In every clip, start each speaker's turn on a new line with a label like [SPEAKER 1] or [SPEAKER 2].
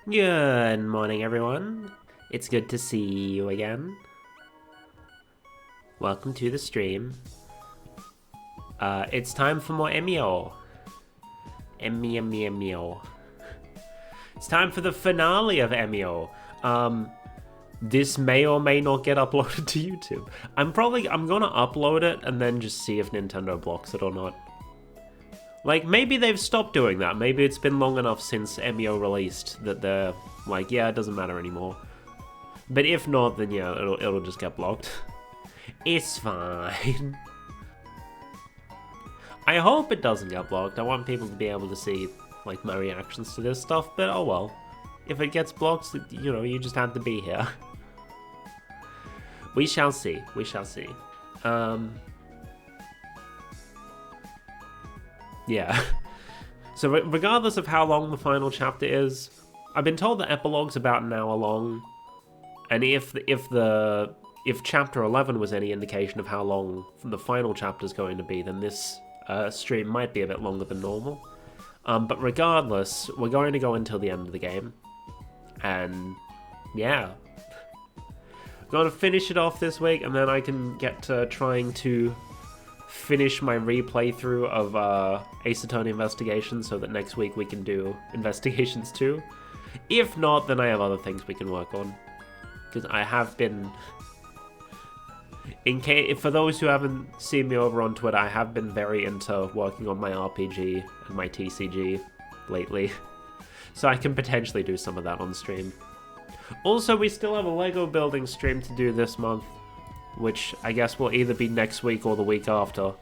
[SPEAKER 1] Good morning, everyone. It's good to see you again. Welcome to the stream. It's time for more Emio. Emio. It's time for the finale of Emio. This may or may not get uploaded to YouTube. I'm gonna upload it and then just see if Nintendo blocks it or not. Like, maybe they've stopped doing that. Maybe it's been long enough since Emio released that they're like, yeah, it doesn't matter anymore. But if not, then yeah, it'll just get blocked. It's fine. I hope it doesn't get blocked. I want people to be able to see, like, my reactions to this stuff, but oh well. If it gets blocked, you know, you just have to be here. We shall see. We shall see. Yeah. So regardless of how long the final chapter is, I've been told the epilogue's about an hour long, and if chapter 11 was any indication of how long the final chapter's going to be, then this stream might be a bit longer than normal. But regardless, we're going to go until the end of the game, and yeah. Going to finish it off this week, and then I can get to trying to finish my replay through of Ace Attorney Investigations so that next week we can do Investigations 2. If not, then I have other things we can work on. Because I have been... For those who haven't seen me over on Twitter, I have been very into working on my RPG and my TCG lately. So I can potentially do some of that on stream. Also, we still have a Lego building stream to do this month, which I guess will either be next week or the week after.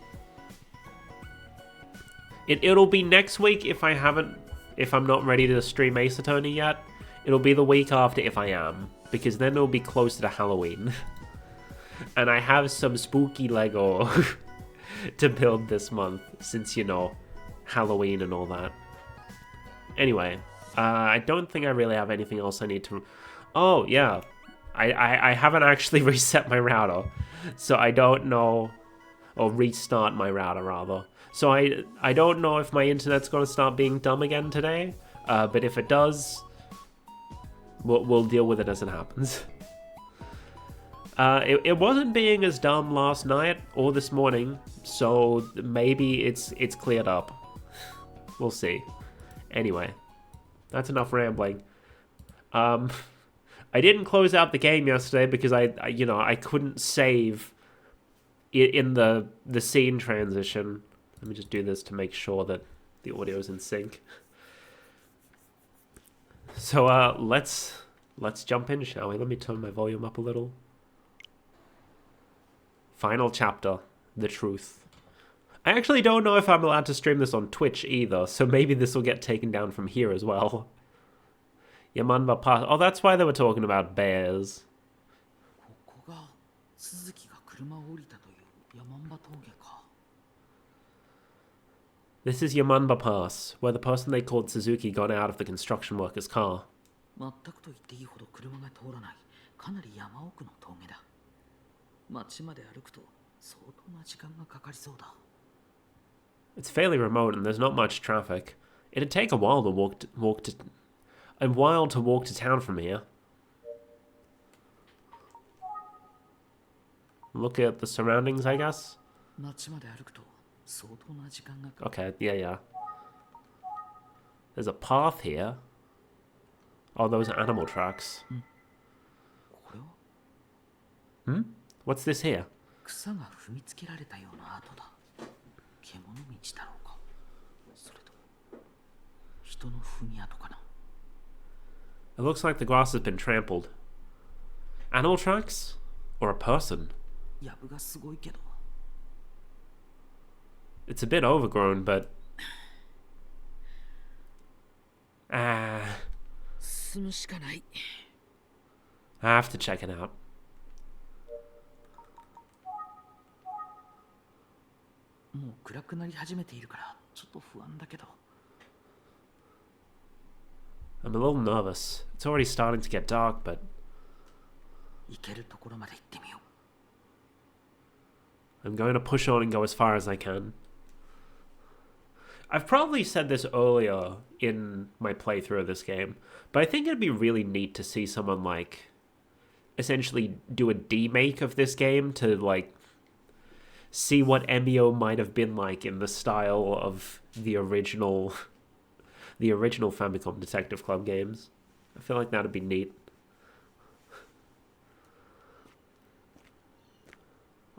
[SPEAKER 1] It'll be next week if I'm not ready to stream Ace Attorney yet. It'll be the week after if I am, because then it'll be closer to Halloween. And I have some spooky Lego to build this month, since, you know, Halloween and all that. Anyway, I don't think I really have anything else I need to... Oh, yeah. I haven't actually reset my router, so I don't know... Or restart my router, rather. So I don't know if my internet's going to start being dumb again today, but if it does, we'll deal with it as it happens. It wasn't being as dumb last night or this morning, so maybe it's cleared up. We'll see. Anyway, that's enough rambling. I didn't close out the game yesterday because I couldn't save it in the scene transition. Let me just do this to make sure that the audio is in sync. So let's jump in, shall we? Let me turn my volume up a little. Final chapter, the truth. I actually don't know if I'm allowed to stream this on Twitch either, so maybe this will get taken down from here as well. Yamanba Pass. Oh, that's why they were talking about bears. This is Yamanba Pass, where the person they called Suzuki got out of the construction worker's car. It's fairly remote and there's not much traffic. It'd take a while to walk to town from here. Look at the surroundings, I guess. Okay, yeah. There's a path here. Oh, those are animal tracks. Hmm? What's this here? It looks like the grass has been trampled. Animal tracks? Or a person? It's a bit overgrown, but... I have to check it out. I'm a little nervous. It's already starting to get dark, but... I'm going to push on and go as far as I can. I've probably said this earlier in my playthrough of this game, but I think it'd be really neat to see someone, like, essentially do a demake of this game to, like, see what Emio might have been like in the style of the original Famicom Detective Club games. I feel like that'd be neat.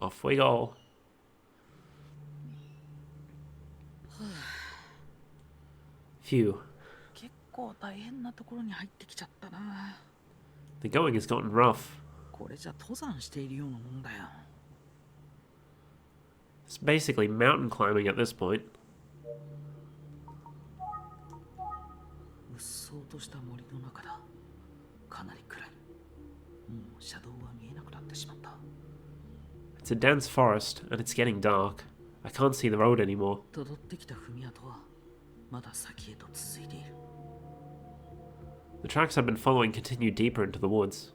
[SPEAKER 1] Off we go. Phew. The going has gotten rough. It's basically mountain climbing at this point. It's a dense forest, and it's getting dark. I can't see the road anymore. The tracks I've been following continue deeper into the woods.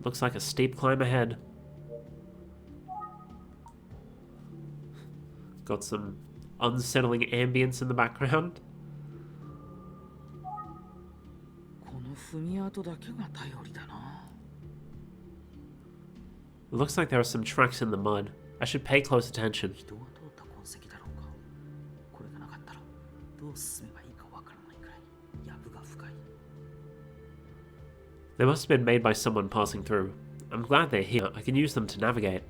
[SPEAKER 1] Looks like a steep climb ahead. Got some unsettling ambience in the background. It looks like there are some tracks in the mud. I should pay close attention. They must have been made by someone passing through. I'm glad they're here. I can use them to navigate.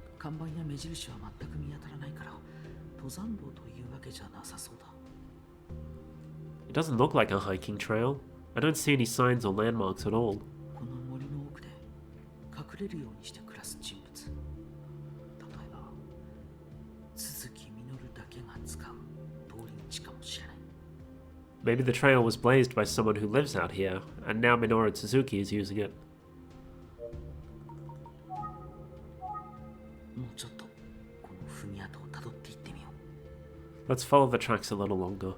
[SPEAKER 1] It doesn't look like a hiking trail. I don't see any signs or landmarks at all. Maybe the trail was blazed by someone who lives out here, and now Minoru Suzuki is using it. Let's follow the tracks a little longer.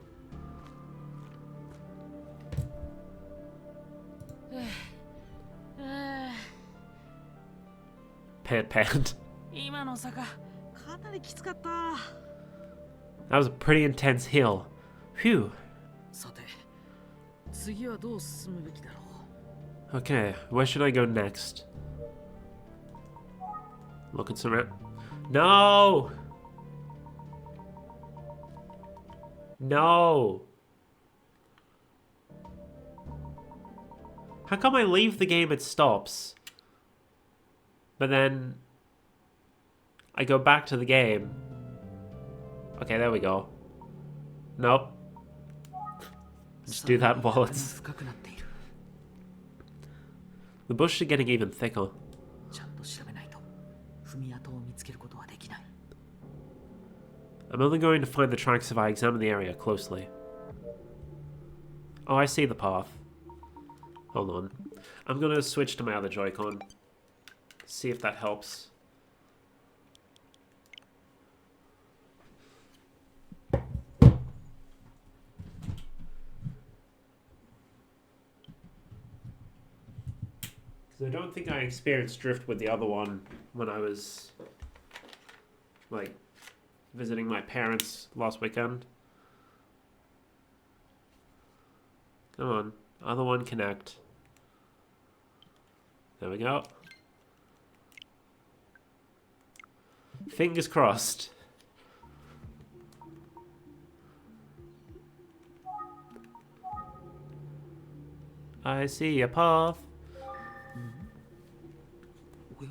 [SPEAKER 1] Pant pant. That was a pretty intense hill. Phew. Okay, where should I go next? Look at some... No! No! How come I leave the game, it stops? But then... I go back to the game. Okay, there we go. Nope. Just do that while it's... The bushes are getting even thicker. I'm only going to find the tracks if I examine the area closely. Oh, I see the path. Hold on. I'm going to switch to my other Joy-Con. See if that helps. I don't think I experienced drift with the other one when I was, like, visiting my parents last weekend. Come on, other one connect. There we go. Fingers crossed. I see a path.
[SPEAKER 2] おや、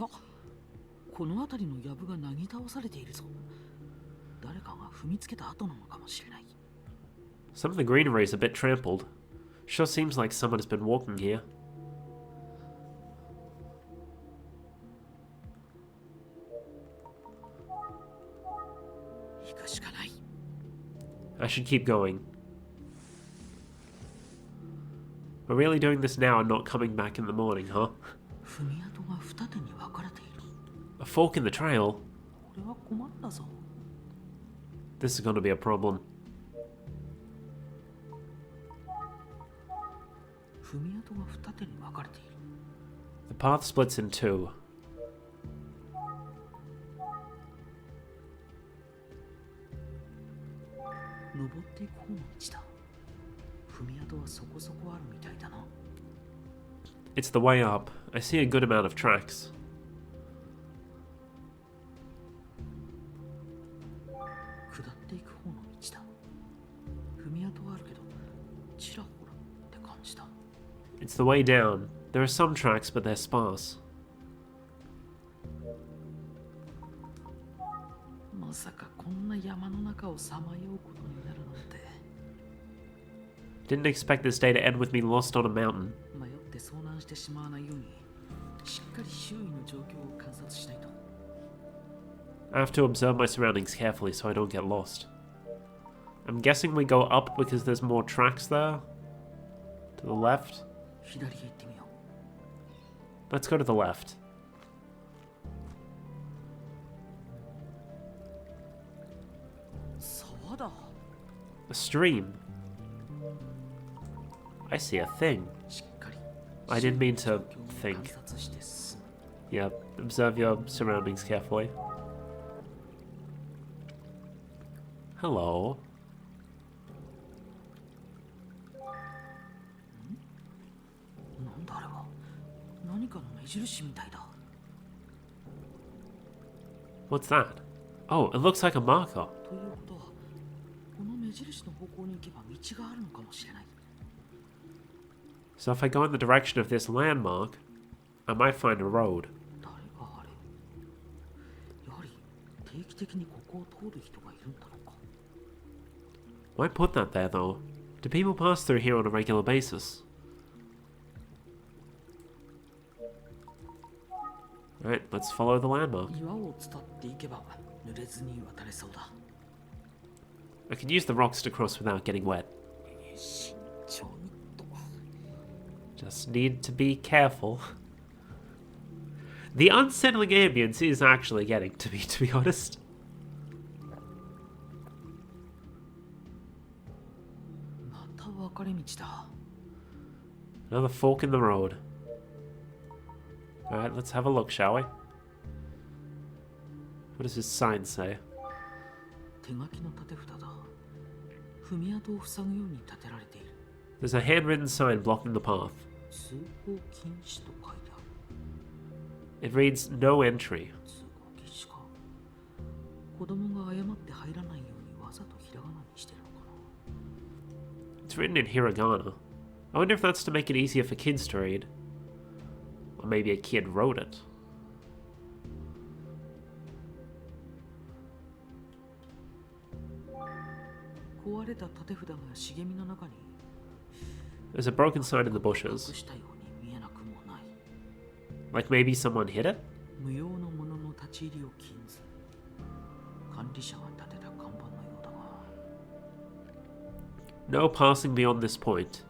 [SPEAKER 2] この辺りの藪がなぎ倒されているぞ。誰かが踏みつけた跡なのかもしれない。
[SPEAKER 1] Some of the greenery is a bit trampled. Sure seems like someone has been walking here. I should keep going. We're really doing this now and not coming back in the morning, huh? A fork in the trail? This is going to be a problem. The path splits in two.
[SPEAKER 2] っていく方の道だ。踏み跡はそこそこあるみたいだな。
[SPEAKER 1] It's the way up. I see a good amount of tracks.
[SPEAKER 2] 下っていく方の道だ。踏み跡はあるけど、ちらほらって感じだ。
[SPEAKER 1] It's the way down. There are some tracks, but they're sparse.
[SPEAKER 2] まさかこんな山の中をさまようことになるなんて。
[SPEAKER 1] Didn't expect this day to end with me lost on a mountain.
[SPEAKER 2] 迷って遭難してしまわないように、しっかり周囲の状況を観察しないと。
[SPEAKER 1] I have to observe my surroundings carefully so I don't get lost. I'm guessing we go up because there's more tracks there. To the left.
[SPEAKER 2] 左へ行ってみよう。
[SPEAKER 1] Let's go to the left.
[SPEAKER 2] 沢だ。
[SPEAKER 1] A stream. I see a thing.
[SPEAKER 2] しっかり
[SPEAKER 1] I didn't mean to
[SPEAKER 2] 周囲の状況を
[SPEAKER 1] think.
[SPEAKER 2] 観察して進む。
[SPEAKER 1] Yeah, observe your surroundings carefully. Hello.
[SPEAKER 2] なんだあれは。何かの目印みたいだ。
[SPEAKER 1] What's that? Oh, it looks like a marker.
[SPEAKER 2] ということは、この目印の方向に行けば道があるのかもしれない。
[SPEAKER 1] So if I go in the direction of this landmark, I might find a road.
[SPEAKER 2] 誰があれ。やはり定期的にここを通る人がいるんだろうか。
[SPEAKER 1] Why put that there, though? Do people pass through here on a regular basis? Alright, let's follow the landmark.
[SPEAKER 2] 岩を伝っていけば濡れずに渡れそうだ。
[SPEAKER 1] I can use the rocks to cross without getting wet.
[SPEAKER 2] 慎重にと。
[SPEAKER 1] Just need to be careful. The unsettling ambience is actually getting to me, to be honest.
[SPEAKER 2] また分かれ道だ。
[SPEAKER 1] Another fork in the road. Alright, let's have a look, shall we? What does this sign say?
[SPEAKER 2] 手書きの立て札だ。踏み跡を塞ぐように立てられている。
[SPEAKER 1] There's a handwritten sign blocking the path.
[SPEAKER 2] 通行禁止と書いてある。
[SPEAKER 1] It reads, no entry.
[SPEAKER 2] 通行禁止か。子供が誤って入らないようにわざとひらがなにしてるのかな。
[SPEAKER 1] It's written in hiragana. I wonder if that's to make it easier for kids to read. Or maybe a kid wrote it.
[SPEAKER 2] 壊れた立て札が茂みの中に
[SPEAKER 1] There's a broken sign in the
[SPEAKER 2] 隠
[SPEAKER 1] bushes.
[SPEAKER 2] したように見えなくもない。
[SPEAKER 1] Like maybe someone hid it?
[SPEAKER 2] 無用のものの立ち入りを禁ず。管理者が立てた看板のようだが。
[SPEAKER 1] No passing beyond this point.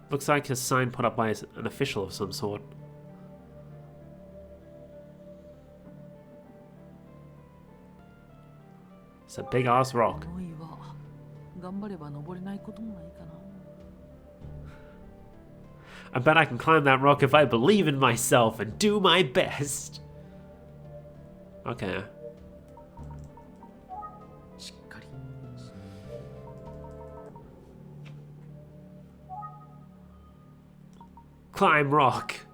[SPEAKER 1] Looks like a sign put up by an official of some sort. It's a big ass rock.
[SPEAKER 2] この岩、頑張れば登れないこともないかな。
[SPEAKER 1] I bet I can climb that rock if I believe in myself and do my best. Okay.
[SPEAKER 2] しっかり。
[SPEAKER 1] Climb rock.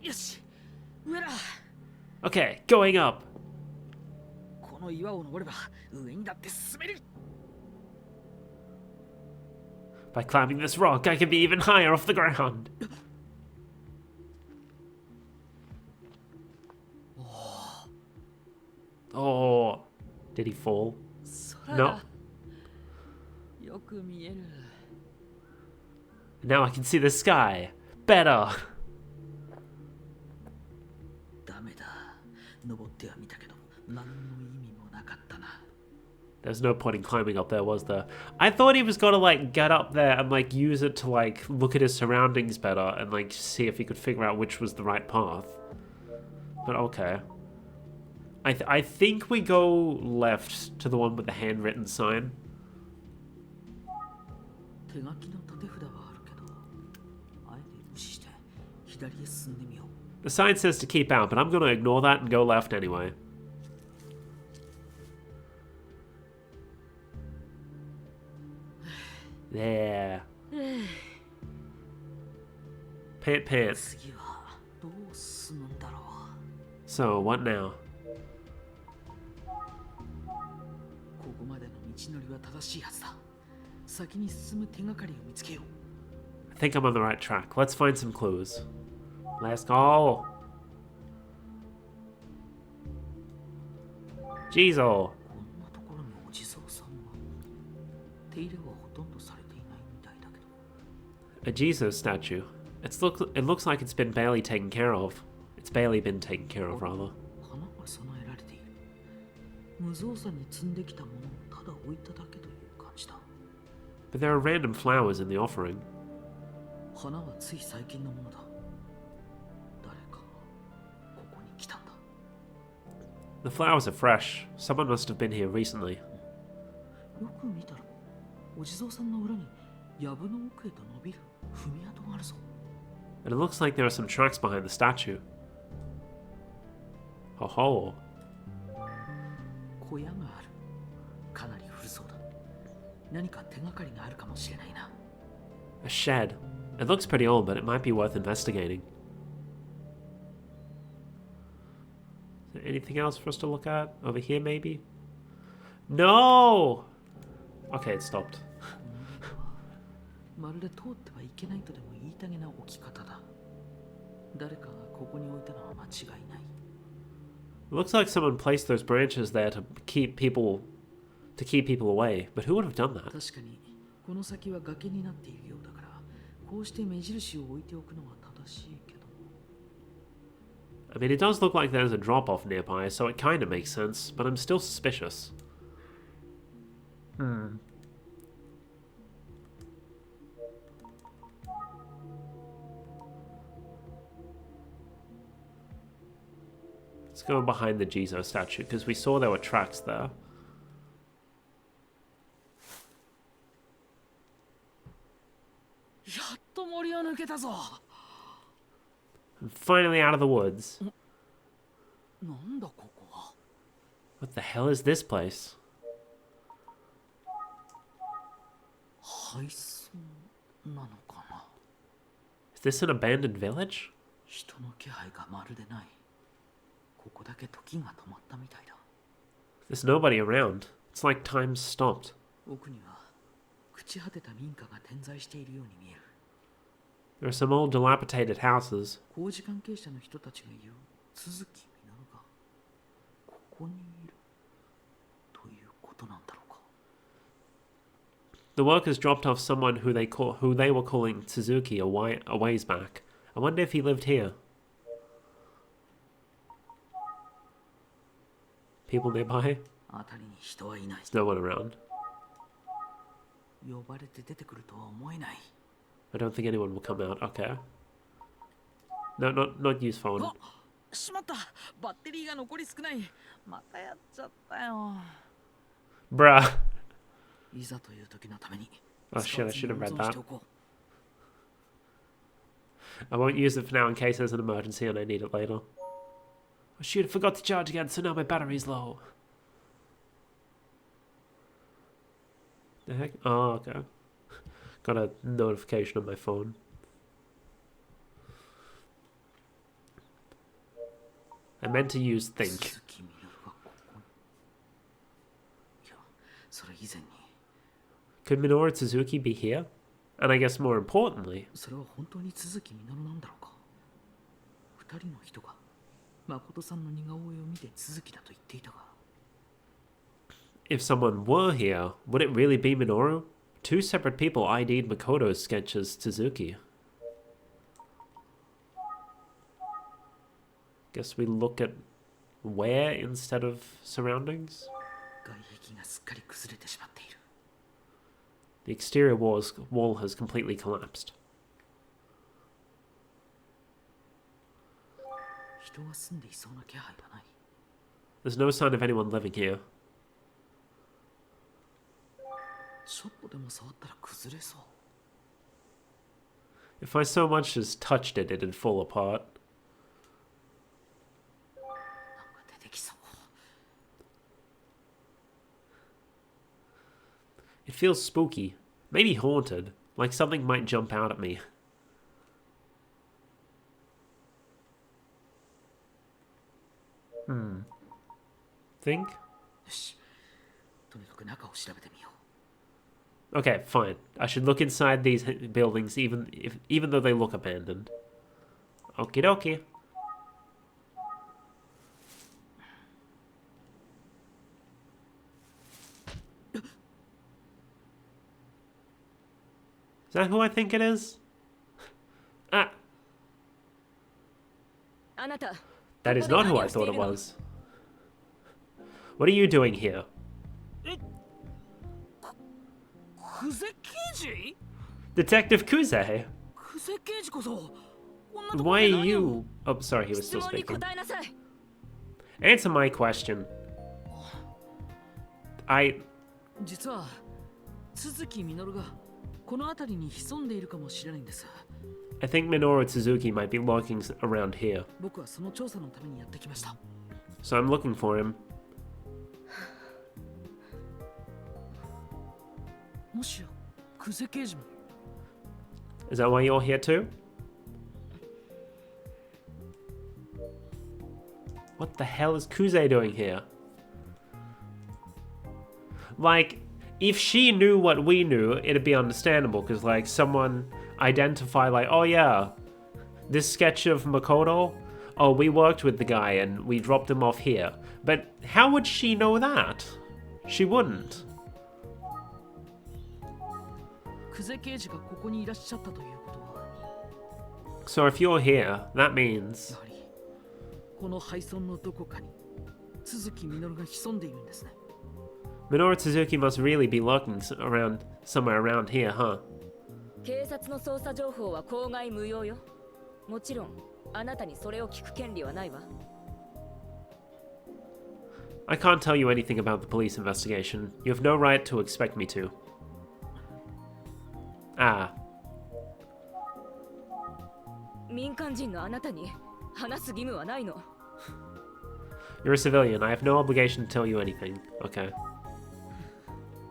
[SPEAKER 2] よし、上だ。
[SPEAKER 1] Okay, going up.
[SPEAKER 2] この岩を登れば上にだって進める。
[SPEAKER 1] By climbing this rock, I can be even higher off the ground. Oh, did he fall?
[SPEAKER 2] 空
[SPEAKER 1] No.
[SPEAKER 2] がよく見える。
[SPEAKER 1] Now I can see the sky. Better.
[SPEAKER 2] ダメだ。登ってはみたけど、何の意味もなかったな。
[SPEAKER 1] There's no point in climbing up there, was there? I thought he was gonna like get up there and like use it to like look at his surroundings better and like see if he could figure out which was the right path. But okay. I think we go left to the one with the handwritten sign.
[SPEAKER 2] 手書きの立て札はあるけど、あえて無視して左へ進んでみよう。
[SPEAKER 1] The sign says to keep out, but I'm gonna ignore that and go left anyway. There. Pant pant.
[SPEAKER 2] 次はどう進むんだろ
[SPEAKER 1] So, what now?
[SPEAKER 2] う。ここまでの道のりは正しいはずだ。先に進む手がかりを見つけよう。
[SPEAKER 1] I think I'm on the right track. Let's find some clues. Let's go. Jizo.
[SPEAKER 2] こんなところにお地蔵さんが。手入れはほとんどされていないみたいだけど。
[SPEAKER 1] A Jizo statue. It looks like it's been barely taken care of. It's barely been taken care of, rather.
[SPEAKER 2] 花が備えられている。無造作に積んできたものをただ置いただけという感じだ。
[SPEAKER 1] But there are random flowers in the offering.
[SPEAKER 2] 花はつい最近のものだ。誰かがここに来たんだ。
[SPEAKER 1] The flowers are fresh. Someone must have been here recently.
[SPEAKER 2] よく見たら、お地蔵さんの裏に藪の奥へと伸びる踏み跡があるぞ。
[SPEAKER 1] And it looks like there are some tracks behind the statue. Ho ho.
[SPEAKER 2] 小屋がある。かなり古そうだ。何か手がかりがあるかもしれないな。
[SPEAKER 1] A shed. It looks pretty old, but it might be worth investigating. Is there anything else for us to look at? Over here, maybe? No! Okay, it stopped.
[SPEAKER 2] まるで通ってはいけないとでも言いたげな置き方だ。誰かがここに置いたのは間違いない。
[SPEAKER 1] It looks like someone placed those branches there to keep people away, but who would have done that?
[SPEAKER 2] 確かにこの先は崖になっているようだから、こうして目印を置いておくのは正しいけど。
[SPEAKER 1] I mean, it does look like there's a drop-off nearby, so it kind of makes sense, but I'm still suspicious. Let's go behind the Jizo statue, because we saw there were tracks there.
[SPEAKER 2] やっと森を抜けたぞ。
[SPEAKER 1] I'm finally out of the woods.
[SPEAKER 2] なんだここは。
[SPEAKER 1] What the hell is this place?
[SPEAKER 2] 廃村なのかな。
[SPEAKER 1] Is this an abandoned village?
[SPEAKER 2] 人の気配がまるでない。ここだけ時が止まったみたいだ。
[SPEAKER 1] There's nobody around. It's like time stopped.
[SPEAKER 2] 奥には朽ち果てた民家が点在しているように見える。
[SPEAKER 1] There are some old dilapidated houses.
[SPEAKER 2] 工事関係者の人たちが言う都築実がここにいるということなんだろうか。
[SPEAKER 1] The workers dropped off someone who they were calling Suzuki a ways back. I wonder if he lived here. People nearby?
[SPEAKER 2] 辺りに人はいない。
[SPEAKER 1] There's no one around.
[SPEAKER 2] 呼ばれて出てくるとは思えない。
[SPEAKER 1] I don't think anyone will come out. Okay. No, not use phone.
[SPEAKER 2] あ、しまった。バッテリーが残り少ない。またやっちゃったよ。
[SPEAKER 1] Bruh.
[SPEAKER 2] いざという時のために。
[SPEAKER 1] Oh shit, I should have read
[SPEAKER 2] 使わずに温存し
[SPEAKER 1] that.
[SPEAKER 2] ておこう。
[SPEAKER 1] I won't use it for now in case there's an emergency and I need it later. Oh shoot, I forgot to charge again, so now my battery's low. The heck? Oh, okay. Got a notification on my phone. I meant to use think.
[SPEAKER 2] 鈴木みのるがここに。いや、それ以前に。
[SPEAKER 1] Could Minoru Suzuki be here? And I guess more importantly,
[SPEAKER 2] それは本当に鈴木みのるなんだろうか。二人の人が誠さんの似顔絵を見て鈴木だと言っていたが。
[SPEAKER 1] if someone were here, would it really be Minoru? Two separate people ID'd Makoto's sketch as Suzuki. Guess we look at where instead of surroundings?
[SPEAKER 2] 外壁がすっかり崩れてしまっている。
[SPEAKER 1] The exterior wall has completely collapsed.
[SPEAKER 2] 人が住んでいそうな気配がない。
[SPEAKER 1] There's no sign of anyone living here.
[SPEAKER 2] ちょっとでも触ったら崩れそう。
[SPEAKER 1] If I so much as touched it, it'd fall apart.
[SPEAKER 2] なんか出てきそう。
[SPEAKER 1] It feels spooky. Maybe haunted. Like something might jump out at me. Think?
[SPEAKER 2] よし、とにかく中を調べてみよ
[SPEAKER 1] Okay, fine. I should look inside these buildings even though they look abandoned. Okie dokie. Is that who I think it is? Ah,
[SPEAKER 3] あなた
[SPEAKER 1] that is not who I thought it was. What are you doing here?
[SPEAKER 2] う。久世刑事？
[SPEAKER 1] Detective Kuze!
[SPEAKER 2] 久世刑事こそ。こんなところ
[SPEAKER 1] Why
[SPEAKER 2] で
[SPEAKER 1] are
[SPEAKER 2] 何を
[SPEAKER 1] you... Oh, sorry, he was
[SPEAKER 3] 質
[SPEAKER 1] still
[SPEAKER 3] 問に
[SPEAKER 1] speaking.
[SPEAKER 3] 答えなさい
[SPEAKER 1] Answer my question.
[SPEAKER 2] 実は都築実がこの辺りに潜んでいるかもしれないんです。
[SPEAKER 1] I think Minoru Suzuki might be lurking around here.
[SPEAKER 2] 僕はその調査のためにやってきました。
[SPEAKER 1] So I'm looking for him.
[SPEAKER 2] もしや久世刑事も。
[SPEAKER 1] Is that why you're here too? What the hell is Kuze doing here? Like, if she knew what we knew, it'd be understandable, because, like, someone identify, like, oh yeah, this sketch of Makoto, oh, we worked with the guy and we dropped him off here. But how would she know that? She wouldn't.
[SPEAKER 2] 久世刑事がここにいらっしゃったということは、
[SPEAKER 1] So if you're here, that means...
[SPEAKER 2] やはりこの廃村のどこかに都築実が潜んでいるんですね。
[SPEAKER 1] Minoru Suzuki must really be lurking somewhere around here, huh?
[SPEAKER 3] 警察の捜査情報は口外無用よもちろんあなたにそれを聞く権利はないわ
[SPEAKER 1] I can't tell you anything about the police investigation. You have no right to expect me to. Ah.
[SPEAKER 3] 民間人のあなたに話す義務はないの
[SPEAKER 1] You're a civilian. I have no obligation to tell you anything. Okay.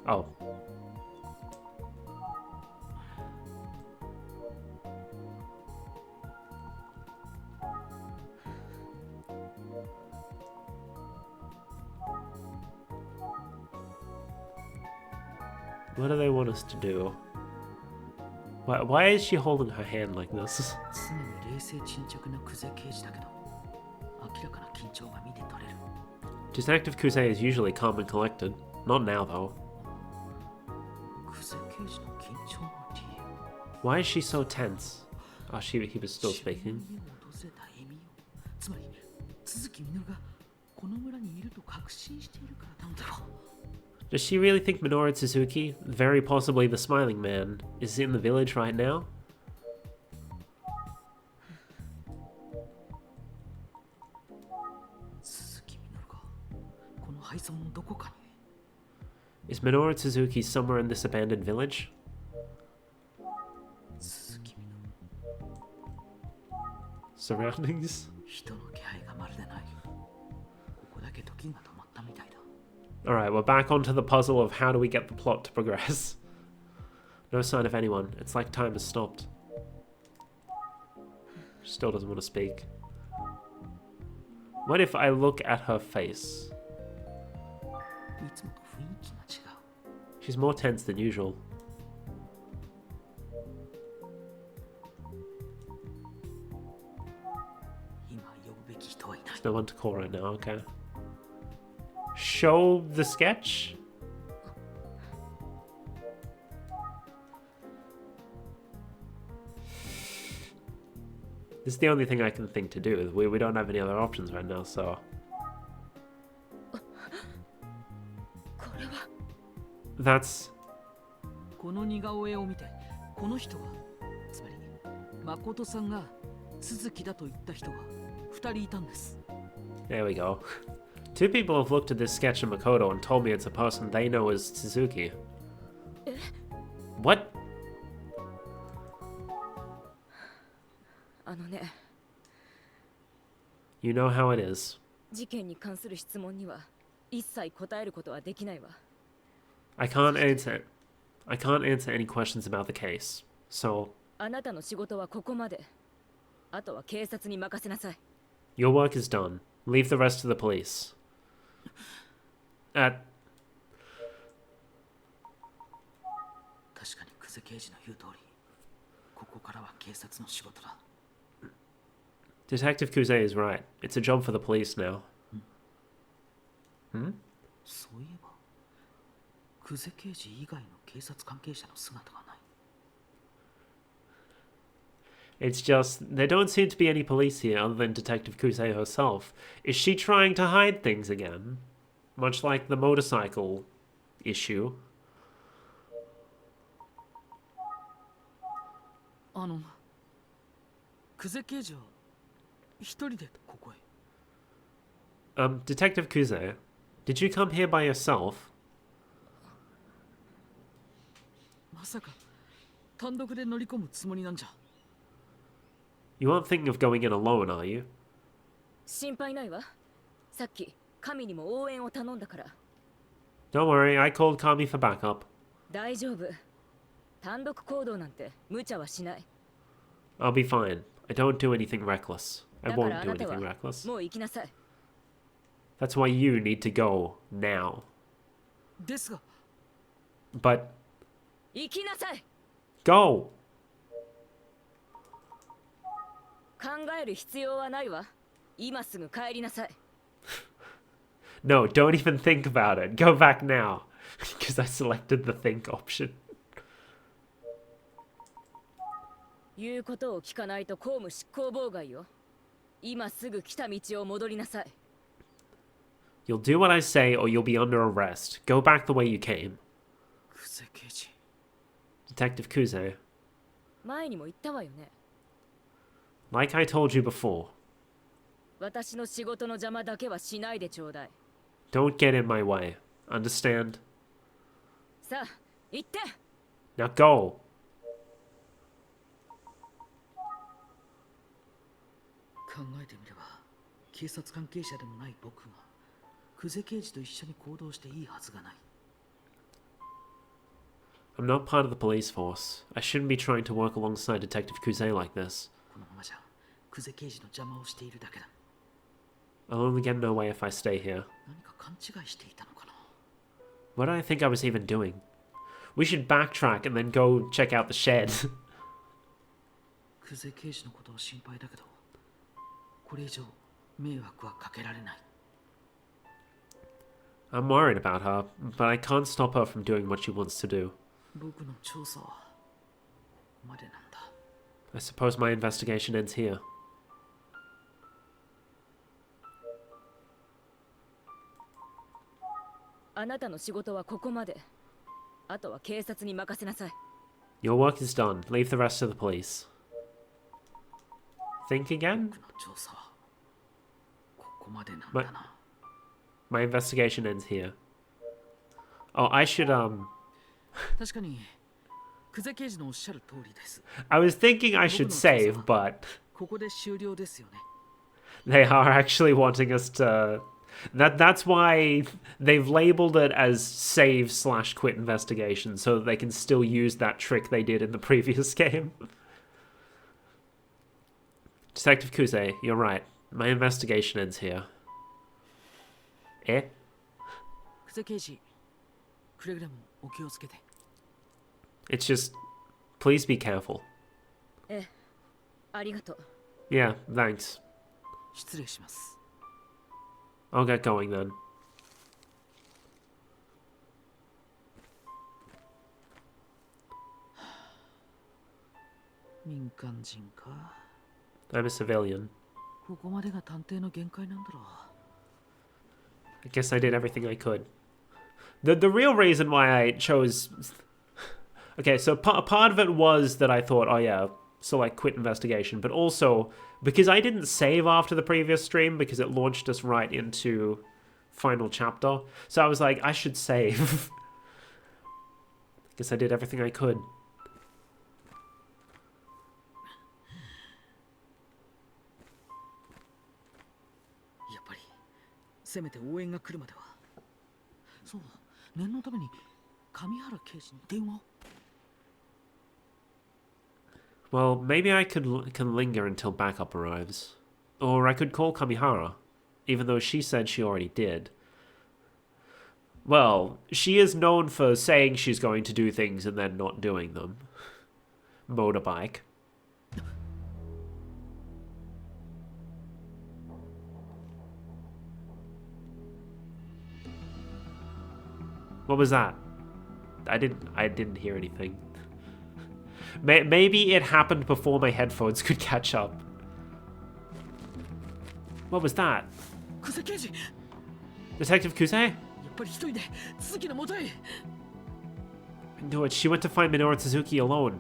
[SPEAKER 1] Oh. What do they want us to do? Why is she holding her hand like this?
[SPEAKER 2] 常に冷静沈着な久世刑事だけど、明らかな緊張が見て取れる。
[SPEAKER 1] Detective Kuze is usually calm and collected. Not now, though.
[SPEAKER 2] 久世刑事の緊張の理由。
[SPEAKER 1] Why is she so tense? Oh, he was still speaking.
[SPEAKER 2] 家を訪れたエミオ、つまり都築実がこの村にいると確信しているからなのだろう。
[SPEAKER 1] Does she really think Minoru Suzuki, very possibly the smiling man, is in the village right now?
[SPEAKER 2] 都築実がこの廃村のどこかに。
[SPEAKER 1] Is Minoru Suzuki somewhere in this abandoned village?
[SPEAKER 2] 都築実
[SPEAKER 1] Surroundings?
[SPEAKER 2] 人の気配がまるでない。ここだけ時が止まったみたいだ。
[SPEAKER 1] Alright, we're back onto the puzzle of how do we get the plot to progress. No sign of anyone. It's like time has stopped. Still doesn't want to speak. What if I look at her face?
[SPEAKER 2] いつもと雰囲気が違う。
[SPEAKER 1] She's more tense than usual.
[SPEAKER 2] 今呼ぶべき人はいない。
[SPEAKER 1] There's no one to call right now, okay. Show the sketch? This is the only thing I can think to do. We don't have any other options right now, so...
[SPEAKER 3] これは
[SPEAKER 1] That's...
[SPEAKER 2] この似顔絵を見て、この人は、つまり、誠さんが都築だと言った人が2人いたんです。
[SPEAKER 1] There we go. Two people have looked at this sketch of Makoto and told me it's a person they know as Suzuki. What?
[SPEAKER 3] あのね
[SPEAKER 1] You know how it is.
[SPEAKER 3] 事件に関する質問には一切答えることはできないわ
[SPEAKER 1] I can't answer. I can't answer any questions about the case, so
[SPEAKER 3] あなたの仕事はここまで。あとは警察に任せなさい。
[SPEAKER 1] your work is done. Leave the rest to the police.
[SPEAKER 2] 確かに久世刑事の言う通り、ここからは警察の仕事だ。
[SPEAKER 1] Detective Kuze is right. It's a job for the police now. Hmm?
[SPEAKER 2] そういえば、久世刑事以外の警察関係者の姿がない。
[SPEAKER 1] It's just, there don't seem to be any police here other than Detective Kuze herself. Is she trying to hide things again? Much like the motorcycle issue.
[SPEAKER 2] 久世刑事は一人でここへ。
[SPEAKER 1] Detective Kuze, did you come here by yourself?
[SPEAKER 2] まさか単独で乗り込むつもりなんじゃ。
[SPEAKER 1] You aren't thinking of going in alone, are you?
[SPEAKER 3] 心配ないわ。さっき神にも応援を頼んだから。
[SPEAKER 1] Don't worry, I called Kami for backup.
[SPEAKER 3] 大丈夫。単独行動なんて無茶はしない。
[SPEAKER 1] I'll be fine. I don't do anything reckless. I
[SPEAKER 3] だか
[SPEAKER 1] won't
[SPEAKER 3] らあ
[SPEAKER 1] do
[SPEAKER 3] なた
[SPEAKER 1] anything
[SPEAKER 3] は
[SPEAKER 1] reckless.
[SPEAKER 3] もう行きなさい。
[SPEAKER 1] That's why you need to go now.
[SPEAKER 2] ですが、
[SPEAKER 1] But
[SPEAKER 3] 行きなさい。
[SPEAKER 1] go!
[SPEAKER 3] 考える必要はないわ。今すぐ帰りなさい。
[SPEAKER 1] No, don't even think about it. Go back now. Because I selected the think option.
[SPEAKER 3] 言うことを聞かないと公務執行妨害よ。今すぐ来た道を戻りなさい。
[SPEAKER 1] You'll do what I say or you'll be under arrest. Go back the way you came.
[SPEAKER 2] 久世刑事。
[SPEAKER 1] Detective Kuze,
[SPEAKER 3] 前にも言ったわよね。
[SPEAKER 1] like I told you before,
[SPEAKER 3] 私の仕事の邪魔だけはしないでちょうだい。
[SPEAKER 1] don't get in my way. Understand?
[SPEAKER 3] さあ、行って。
[SPEAKER 1] Now go!
[SPEAKER 2] 考えてみれば、警察関係者でもない僕が久世刑事と一緒に行動していいはずがない。
[SPEAKER 1] I'm not part of the police force. I shouldn't be trying to work alongside Detective Kuze like this.
[SPEAKER 2] このままじゃ久世刑事の邪魔をしているだけだ。
[SPEAKER 1] I'll only get no way if I stay here.
[SPEAKER 2] 何か勘違いしていたのかな。
[SPEAKER 1] What did I think I was even doing? We should backtrack and then go check out the shed.
[SPEAKER 2] 久世刑事のことは心配だけど、これ以上迷惑はかけられない。
[SPEAKER 1] I'm worried about her, but I can't stop her from doing what she wants to do.
[SPEAKER 2] 僕の調査はここまでなんだ。
[SPEAKER 1] I suppose my investigation ends here.
[SPEAKER 3] あなたの仕事はここまで。あとは警察に任せなさい。
[SPEAKER 1] Your work is done. Leave the rest to the police. Think again?
[SPEAKER 2] 僕の調査はここまでなんだな。
[SPEAKER 1] My investigation ends here. Oh, I should,
[SPEAKER 2] 確かに久世刑事のおっしゃる通りです。
[SPEAKER 1] I was thinking I should save, but
[SPEAKER 2] ここで終了ですよね。
[SPEAKER 1] they are actually wanting us to... That's why they've labeled it as save/quit investigation, so that they can still use that trick they did in the previous game. Detective Kuze, you're right. My investigation ends here. Eh?
[SPEAKER 2] 久世刑事、くれぐれもお気をつけて。
[SPEAKER 1] It's just... Please be careful.
[SPEAKER 3] ええ、ありがとう。
[SPEAKER 1] Yeah, thanks.
[SPEAKER 2] 失礼します。
[SPEAKER 1] I'll get going then.
[SPEAKER 2] 民間人か。
[SPEAKER 1] I'm a civilian.
[SPEAKER 2] ここまでが探偵の限界なんだろう。
[SPEAKER 1] I guess I did everything I could. The real reason why I chose... Okay, so part of it was that I thought, oh yeah, so like quit investigation, but also because I didn't save after the previous stream because it launched us right into final chapter. So I was like, I should save. Guess I did everything I could.
[SPEAKER 2] やっぱりせめて応援が来るまでは。そう、念のために上原刑事に電話を。
[SPEAKER 1] Well, maybe I can linger until backup arrives. Or I could call Kamihara, even though she said she already did. Well, she is known for saying she's going to do things and then not doing them. Motorbike. What was that? I didn't hear anything. Maybe it happened before my headphones could catch up. What was that? Detective Kuze? Do it. She went to find Minoru Suzuki alone.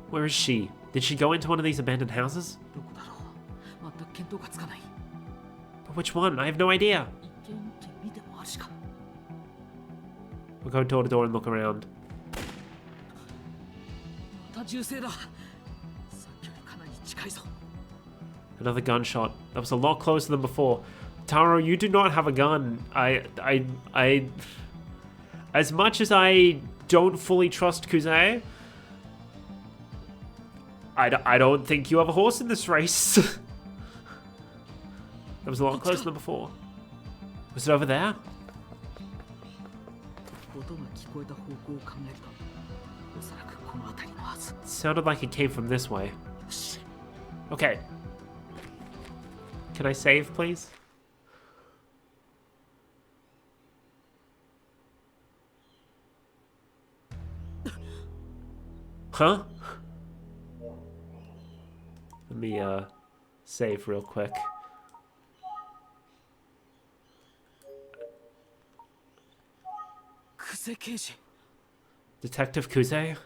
[SPEAKER 1] Where is she? Did she go into one of these abandoned houses? But which one? I have no idea. We'll go door to door and look around. Another gunshot. That was a lot closer than before. Taro, you do not have a gun. As much as I don't fully trust Kuze, I don't think you have a horse in this race. That was a lot closer than before. Was it over there? It sounded like it came from this way. Okay. Can I save, please? Huh? Let me, save real quick. Detective Kuze?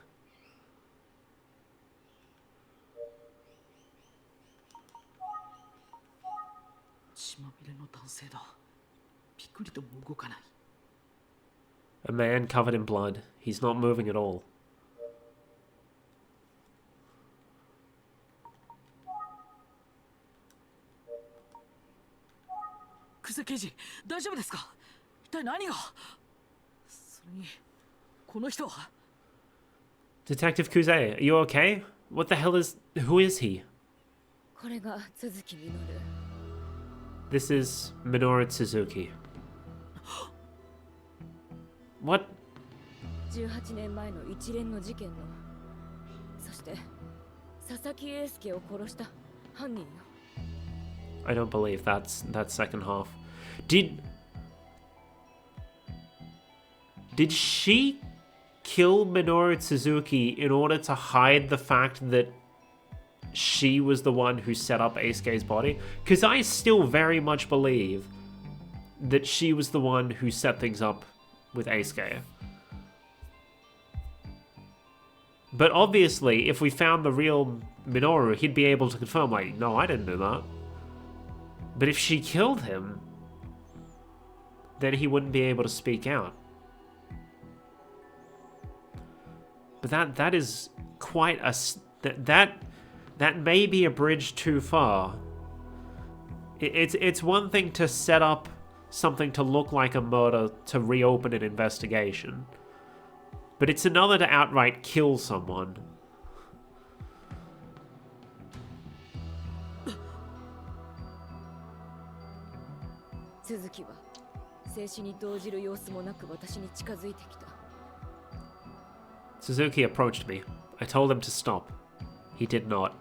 [SPEAKER 1] A man covered in blood. He's not moving at all. Detective Kuze, are you okay? What the hell is... Who is he? This is Minoru Suzuki. What?
[SPEAKER 3] 18年前の一連の事件の、そして佐々木英介を殺した犯人よ。
[SPEAKER 1] I don't believe that's that second half. Did she kill Minoru Suzuki in order to hide the fact that she was the one who set up Eisuke's body? Because I still very much believe that she was the one who set things up with Eisuke. But obviously, if we found the real Minoru, he'd be able to confirm, like, no, I didn't do that. But if she killed him, then he wouldn't be able to speak out. But that is quite a... That may be a bridge too far. It's one thing to set up something to look like a murder to reopen an investigation. But it's another to outright kill someone. Suzuki approached me. I told him to stop. He did not.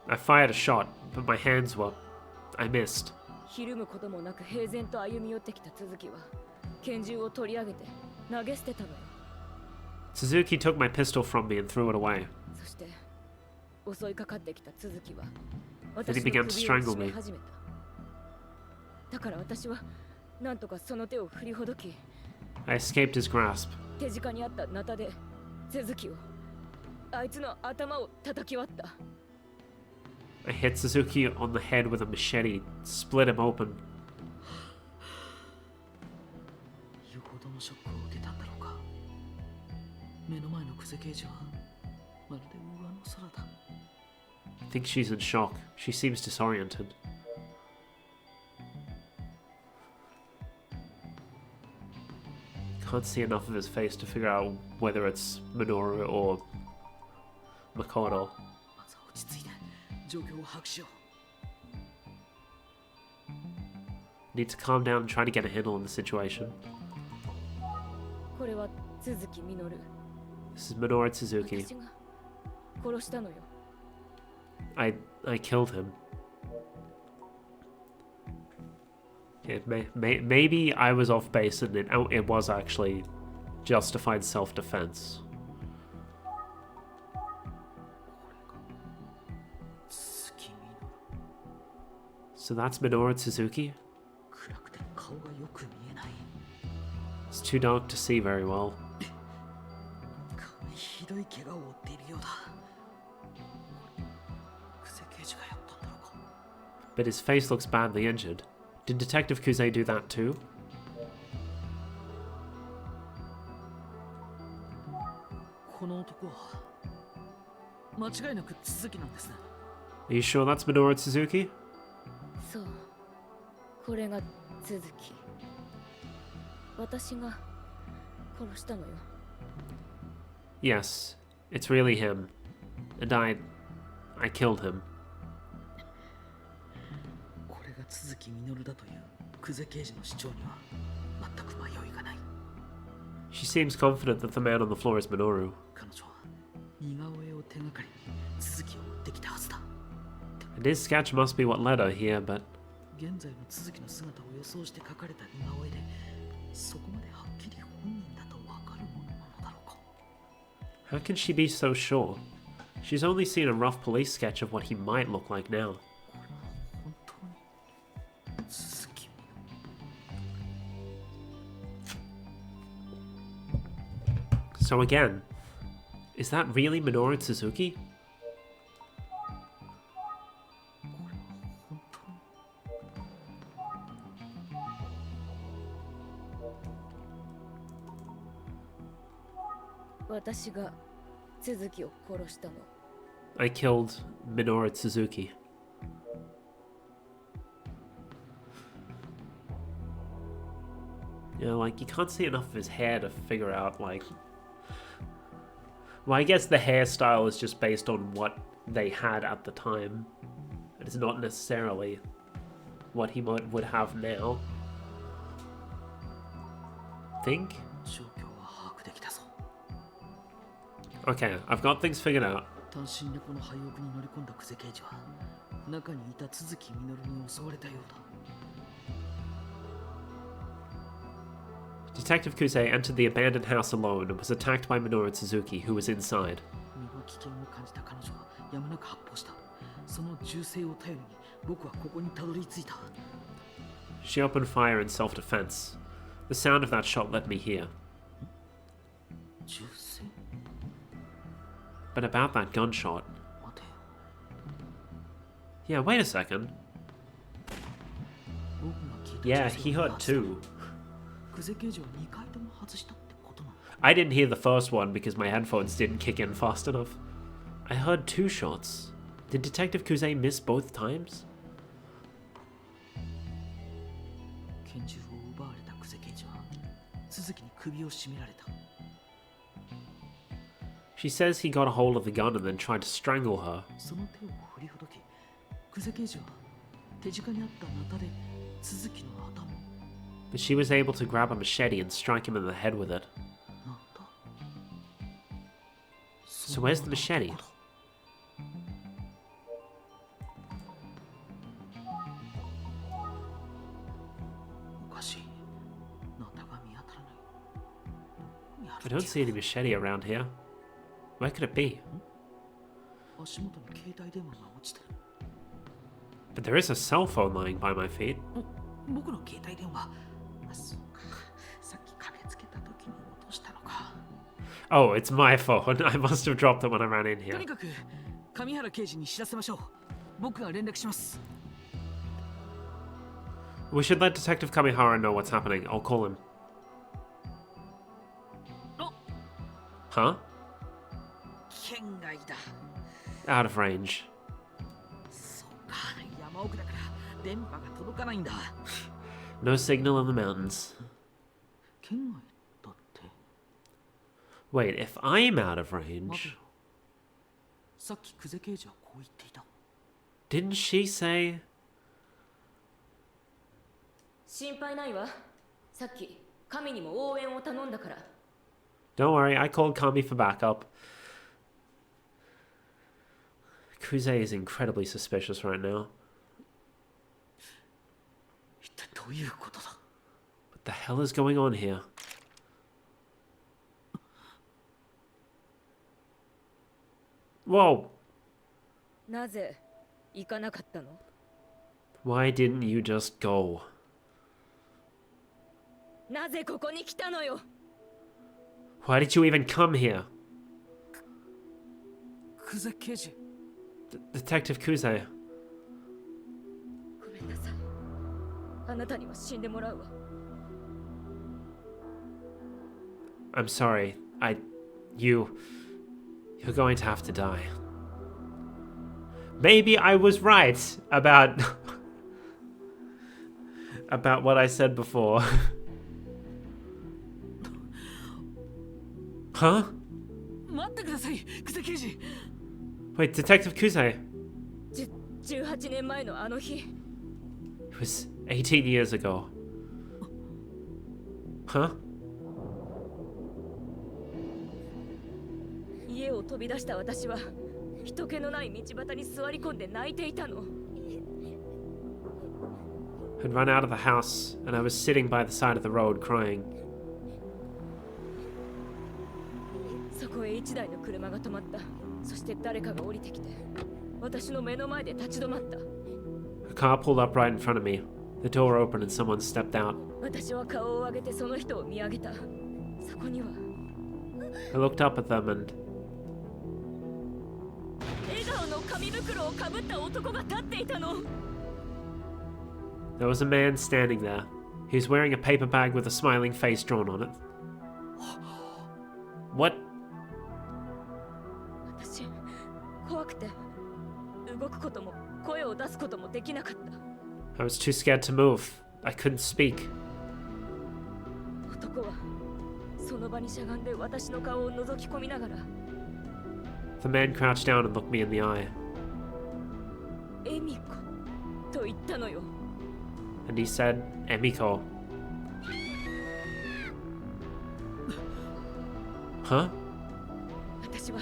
[SPEAKER 1] I fired a shot, but my hands were... I missed. Suzuki took my pistol from me and threw it away. Then he began to strangle me. I escaped his grasp. I hit Suzuki on the head with a machete, split him open. think she's in shock. She seems disoriented. Can't see enough of his face to figure out whether it's Minoru or Makoto.
[SPEAKER 2] まずは落ち着いて状況を把握しよう
[SPEAKER 1] Need to calm down and try to get a handle on the situation.
[SPEAKER 3] これは都築実
[SPEAKER 1] This is Minoru Suzuki.
[SPEAKER 3] 私が殺したのよ
[SPEAKER 1] I killed him. Maybe I was off base and it was actually justified self-defense.
[SPEAKER 2] 鈴木みのる
[SPEAKER 1] So that's Minoru Suzuki?
[SPEAKER 2] 暗くて顔がよく見えない
[SPEAKER 1] It's too dark to see very well.
[SPEAKER 2] 顔にひどい怪我を負っているようだ久世刑事がやったんだろうか
[SPEAKER 1] But his face looks badly injured. Did Detective Kuze do that too?
[SPEAKER 2] この男は間違いなく鈴木なんですね
[SPEAKER 1] Are you sure that's Minoru Suzuki?
[SPEAKER 3] そうこれが都築私が殺したのよ
[SPEAKER 1] Yes, it's really him. And I killed him.
[SPEAKER 2] これが鈴木みのるだという久世刑事の主張には全く迷いがない
[SPEAKER 1] She seems confident that the man on the floor is Minoru.
[SPEAKER 2] 彼女は似顔絵を手がかりに鈴木を追ってきたはずだ
[SPEAKER 1] And his sketch must be what led her here, but
[SPEAKER 2] 現在の鈴木の姿を予想して描かれた似顔絵でそこまではっきり本人だとわかるものなのだろうか
[SPEAKER 1] how can she be so sure? She's only seen a rough police sketch of what he might look like now.
[SPEAKER 2] 本当に鈴木みのる
[SPEAKER 1] So again, is that really Minoru Suzuki?
[SPEAKER 2] これは本当に
[SPEAKER 3] 私が都築を殺したの
[SPEAKER 1] I killed Minoru Suzuki. Yeah, like, you can't see enough of his hair to figure out, like... Well, I guess the hairstyle is just based on what they had at the time. It's not necessarily what he would have now. Think?
[SPEAKER 2] 状況は把握できたぞ
[SPEAKER 1] Okay, I've got things figured out.
[SPEAKER 2] 単身でこの廃屋に乗り込んだ久世刑事は中にいた都築実に襲われたようだ
[SPEAKER 1] Detective Kuze entered the abandoned house alone and was attacked by Minoru Suzuki, who was inside.
[SPEAKER 2] 身の危険を感じた彼女はやむなく発砲したその銃声を頼りに僕はここにたどり着いた
[SPEAKER 1] She opened fire in self-defense. The sound of that shot led me here.
[SPEAKER 2] 銃声
[SPEAKER 1] But about that gunshot...
[SPEAKER 2] 待てよ
[SPEAKER 1] Yeah, wait a second.
[SPEAKER 2] 僕が聞いた
[SPEAKER 1] Yeah,
[SPEAKER 2] 銃声
[SPEAKER 1] he
[SPEAKER 2] は
[SPEAKER 1] heard two.
[SPEAKER 2] 久世刑事は2回とも外したってことなの
[SPEAKER 1] I didn't hear the first one because my headphones didn't kick in fast enough. I heard two shots. Did Detective Kuze miss both times?
[SPEAKER 2] 拳銃を奪われた久世刑事は鈴木に首を絞められた
[SPEAKER 1] She says he got a hold of the gun and then tried to strangle her.
[SPEAKER 2] その手を振りほどき久世刑事は手近にあったナタで鈴木の頭
[SPEAKER 1] But she was able to grab a machete and strike him in the head with it.
[SPEAKER 2] なんだ
[SPEAKER 1] So where's the machete?
[SPEAKER 2] おかしいナタが見当たらない
[SPEAKER 1] I don't see any machete around here. Where could it be?
[SPEAKER 2] 足元に携帯電話が落ちてる
[SPEAKER 1] But there is a cell phone lying by my feet.
[SPEAKER 2] 僕の携帯電話あそうかさっき駆けつけた時に落としたのか
[SPEAKER 1] Oh, it's my phone. I must have dropped it when I ran in
[SPEAKER 2] と
[SPEAKER 1] here.
[SPEAKER 2] にかく上原刑事に知らせましょう僕が連絡します
[SPEAKER 1] We should let Detective Kamihara know what's happening. I'll call him.
[SPEAKER 2] Oh.
[SPEAKER 1] Huh?
[SPEAKER 2] 圏外だ
[SPEAKER 1] Out of range.
[SPEAKER 2] 山奥だから電波が届かないんだ。
[SPEAKER 1] No signal in the mountains.
[SPEAKER 2] 県外だって。
[SPEAKER 1] Wait, if I'm out of
[SPEAKER 2] 待て
[SPEAKER 1] range,
[SPEAKER 2] さっき久世刑事はこう言っていた。
[SPEAKER 1] didn't she say?
[SPEAKER 3] 心配ないわ。さっき神にも応援を頼んだから。
[SPEAKER 1] Don't worry, I called Kami for backup. Kuze is incredibly suspicious right now.
[SPEAKER 2] 一体どういうことだ。
[SPEAKER 1] What the hell is going on here? Whoa!
[SPEAKER 3] なぜ行かなかったの？
[SPEAKER 1] Why didn't you just go?
[SPEAKER 3] なぜここに来たのよ？
[SPEAKER 1] Why did you even come here?
[SPEAKER 2] 久世刑事。
[SPEAKER 1] Detective Kuze.
[SPEAKER 3] ごめんなさい。あなたには死んでもらうわ。
[SPEAKER 1] I'm sorry. You're going to have to die. Maybe I was right about about what I said before. Huh?
[SPEAKER 2] 待ってください、久世刑事。
[SPEAKER 1] Wait, Detective Kuze.
[SPEAKER 3] 18年前のあの日。
[SPEAKER 1] It was 18 years ago. Huh?
[SPEAKER 3] 家を飛び出した私は人気のない道端に座り込んで泣いていたの。
[SPEAKER 1] I'd run out of the house and I was sitting by the side of the road crying.
[SPEAKER 3] そこへ一台の車が止まった。そして誰かが降りてきて私の目の前で立ち止まった。
[SPEAKER 1] A car pulled up right in front of me. The door opened and someone stepped out.
[SPEAKER 3] 私は顔を上げてその人を見上げた。そこには
[SPEAKER 1] I looked up at them and
[SPEAKER 3] 笑顔の紙袋をかぶった男が立っていたの。
[SPEAKER 1] there was a man standing there. He was wearing a paper bag with a smiling face drawn on it. What?
[SPEAKER 3] 私怖くて動くことも声を出すこともできなかった。
[SPEAKER 1] I was too scared to move. I couldn't speak.
[SPEAKER 3] 男はその場にしゃがんで私の顔を覗き込みながら
[SPEAKER 1] The man crouched down and looked me in the eye.
[SPEAKER 3] エミコと言ったのよ。
[SPEAKER 1] And he said, Emiko. Huh?
[SPEAKER 3] 私は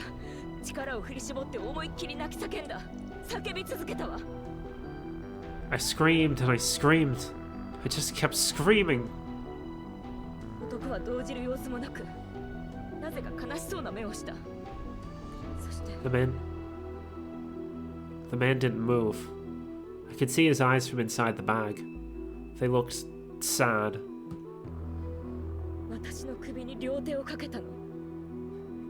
[SPEAKER 3] 力を振り絞って思いっきり泣き叫んだ。叫び続けたわ。
[SPEAKER 1] I screamed and I screamed. I just kept screaming.
[SPEAKER 3] 男は動じる様子もなく、なぜか悲しそうな目をした。そして
[SPEAKER 1] The man didn't move. I could see his eyes from inside the bag. They looked sad.
[SPEAKER 3] 私の首に両手をかけたの。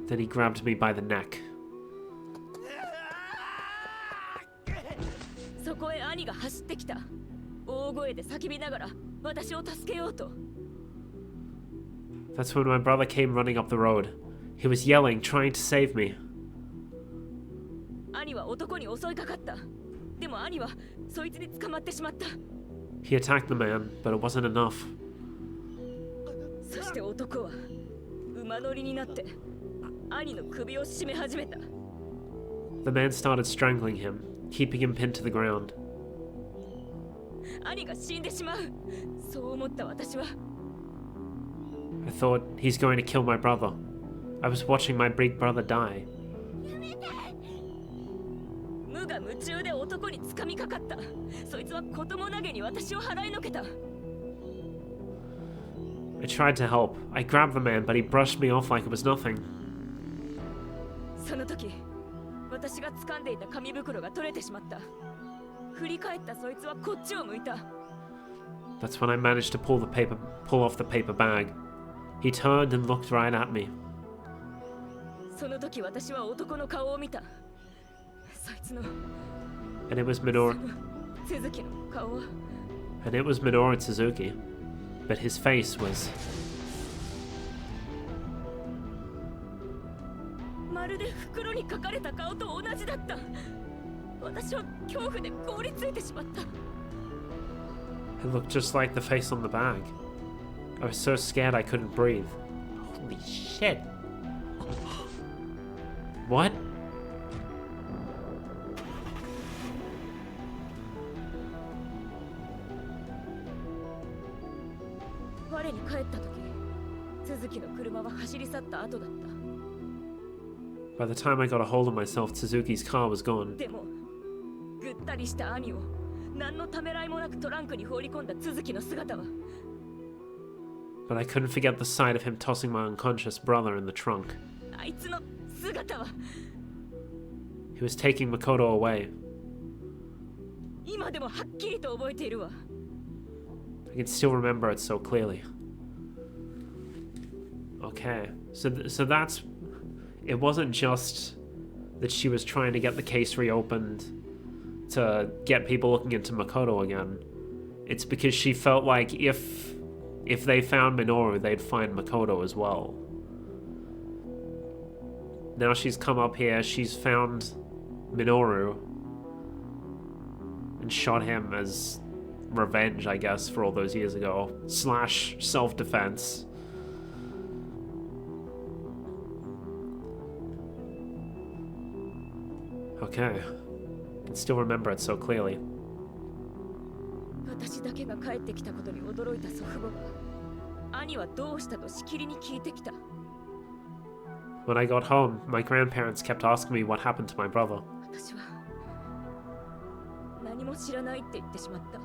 [SPEAKER 1] Then he grabbed me by the neck.
[SPEAKER 3] そこへ兄が走ってきた。大声で叫びながら私を助けようと。
[SPEAKER 1] That's when my brother came running up the road. He was yelling, trying to save me.
[SPEAKER 3] 兄は男に襲いかかった。でも兄はそいつに捕まってしまった。
[SPEAKER 1] He attacked the man, but it wasn't enough.
[SPEAKER 3] そして男は馬乗りになって兄の首を絞め始めた。
[SPEAKER 1] The man started strangling him, keeping him pinned to the ground.
[SPEAKER 3] 兄が死んでしまう。そう思った私は
[SPEAKER 1] I thought, he's going to kill my brother. I was watching my big brother die.
[SPEAKER 3] 無我夢中で男に掴みかかった。そいつは子供投げに私を払いのけた。
[SPEAKER 1] I tried to help. I grabbed the man, but he brushed me off like it was nothing.
[SPEAKER 3] その時、私が掴んでいた紙袋が取れてしまった。振り返ったそいつはこっちを向いた。
[SPEAKER 1] That's when I managed to pull off the paper bag. He turned and looked right at me.
[SPEAKER 3] その時私は男の顔を見た。そいつの
[SPEAKER 1] And it was Minoru
[SPEAKER 3] 続きの顔は
[SPEAKER 1] Suzuki. But his face was
[SPEAKER 3] まるで袋に書かれた顔と同じだった。私は恐怖で凍りついてしまった。
[SPEAKER 1] It looked just like the face on the bag. I was so scared I couldn't breathe. Holy shit. What?
[SPEAKER 3] 我に帰った時、鈴木の車は走り去った後だった。
[SPEAKER 1] By the time I got a hold of myself, Suzuki's car was gone.
[SPEAKER 3] でも、ぐったりした兄を何のためらいもなくトランクに放り込んだ鈴木の姿は。
[SPEAKER 1] But I couldn't forget the sight of him tossing my unconscious brother in the trunk.
[SPEAKER 3] あいつの姿は。
[SPEAKER 1] He was taking Makoto away.
[SPEAKER 3] 今でもはっきりと覚えているわ。
[SPEAKER 1] I can still remember it so clearly. Okay, so that's... It wasn't just that she was trying to get the case reopened to get people looking into Makoto again. It's because she felt like if they found Minoru, they'd find Makoto as well. Now she's come up here, she's found Minoru and shot him as revenge, I guess, for all those years ago. / self-defense. Okay. I can still remember it so clearly.
[SPEAKER 3] 私だけが帰ってきたことに驚いた祖父母が、兄はどうしたとしきりに聞いてきた。
[SPEAKER 1] When I got home, my grandparents kept asking me what happened to my brother.
[SPEAKER 3] 私は何も知らないって言ってしまった。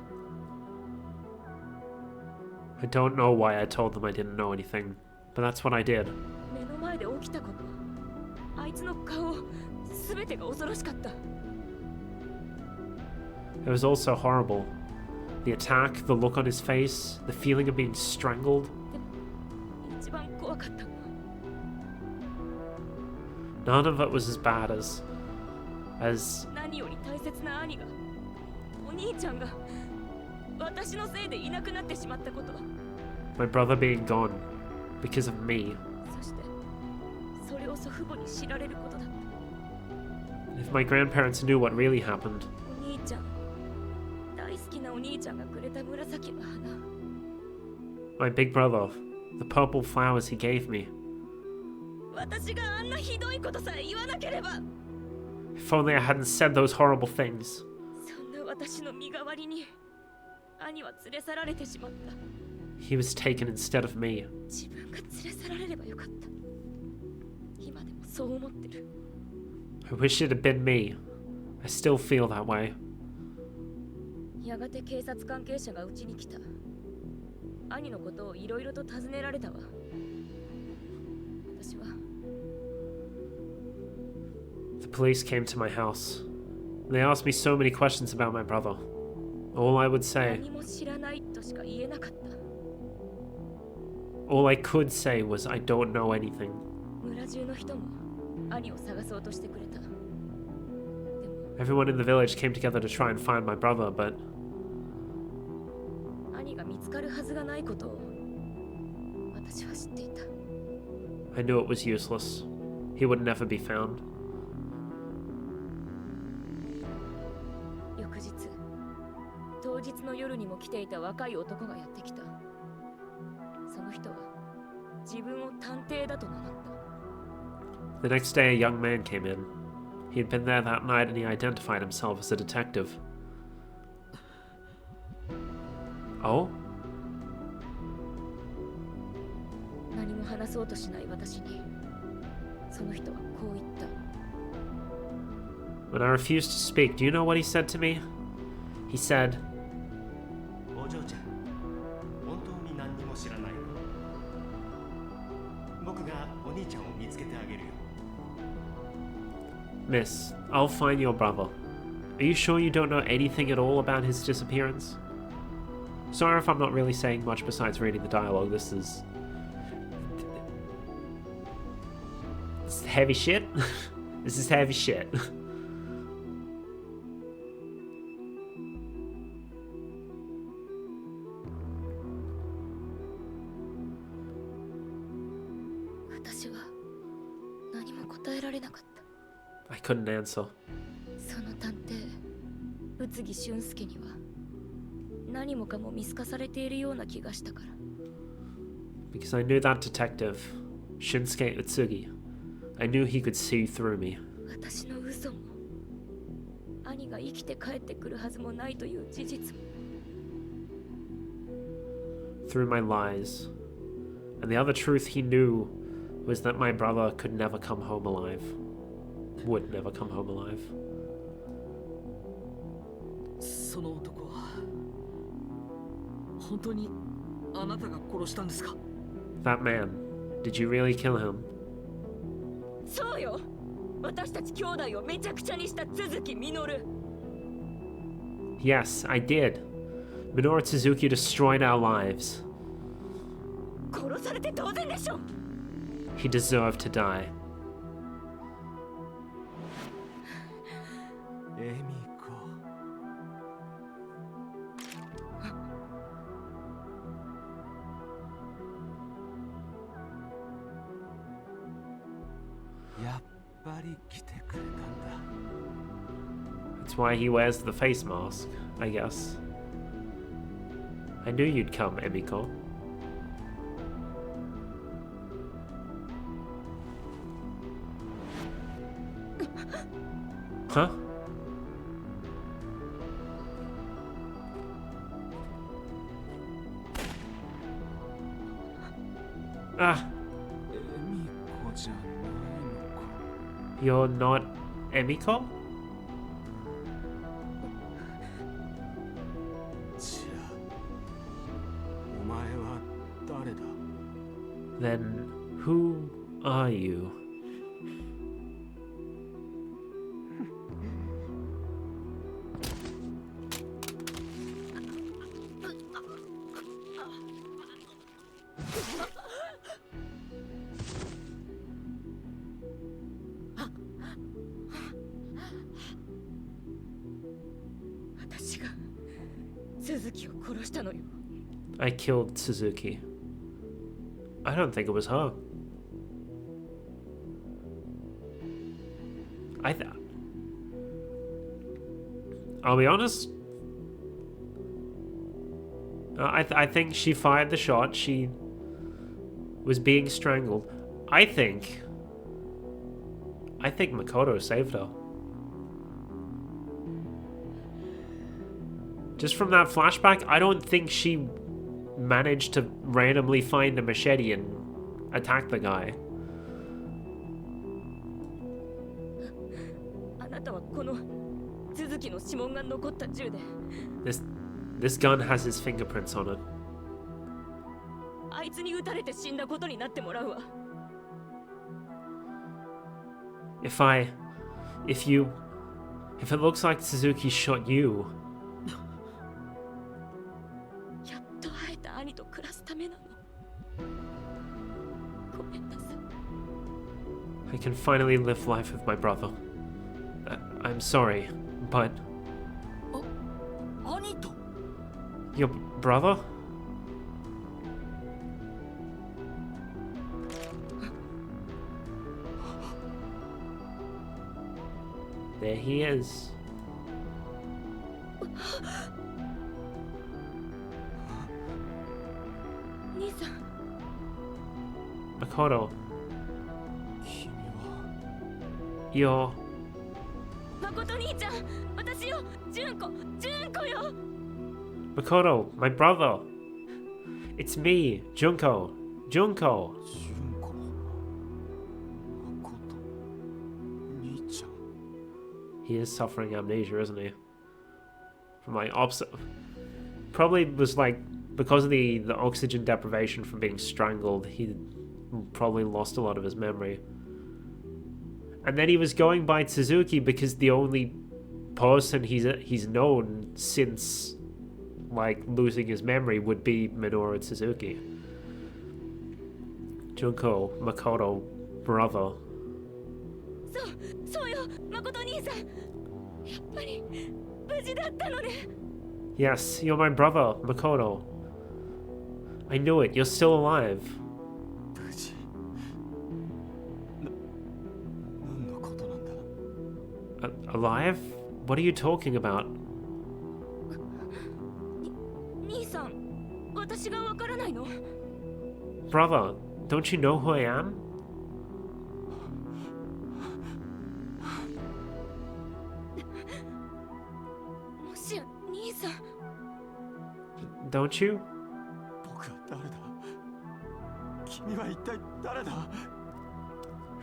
[SPEAKER 1] I don't know why I told them I didn't know anything, but that's what I did.
[SPEAKER 3] 目の前で起きたこと、あいつの顔、すべてが恐ろしかった。
[SPEAKER 1] It was all so horrible. The attack, the look on his face, the feeling of being strangled.
[SPEAKER 3] でも一番怖かったのは、
[SPEAKER 1] None of it was as bad as
[SPEAKER 3] 何より大切な兄が、お兄ちゃんが私のせいでいなくなってしまったこと。
[SPEAKER 1] my brother being gone because of me.
[SPEAKER 3] そしてそれを祖父母に知られることだった。
[SPEAKER 1] If my grandparents knew what really happened,
[SPEAKER 3] お兄ちゃん、大好きなお兄ちゃんがくれた紫の花。
[SPEAKER 1] my big brother, the purple flowers he gave me.
[SPEAKER 3] 私があんなひどいことさえ言わなければ。
[SPEAKER 1] If only I hadn't said those horrible things.
[SPEAKER 3] そんな私の身代わりに兄は連れ去られてしまった。
[SPEAKER 1] He was taken instead of me.
[SPEAKER 3] 自分が連れ去られればよかった。今でもそう思ってる。
[SPEAKER 1] I wish it had been me. I still feel that way.
[SPEAKER 3] やがて警察関係者がうちに来た。兄のことをいろいろと尋ねられたわ。私は
[SPEAKER 1] The police came to my house. They asked me so many questions about my brother. All I would say,
[SPEAKER 3] 何も知らないとしか言えなかった。
[SPEAKER 1] all I could say was I don't know anything.
[SPEAKER 3] 村中の人も兄を探そうとしてくれた。でも
[SPEAKER 1] Everyone in the village came together to try and find my brother, but
[SPEAKER 3] 兄が見つかるはずがないことを私は知っていた。
[SPEAKER 1] I knew it was useless. He would never be found.
[SPEAKER 3] 翌日、当日の夜にも来ていた若い男がやってきた。その人は自分を探偵だと名乗った。
[SPEAKER 1] The next day, a young man came in. He had been there that night and he identified himself as a detective. Oh?
[SPEAKER 3] 何も話そうとしない私に、その人はこう言った。
[SPEAKER 1] When I refused to speak, do you know what he said to me? He said,
[SPEAKER 4] お嬢ちゃん、本当に何にも知らないの？僕がお兄ちゃんを見つけてあげるよ。
[SPEAKER 1] Miss, I'll find your brother. Are you sure you don't know anything at all about his disappearance? Sorry if I'm not really saying much besides reading the dialogue. This is heavy shit. This is heavy shit.
[SPEAKER 3] 私は何も答えられなかった。
[SPEAKER 1] I couldn't answer.
[SPEAKER 3] その探偵、宇津木俊介には何もかも見透かされているような気がしたから。
[SPEAKER 1] Because I knew that detective, Shinsuke Utsugi. I knew he could see through me.
[SPEAKER 3] 私の嘘も兄が生きて帰ってくるはずもないという事実も
[SPEAKER 1] Through my lies. And the other truth he knew was that my brother could never come home alive. Would never come home alive.
[SPEAKER 2] その男は本当にあなたが殺したんですか？
[SPEAKER 1] That man, did you really kill him?
[SPEAKER 3] そうよ。私たち兄弟をめちゃくちゃにした都築実。
[SPEAKER 1] Yes, I did. Minoru Suzuki destroyed our lives.
[SPEAKER 3] 殺されて当然でしょ。
[SPEAKER 1] He deserved to die.
[SPEAKER 4] エミコ。やっぱり来てくれたんだ。
[SPEAKER 1] That's why he wears the face mask, I guess. I knew you'd come, Emiko. Huh? Ah,
[SPEAKER 4] エミコじゃないのか。
[SPEAKER 1] you're not Emiko?
[SPEAKER 4] じゃあ、お前は誰だ？
[SPEAKER 1] Then who are you?
[SPEAKER 3] 私が都築を殺したのよ。
[SPEAKER 1] I killed Suzuki. I don't think it was her. I'll be honest. I think she fired the shot. She was being strangled. I think Makoto saved her. Just from that flashback, I don't think she managed to randomly find a machete and attack the guy.
[SPEAKER 3] あなたはこの都築の指紋が残った銃で
[SPEAKER 1] This gun has his fingerprints on it.
[SPEAKER 3] あいつに撃たれて死んだことになってもらうわ。
[SPEAKER 1] If it looks like Suzuki shot you,
[SPEAKER 3] やっと会えた兄と暮らすためなの。ごめんなさい。
[SPEAKER 1] I can finally live life with my brother. I'm sorry, but
[SPEAKER 2] 兄と
[SPEAKER 1] your brother? There he is.
[SPEAKER 3] 兄さん、
[SPEAKER 1] Makoto,
[SPEAKER 4] 君は
[SPEAKER 1] you're
[SPEAKER 3] 誠兄ちゃん、私よ、純子よ。
[SPEAKER 1] Makoto, my brother. It's me, Junko.
[SPEAKER 4] 純子。誠。兄ちゃん。
[SPEAKER 1] He is suffering amnesia, isn't he? From like opposite. Probably was like because of the oxygen deprivation from being strangled, he probably lost a lot of his memory. And then he was going by Suzuki because the only person he's known since like losing his memory would be Minoru Suzuki. Junko, Makoto, brother.
[SPEAKER 3] そうよ、誠兄さん。やっぱり無事だったのね。
[SPEAKER 1] Yes, you're my brother, Makoto. I knew it, you're still alive.
[SPEAKER 4] 無事。何のことなんだ？
[SPEAKER 1] Alive? What are you talking about?
[SPEAKER 3] 兄さん、私がわからないの？
[SPEAKER 1] Brother, don't you know who I am?
[SPEAKER 3] もしや兄さん、
[SPEAKER 1] Don't you?
[SPEAKER 4] 僕は誰だ？君は一体誰だ？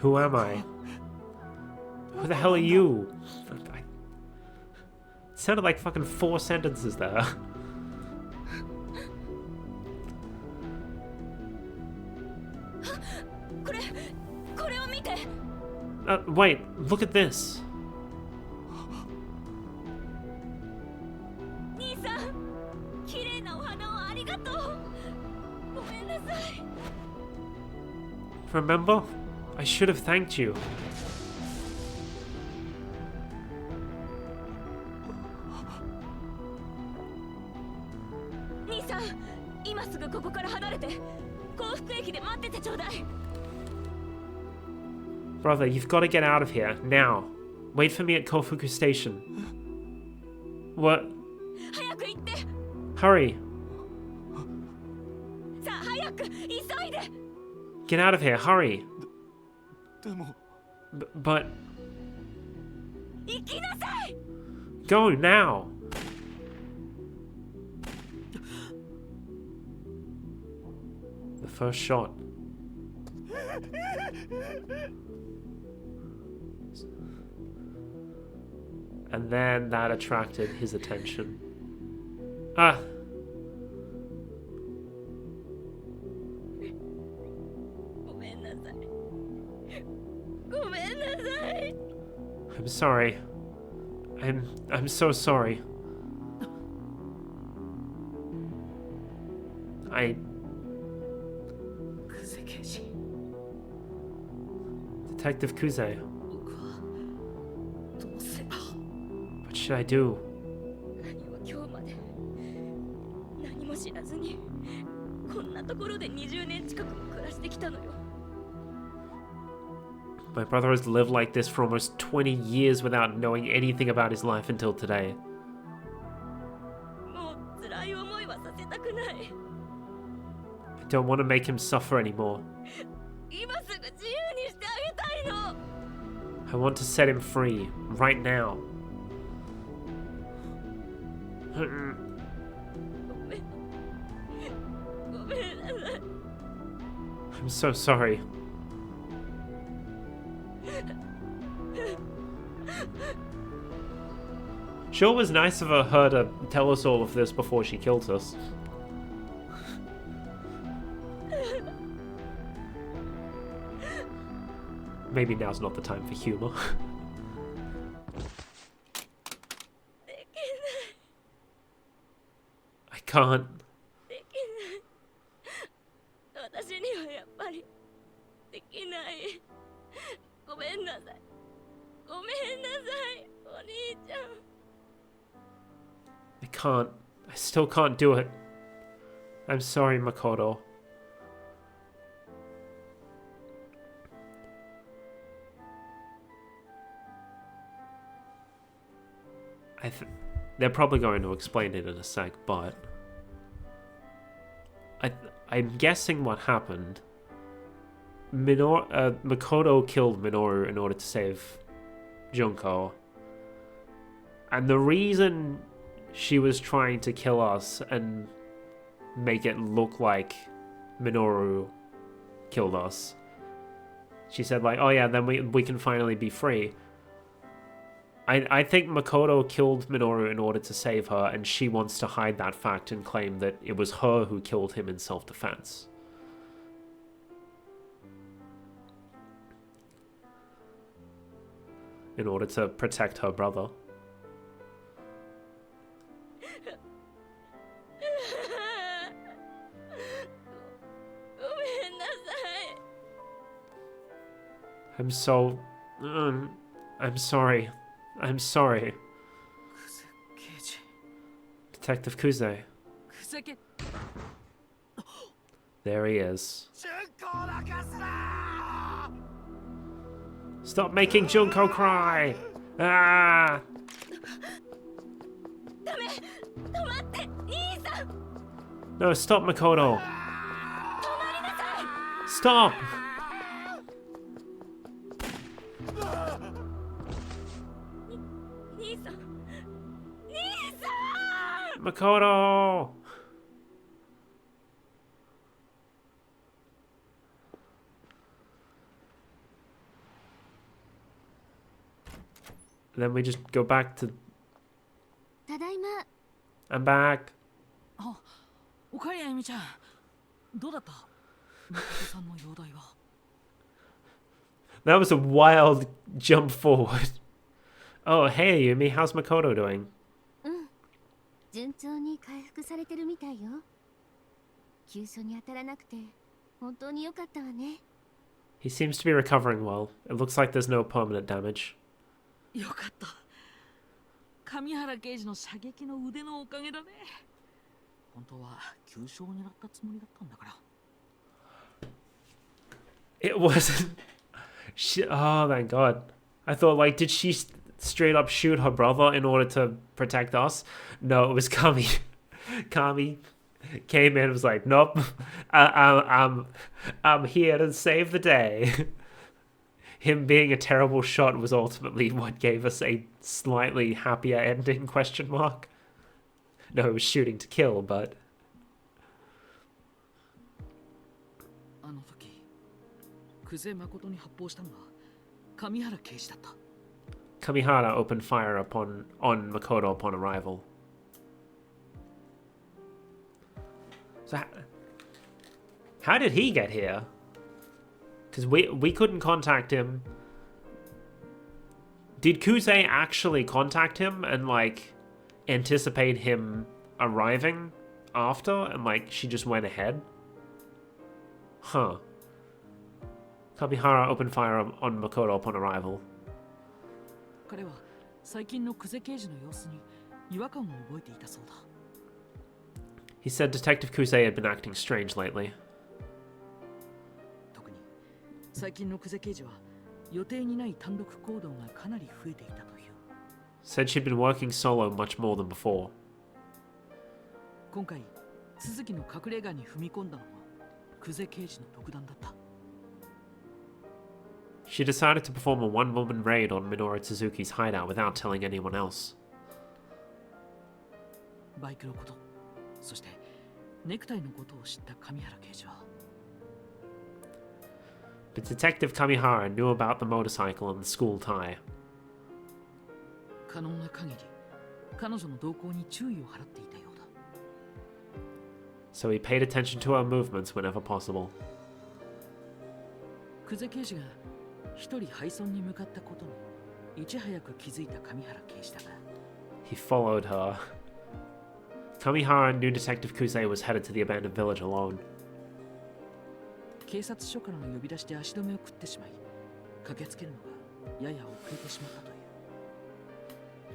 [SPEAKER 1] Who am I? Who the hell are you? It sounded like fucking 4 sentences there.
[SPEAKER 3] これを見て。
[SPEAKER 1] Wait, look at this.
[SPEAKER 3] 兄さん、綺麗なお花をありがとう。ごめんなさい。
[SPEAKER 1] Remember? I should have thanked you.
[SPEAKER 3] 兄さん、今すぐここから離れて、幸福駅で待っててちょうだい。
[SPEAKER 1] Brother, you've got to get out of here, now. Wait for me at Kofuku Station. What?
[SPEAKER 3] 早く行って。
[SPEAKER 1] Hurry.
[SPEAKER 3] さあ早く、急いで。
[SPEAKER 1] Get out of here, hurry.
[SPEAKER 4] でも
[SPEAKER 1] But
[SPEAKER 3] 行きなさい。
[SPEAKER 1] go now. The first shot. And then that attracted his attention. Ah!
[SPEAKER 3] ごめんなさい。ごめんなさい。
[SPEAKER 1] I'm sorry. I'm so sorry. Detective Kuze.
[SPEAKER 2] 僕はどうすれば。
[SPEAKER 1] What should I do?
[SPEAKER 3] 何を今日まで何も知らずにこんなところで20年近くも暮らしてきたのよ。
[SPEAKER 1] My brother has lived like this for almost 20 years without knowing anything about his life until today.
[SPEAKER 3] もう辛い思いはさせたくない。
[SPEAKER 1] I don't want to make him suffer anymore.
[SPEAKER 3] 今すぐ自由にしてあげたいの。
[SPEAKER 1] I want to set him free, right now.
[SPEAKER 3] ごめん。ごめんなさい。
[SPEAKER 1] I'm so sorry. Sure was nice of her to tell us all of this before she killed us. Maybe now's not the time for humor.
[SPEAKER 3] でき
[SPEAKER 1] I can't.
[SPEAKER 3] ない。できない。私にはやっぱりできない。ごめんなさい。ごめんなさい、お兄ちゃん。
[SPEAKER 1] I can't. I still can't do it. I'm sorry, Makoto. They're probably going to explain it in a sec, but I'm guessing what happened. Makoto killed Minoru in order to save Junko, and the reason she was trying to kill us and make it look like Minoru killed us. She said like, oh yeah, then we can finally be free. I think Makoto killed Minoru in order to save her, and she wants to hide that fact and claim that it was her who killed him in self-defense. In order to protect her brother. I'm sorry. I'm sorry. Detective Kuze. There he is. Stop making Junko cry! Ah!
[SPEAKER 3] ダメ、止まって、兄さん。
[SPEAKER 1] No, stop, Makoto. Stop! Makoto! Then we just go back to...
[SPEAKER 3] ただいま。
[SPEAKER 1] I'm back.
[SPEAKER 2] あ、おかえりあゆみちゃん。どうだった？誠さんの容体は。
[SPEAKER 1] That was a wild jump forward. Oh, hey, Yumi, how's Makoto doing?
[SPEAKER 3] 順調に回復されてるみたいよ。急所に当たらなくて本当に良かったわね。
[SPEAKER 1] He seems to be recovering well. It looks like there's no permanent damage.
[SPEAKER 2] よかった。上原刑事の射撃の腕のおかげだね。本当は急所を狙ったつもりだったんだから。
[SPEAKER 1] It wasn't... Oh, thank God. I thought, like, did she straight up shoot her brother in order to protect us? No, it was Kami. Kami came in and was like, nope, I'm here to save the day. Him being a terrible shot was ultimately what gave us a slightly happier ending, question mark. No, it was shooting to kill, but...
[SPEAKER 2] あの時、久世誠に発砲したのは上原刑事だった。
[SPEAKER 1] Kamihara opened fire on Makoto upon arrival. So how did he get here? Because we couldn't contact him. Did Kusei actually contact him and like anticipate him arriving after and like she just went ahead? Huh. Kamihara opened fire on Makoto upon arrival.
[SPEAKER 2] 彼は最近の久世刑事の様子に違和感を覚えていたそうだ。
[SPEAKER 1] He said Detective Kusei had been acting strange lately.
[SPEAKER 2] 特に最近の久世刑事は予定にない単独行動がかなり増えていたという。
[SPEAKER 1] Said she'd been working solo much more than before.
[SPEAKER 2] 今回、鈴木の隠れ家に踏み込んだのも久世刑事の独断だった。
[SPEAKER 1] She decided to perform a one-woman raid on Minoru Suzuki's hideout without telling anyone else.
[SPEAKER 2] バイクのこと、そしてネクタイのことを知った上原刑事は。
[SPEAKER 1] But Detective Kamihara knew about the motorcycle and the school tie.
[SPEAKER 2] 可能な限り、彼女の動向に注意を払っていたようだ。
[SPEAKER 1] So he paid attention to her movements whenever possible.
[SPEAKER 2] 久世刑事が一人配送に向かったことにいち早く気づいた上原刑事だが。
[SPEAKER 1] He followed her. Kamihara knew Detective Kusei was headed to the abandoned village alone.
[SPEAKER 2] 警察署からの呼び出しで足止めを食ってしまい、駆けつけるのがやや遅れてしまったという。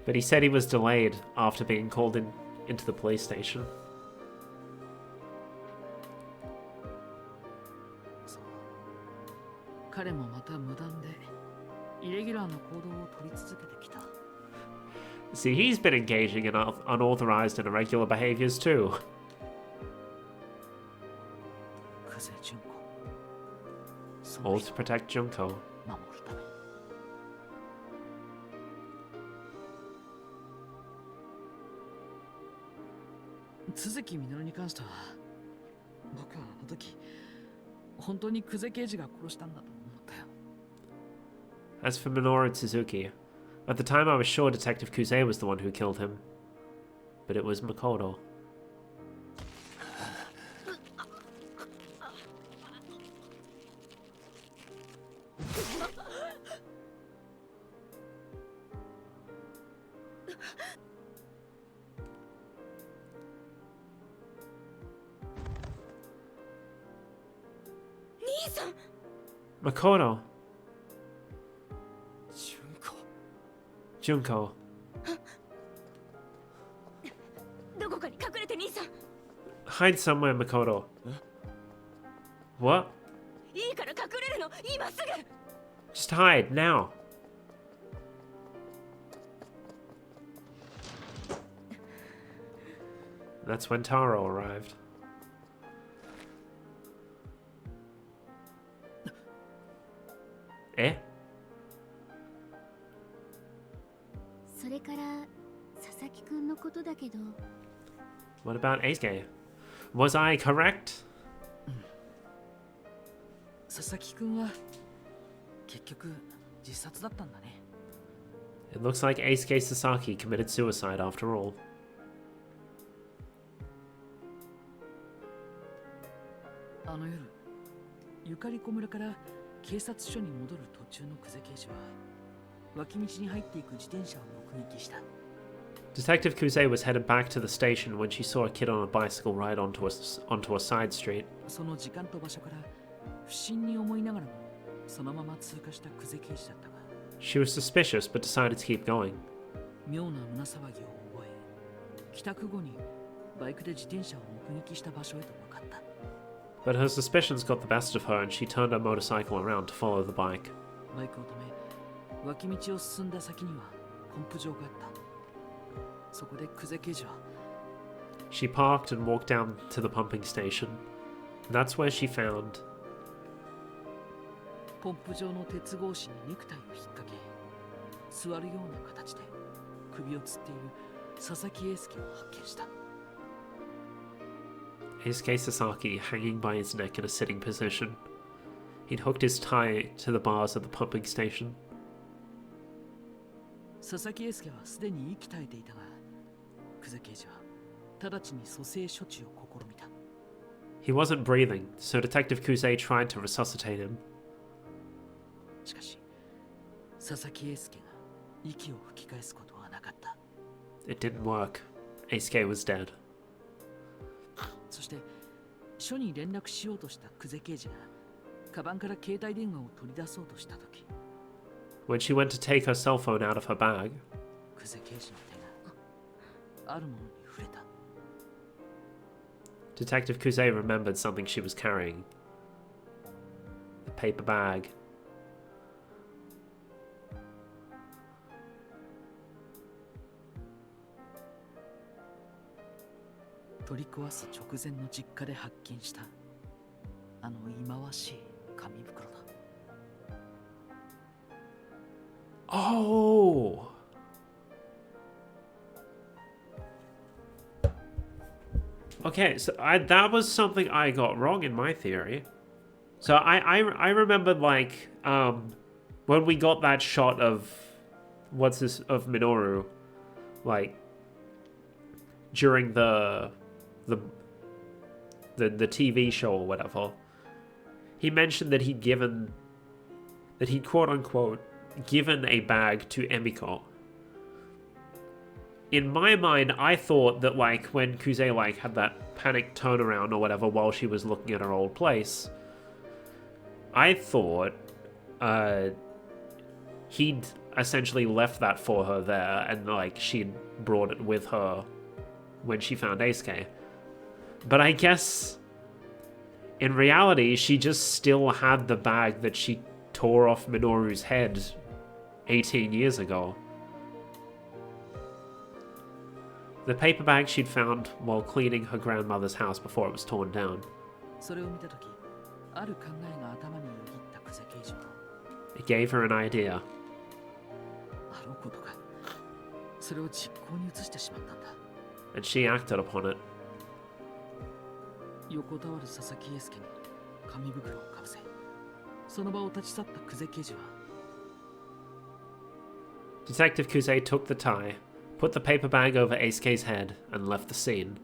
[SPEAKER 1] But he said he was delayed after being called into the police station.
[SPEAKER 2] そう。彼もまた無断でイレギュラーな行動を取り続けてきた。
[SPEAKER 1] See, he's been engaging in unauthorized and irregular behaviors too.
[SPEAKER 2] 久世純子。
[SPEAKER 1] All to protect Junko.
[SPEAKER 2] 守るため。鈴木みのるに関しては、僕はあの時本当に久世刑事が殺したんだと思ったよ。
[SPEAKER 1] As for Minoru Suzuki, at the time I was sure Detective Kusei was the one who killed him. But it was Makoto. Makoto. Junko.
[SPEAKER 3] どこかに隠れて兄さん。
[SPEAKER 1] Hide somewhere, Makoto. What?
[SPEAKER 3] いいから隠れるの、今すぐ。
[SPEAKER 1] Just hide, now. That's when Taro arrived.
[SPEAKER 3] けど
[SPEAKER 1] What about Eisuke? Was I correct?
[SPEAKER 2] 佐々木くんは結局自殺だったんだね。
[SPEAKER 1] It looks like Eisuke Sasaki committed suicide after all.
[SPEAKER 2] あの夜、ゆかりこ村から警察署に戻る途中の久世刑事は脇道に入っていく自転車を目撃した。
[SPEAKER 1] Detective Kuze was headed back to the station when she saw a kid on a bicycle ride onto a side street.
[SPEAKER 2] その時間と場所から不審に思いながらもそのまま通過した久世刑事だったが、
[SPEAKER 1] She was suspicious but decided to keep going.
[SPEAKER 2] 妙な胸騒ぎを覚え、帰宅後にバイクで自転車を目撃した場所へと向かった。
[SPEAKER 1] But her suspicions got the best of her and she turned her motorcycle around to follow the bike.
[SPEAKER 2] バイクを止め、脇道を進んだ先にはポンプ場があった。そこで久世刑事は
[SPEAKER 1] She parked and walked down to the pumping station. That's where she found
[SPEAKER 2] ポンプ場の鉄格子にネクタイを引っ掛け、座るような形で首をつっている佐々木英介を発見した。
[SPEAKER 1] Eisuke Sasaki hanging by his neck in a sitting position. He'd hooked his tie to the bars at the pumping station.
[SPEAKER 2] 佐々木英介はすでに息絶えていたが、久世刑事は直ちに蘇生処置を試みた。
[SPEAKER 1] He wasn't breathing, so Detective Kuze tried to resuscitate him.
[SPEAKER 2] しかし、佐々木英介が息を吹き返すことはなかった。
[SPEAKER 1] It didn't work. Eisuke was dead.
[SPEAKER 2] そして、署に連絡しようとした久世刑事が、カバンから携帯電話を取り出そうとしたとき、
[SPEAKER 1] When she went to take her cell phone out of her bag,
[SPEAKER 2] 久世刑事の手があるものに触れた。
[SPEAKER 1] Detective Kuze remembered something she was carrying. The paper bag.
[SPEAKER 2] 取り壊す直前の実家で発見したあの忌まわしい紙袋だ。
[SPEAKER 1] Oh! Okay, so that was something I got wrong in my theory. So I remembered like when we got that shot of of Minoru, like during the TV show or whatever. He mentioned that he'd quote unquote given a bag to Emiko. In my mind, I thought that like when Kuze like had that panic turnaround or whatever while she was looking at her old place, I thought he'd essentially left that for her there and like she'd brought it with her when she found Eisuke. But I guess in reality, she just still had the bag that she tore off Minoru's head 18 years ago. The paper bag she'd found while cleaning her grandmother's house before it was torn down.
[SPEAKER 2] それを見たとき、ある考えが頭によぎった久世刑事は、
[SPEAKER 1] It gave her an idea.
[SPEAKER 2] あろうことか、それを実行に移してしまったんだ。
[SPEAKER 1] And she acted upon it.
[SPEAKER 2] 横たわる佐々木英介に紙袋をかぶせ、その場を立ち去った久世刑事は、
[SPEAKER 1] Detective Kuze took the tie, put the paper bag over Eisuke's head, and left the scene.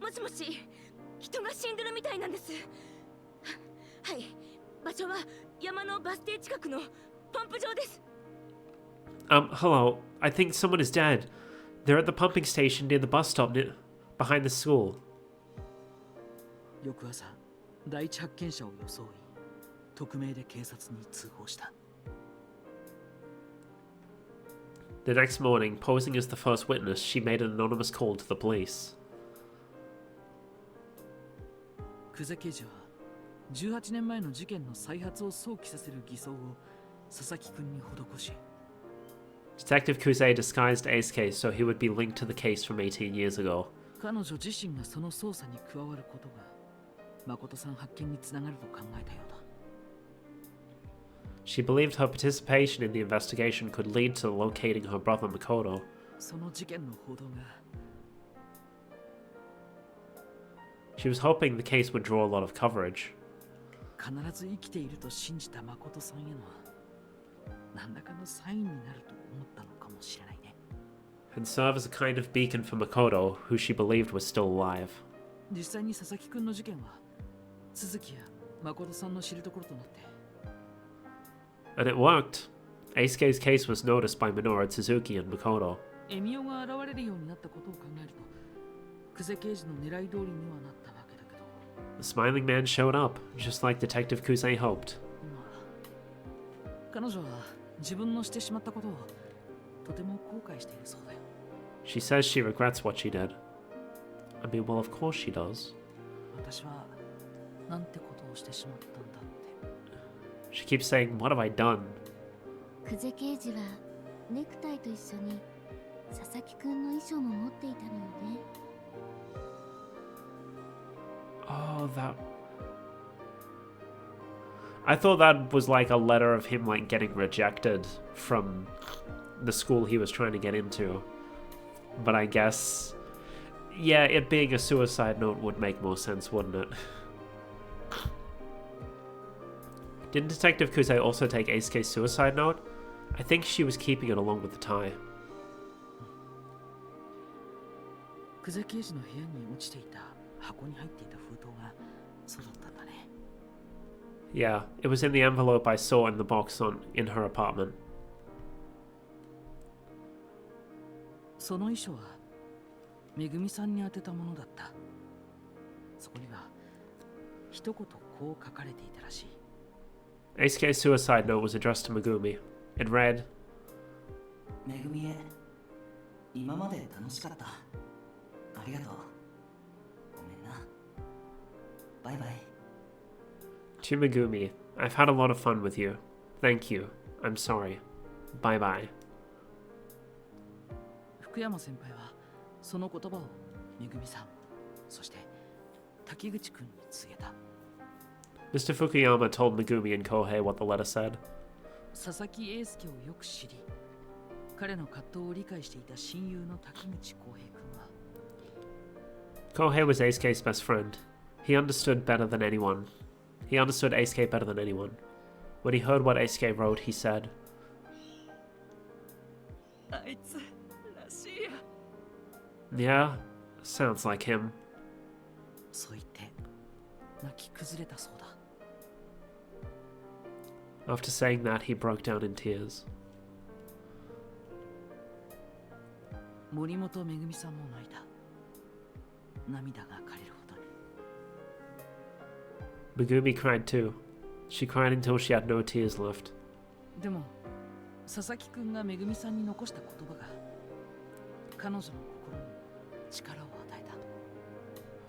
[SPEAKER 3] もしもし、人が死んでるみたいなんです。はい、場所は山のバス停近くのパンプ場です。
[SPEAKER 1] Hello. I think someone is dead. They're at the pumping station near the bus stop behind the school.
[SPEAKER 2] 翌朝、第一発見者を装い、匿名で警察に通報した。
[SPEAKER 1] The next morning, posing as the first witness, she made an anonymous call to the police.
[SPEAKER 2] 久世刑事は18年前の事件の再発を想起させる偽装を佐々木くんに施し、
[SPEAKER 1] Detective Kuze disguised Eisuke so he would be linked to the case from 18 years ago.
[SPEAKER 2] 彼女自身がその捜査に加わることが誠さん発見につながると考えたようだ。
[SPEAKER 1] She believed her participation in the investigation could lead to locating her brother Makoto.
[SPEAKER 2] その事件の報道が
[SPEAKER 1] She was hoping the case would draw a lot of coverage.
[SPEAKER 2] 必ず生きていると信じた誠さんへの何らかのサインになると思ったのかもしれないね。
[SPEAKER 1] And serve as a kind of beacon for Makoto, who she believed was still alive.
[SPEAKER 2] 実際に佐々木くんの事件は続きや誠さんの知るところとなって
[SPEAKER 1] And it worked. Eisuke's case was noticed by Minoru Tsuzuki and Makoto.
[SPEAKER 2] エミオが現れるようになったことを考えると久世刑事の狙い通りにはなったわけだけど
[SPEAKER 1] The smiling man showed up, just like Detective Kusei hoped.
[SPEAKER 2] 今彼女は自分のしてしまったことをとても後悔しているそうだよ。
[SPEAKER 1] She says she regrets what she did. I mean, well, of course she does.
[SPEAKER 2] 私はなんてことをしてしまったんだって。
[SPEAKER 1] She keeps saying, what have I done?
[SPEAKER 3] 久世刑事はネクタイと一緒に佐々木くんの衣装も持っていたのよね。
[SPEAKER 1] Oh, that... I thought that was like a letter of him like getting rejected from the school he was trying to get into. But I guess... Yeah, it being a suicide note would make more sense, wouldn't it? Didn't Detective Kusei also take Eisuke's suicide note? I think she was keeping it along with the tie.
[SPEAKER 2] 久世刑事の部屋に落ちていた箱に入っていた封筒がそうだったんだね。
[SPEAKER 1] Yeah, it was in the envelope I saw in the box in her apartment.
[SPEAKER 2] その遺書はめぐみさんに宛てたものだった。そこには一言こう書かれていたらしい。
[SPEAKER 1] Eisuke's suicide note was addressed to Megumi. It read,
[SPEAKER 5] めぐみへ、今まで楽しかった。ありがとう。ごめんな。バイバイ。
[SPEAKER 1] To Megumi, I've had a lot of fun with you. Thank you. I'm sorry. Bye bye.
[SPEAKER 2] 福山先輩はその言葉をめぐみさん、そして滝口くんに告げた。
[SPEAKER 1] Mr. Fukuyama told Megumi and Kohei what the letter said.
[SPEAKER 2] 佐々木英介をよく知り、彼の葛藤を理解していた親友の滝口浩平くんは
[SPEAKER 1] Kohei was Eisuke's best friend. He understood better than anyone. He understood Eisuke better than anyone. When he heard what Eisuke wrote, he said,
[SPEAKER 2] あいつらしいや。
[SPEAKER 1] Yeah, sounds like him.
[SPEAKER 2] そう言って泣き崩れたそうだ。
[SPEAKER 1] After saying that, he broke down in tears.
[SPEAKER 2] 森本めぐみさんも泣いた。涙が枯れるほどに。
[SPEAKER 1] Megumi cried too. She cried until she had no tears left.
[SPEAKER 2] でも佐々木くんがめぐみさんに残した言葉が彼女の心に力を与え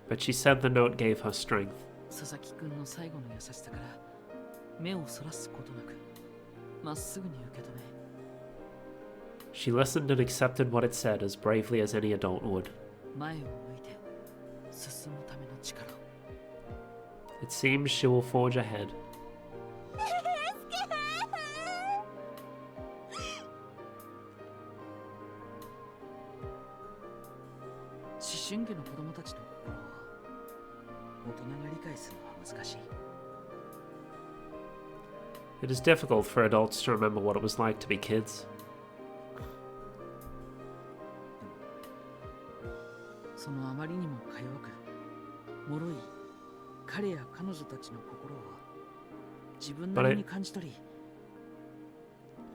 [SPEAKER 2] た。
[SPEAKER 1] But she said the note gave her strength.
[SPEAKER 2] 佐々木くんの最後の優しさから目をそらすことなくまっすぐに受け止め
[SPEAKER 1] She listened and accepted what it said as bravely as any adult would.
[SPEAKER 2] 前を向いて進むための力を
[SPEAKER 1] It seems she will forge ahead.
[SPEAKER 2] 思春期の子供たちの心を大人が理解するのは難しい。
[SPEAKER 1] It is difficult for adults to remember what it was like to be kids.
[SPEAKER 2] そのあまりにもか弱く脆い彼や彼女たちの心を自分なりに感じ取り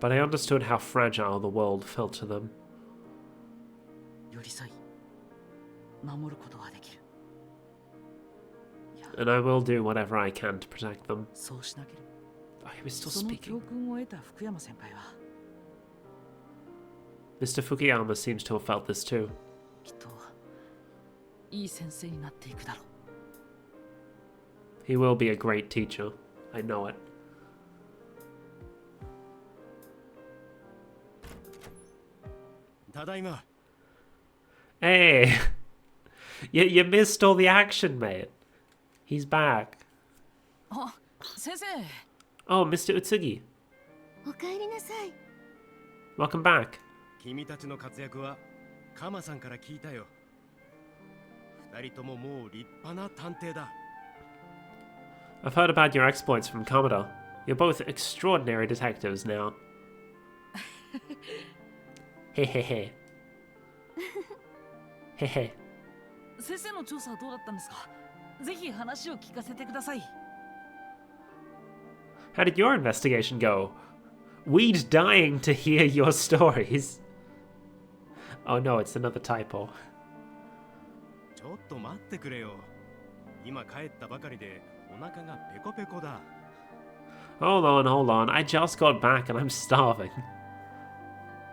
[SPEAKER 1] But I understood how fragile the world felt to them.
[SPEAKER 2] 寄り添い守ることができる。いや、
[SPEAKER 1] And I will do whatever I can to protect them.
[SPEAKER 2] そうしなければ
[SPEAKER 1] Oh, he was still
[SPEAKER 2] その教
[SPEAKER 1] speaking.
[SPEAKER 2] 訓を得た福山先輩は
[SPEAKER 1] Mr. Fukuyama seems to have felt this too.
[SPEAKER 2] きっといい先生になっていくだろう。
[SPEAKER 1] He will be a great teacher. I know it.
[SPEAKER 4] ただいま。
[SPEAKER 1] Hey! You missed all the action, mate. He's back.
[SPEAKER 2] あ、先生。
[SPEAKER 1] Oh, Mr. Utsugi.
[SPEAKER 3] おかえりなさい。
[SPEAKER 1] Welcome back.
[SPEAKER 4] 君たちの活躍はカマさんから聞いたよ。二人とももう立派な探偵だ。
[SPEAKER 1] I've heard about your exploits from Kamada. You're both extraordinary detectives now. Hehehe. Hehe.
[SPEAKER 2] 先生の調査はどうだったんですか？ぜひ話を聞かせてください。
[SPEAKER 1] How did your investigation go? We'd dying to hear your stories. Oh no, it's another typo.
[SPEAKER 4] ちょっと待ってくれよ。今帰ったばかりでお腹がペコペコだ。
[SPEAKER 1] Hold on. I just got back and I'm starving.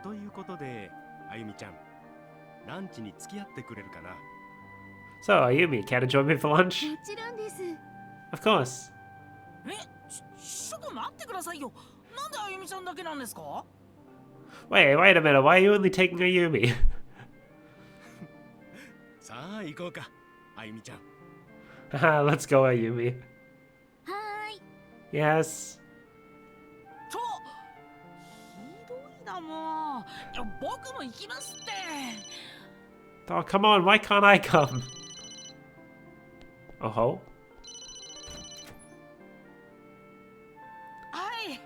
[SPEAKER 4] ということで、あゆみちゃん、ランチに付き合ってくれるかな？
[SPEAKER 1] So, Ayumi, care to join me for lunch?
[SPEAKER 3] もちろんです。
[SPEAKER 1] Of course.
[SPEAKER 2] ちょっと待ってくださいよ。なんであゆみちゃんだけなんですか？
[SPEAKER 1] Wait a minute, why are you only taking Ayumi?
[SPEAKER 4] さあ行こうか、あゆみちゃん。
[SPEAKER 1] Haha, let's go, Ayumi.
[SPEAKER 3] はーい。
[SPEAKER 1] Yes.
[SPEAKER 2] ひどいなもう。いや僕も行きますって。
[SPEAKER 1] Oh, come on, why can't I come? Oh ho.
[SPEAKER 2] はい。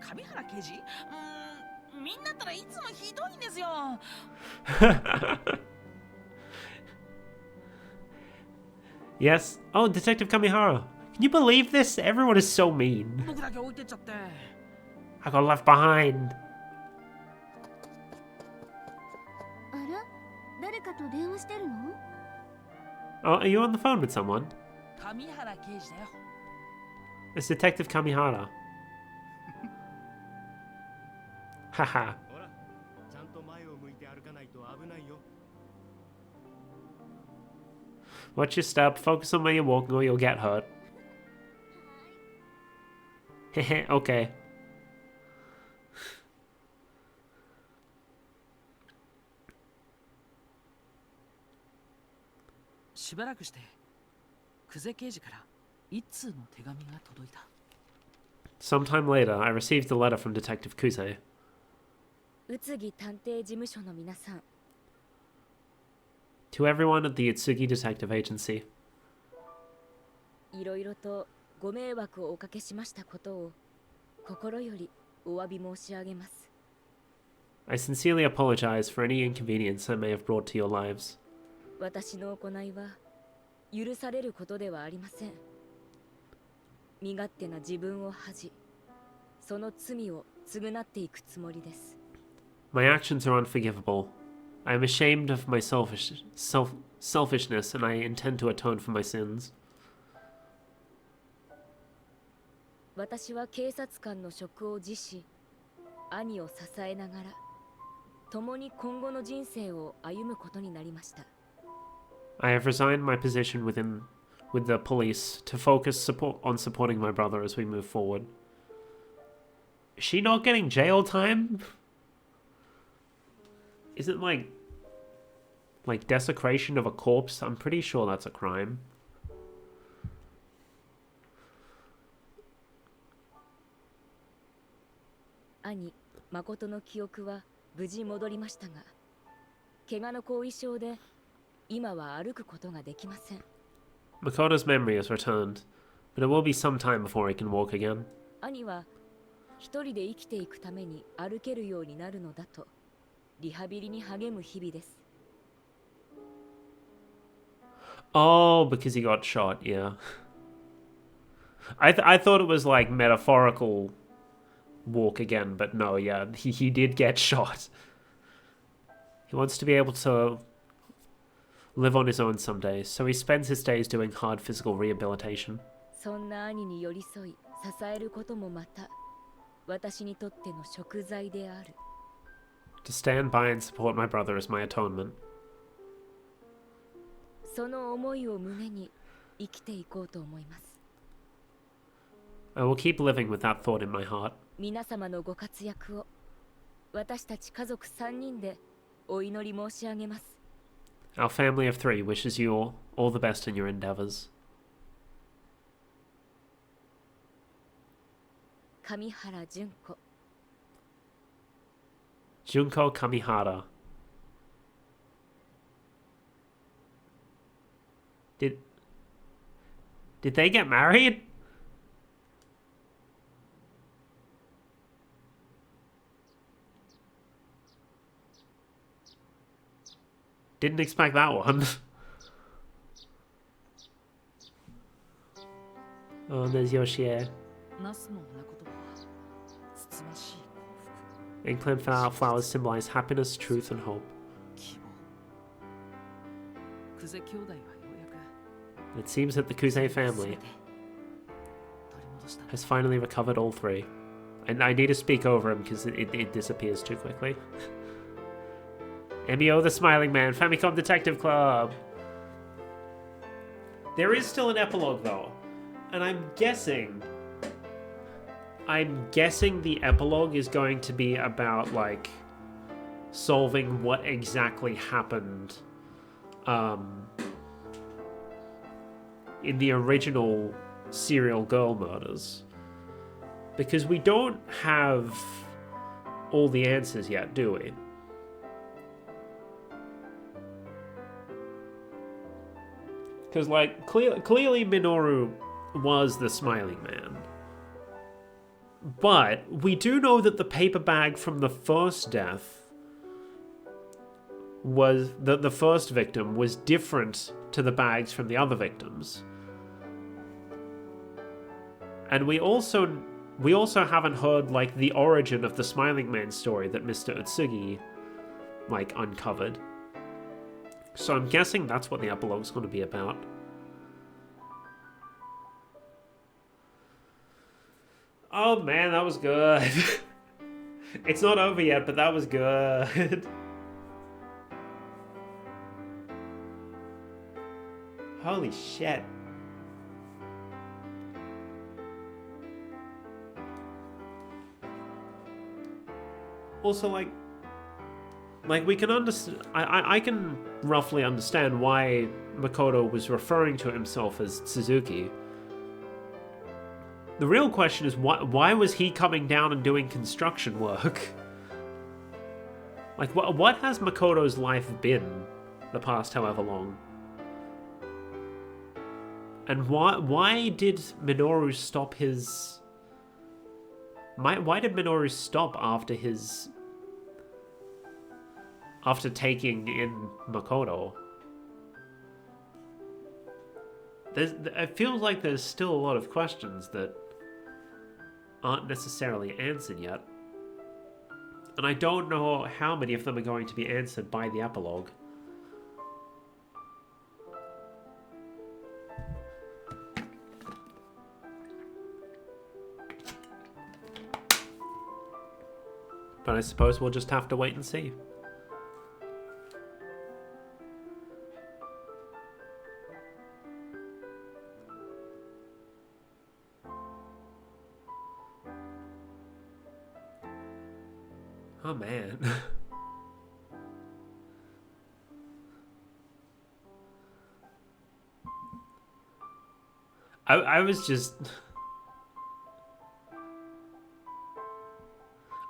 [SPEAKER 2] 上原刑事？みんなったらいつもひどいんですよ。
[SPEAKER 1] Yes. Oh, Detective Kamihara. Can you believe this? Everyone is so mean.
[SPEAKER 2] 僕だけ置いてっちゃって。
[SPEAKER 1] I got left behind.
[SPEAKER 3] あら、誰かと電話してるの？
[SPEAKER 1] Oh, are you on the phone with someone?
[SPEAKER 2] 上原刑事だよ。
[SPEAKER 1] It's Detective Kamihara. Haha.
[SPEAKER 4] ほら、ちゃんと前を向いて歩かないと危ないよ。
[SPEAKER 1] Watch your step, focus on where you're walking or you'll get hurt. Hehe, okay.
[SPEAKER 2] しばらくして久世刑事から一通の手紙が届いた。
[SPEAKER 1] Sometime later, I received a letter from Detective Kuse.
[SPEAKER 3] 宇津木探偵事務所の皆さん、
[SPEAKER 1] To everyone at the Utsugi Detective Agency,
[SPEAKER 3] いろいろとご迷惑をおかけしましたことを心よりお詫び申し上げます。
[SPEAKER 1] I sincerely apologize for any inconvenience I may have brought to your lives.
[SPEAKER 3] 私の行いは許されることではありません。身勝手な自分を恥じ、その罪を償っていくつもりです。
[SPEAKER 1] My actions are unforgivable. I am ashamed of my selfishness and I intend to atone for my sins.
[SPEAKER 3] 私は警察官の職を辞し、兄を支えながら共に今後の人生を歩むことになりました。
[SPEAKER 1] I have resigned my position with the police to focus on supporting my brother as we move forward. Is she not getting jail time? Isn't like desecration of a corpse? I'm pretty sure that's a crime.
[SPEAKER 3] 兄、誠の記憶は無事戻りましたが、怪我の後遺症で今は歩くことができません。
[SPEAKER 1] Makoto's memory has returned, but it will be some time before he can walk again.
[SPEAKER 3] 兄は一人で生きていくために歩けるようになるのだとリハビリに励む日々です。
[SPEAKER 1] Oh, because he got shot, yeah. I thought it was like metaphorical walk again, but no, yeah, he did get shot. He wants to be able to live on his own someday, so he spends his days doing hard physical rehabilitation.
[SPEAKER 3] そんな兄に寄り添い支えることもまた私にとっての贖罪である。
[SPEAKER 1] To stand by and support my brother is my atonement.
[SPEAKER 3] その思いを胸に生きていこうと思います。
[SPEAKER 1] I will keep living with that thought in my heart.
[SPEAKER 3] 皆様のご活躍を私たち家族3人でお祈り申し上げます。
[SPEAKER 1] Our family of 3 wishes you all the best in your endeavors.
[SPEAKER 3] 上原純子
[SPEAKER 1] Junko Kamihara. Did they get married? Didn't expect that one. Oh, there's Yoshie.
[SPEAKER 2] ナスの花言葉はつつましい幸福
[SPEAKER 1] Eggplant flowers symbolize happiness, truth, and hope.
[SPEAKER 2] 希望クゼ兄弟はようやく
[SPEAKER 1] It seems that the Kuze family
[SPEAKER 2] 取り戻した
[SPEAKER 1] has finally recovered all three. And I need to speak over him because it disappears too quickly. Emio the Smiling Man, Famicom Detective Club. There is still an epilogue though. And I'm guessing the epilogue is going to be about like solving what exactly happened in the original serial girl murders. Because we don't have all the answers yet, do we? Because, like, clearly Minoru was the Smiling Man. But we do know that the paper bag from the first death was... the first victim was different to the bags from the other victims. And we also haven't heard, like, the origin of the Smiling Man story that Mr. Utsugi, like, uncovered. So I'm guessing that's what the epilogue's going to be about. Oh man, that was good. It's not over yet, but that was good. Holy shit. Also, like we can understand. I can roughly understand why Makoto was referring to himself as Suzuki. The real question is why was he coming down and doing construction work? Like, what has Makoto's life been the past however long? And why did Minoru stop his... Why did Minoru stop after taking in Makoto? It feels like there's still a lot of questions that aren't necessarily answered yet. And I don't know how many of them are going to be answered by the epilogue. But I suppose we'll just have to wait and see. Oh man. I was just...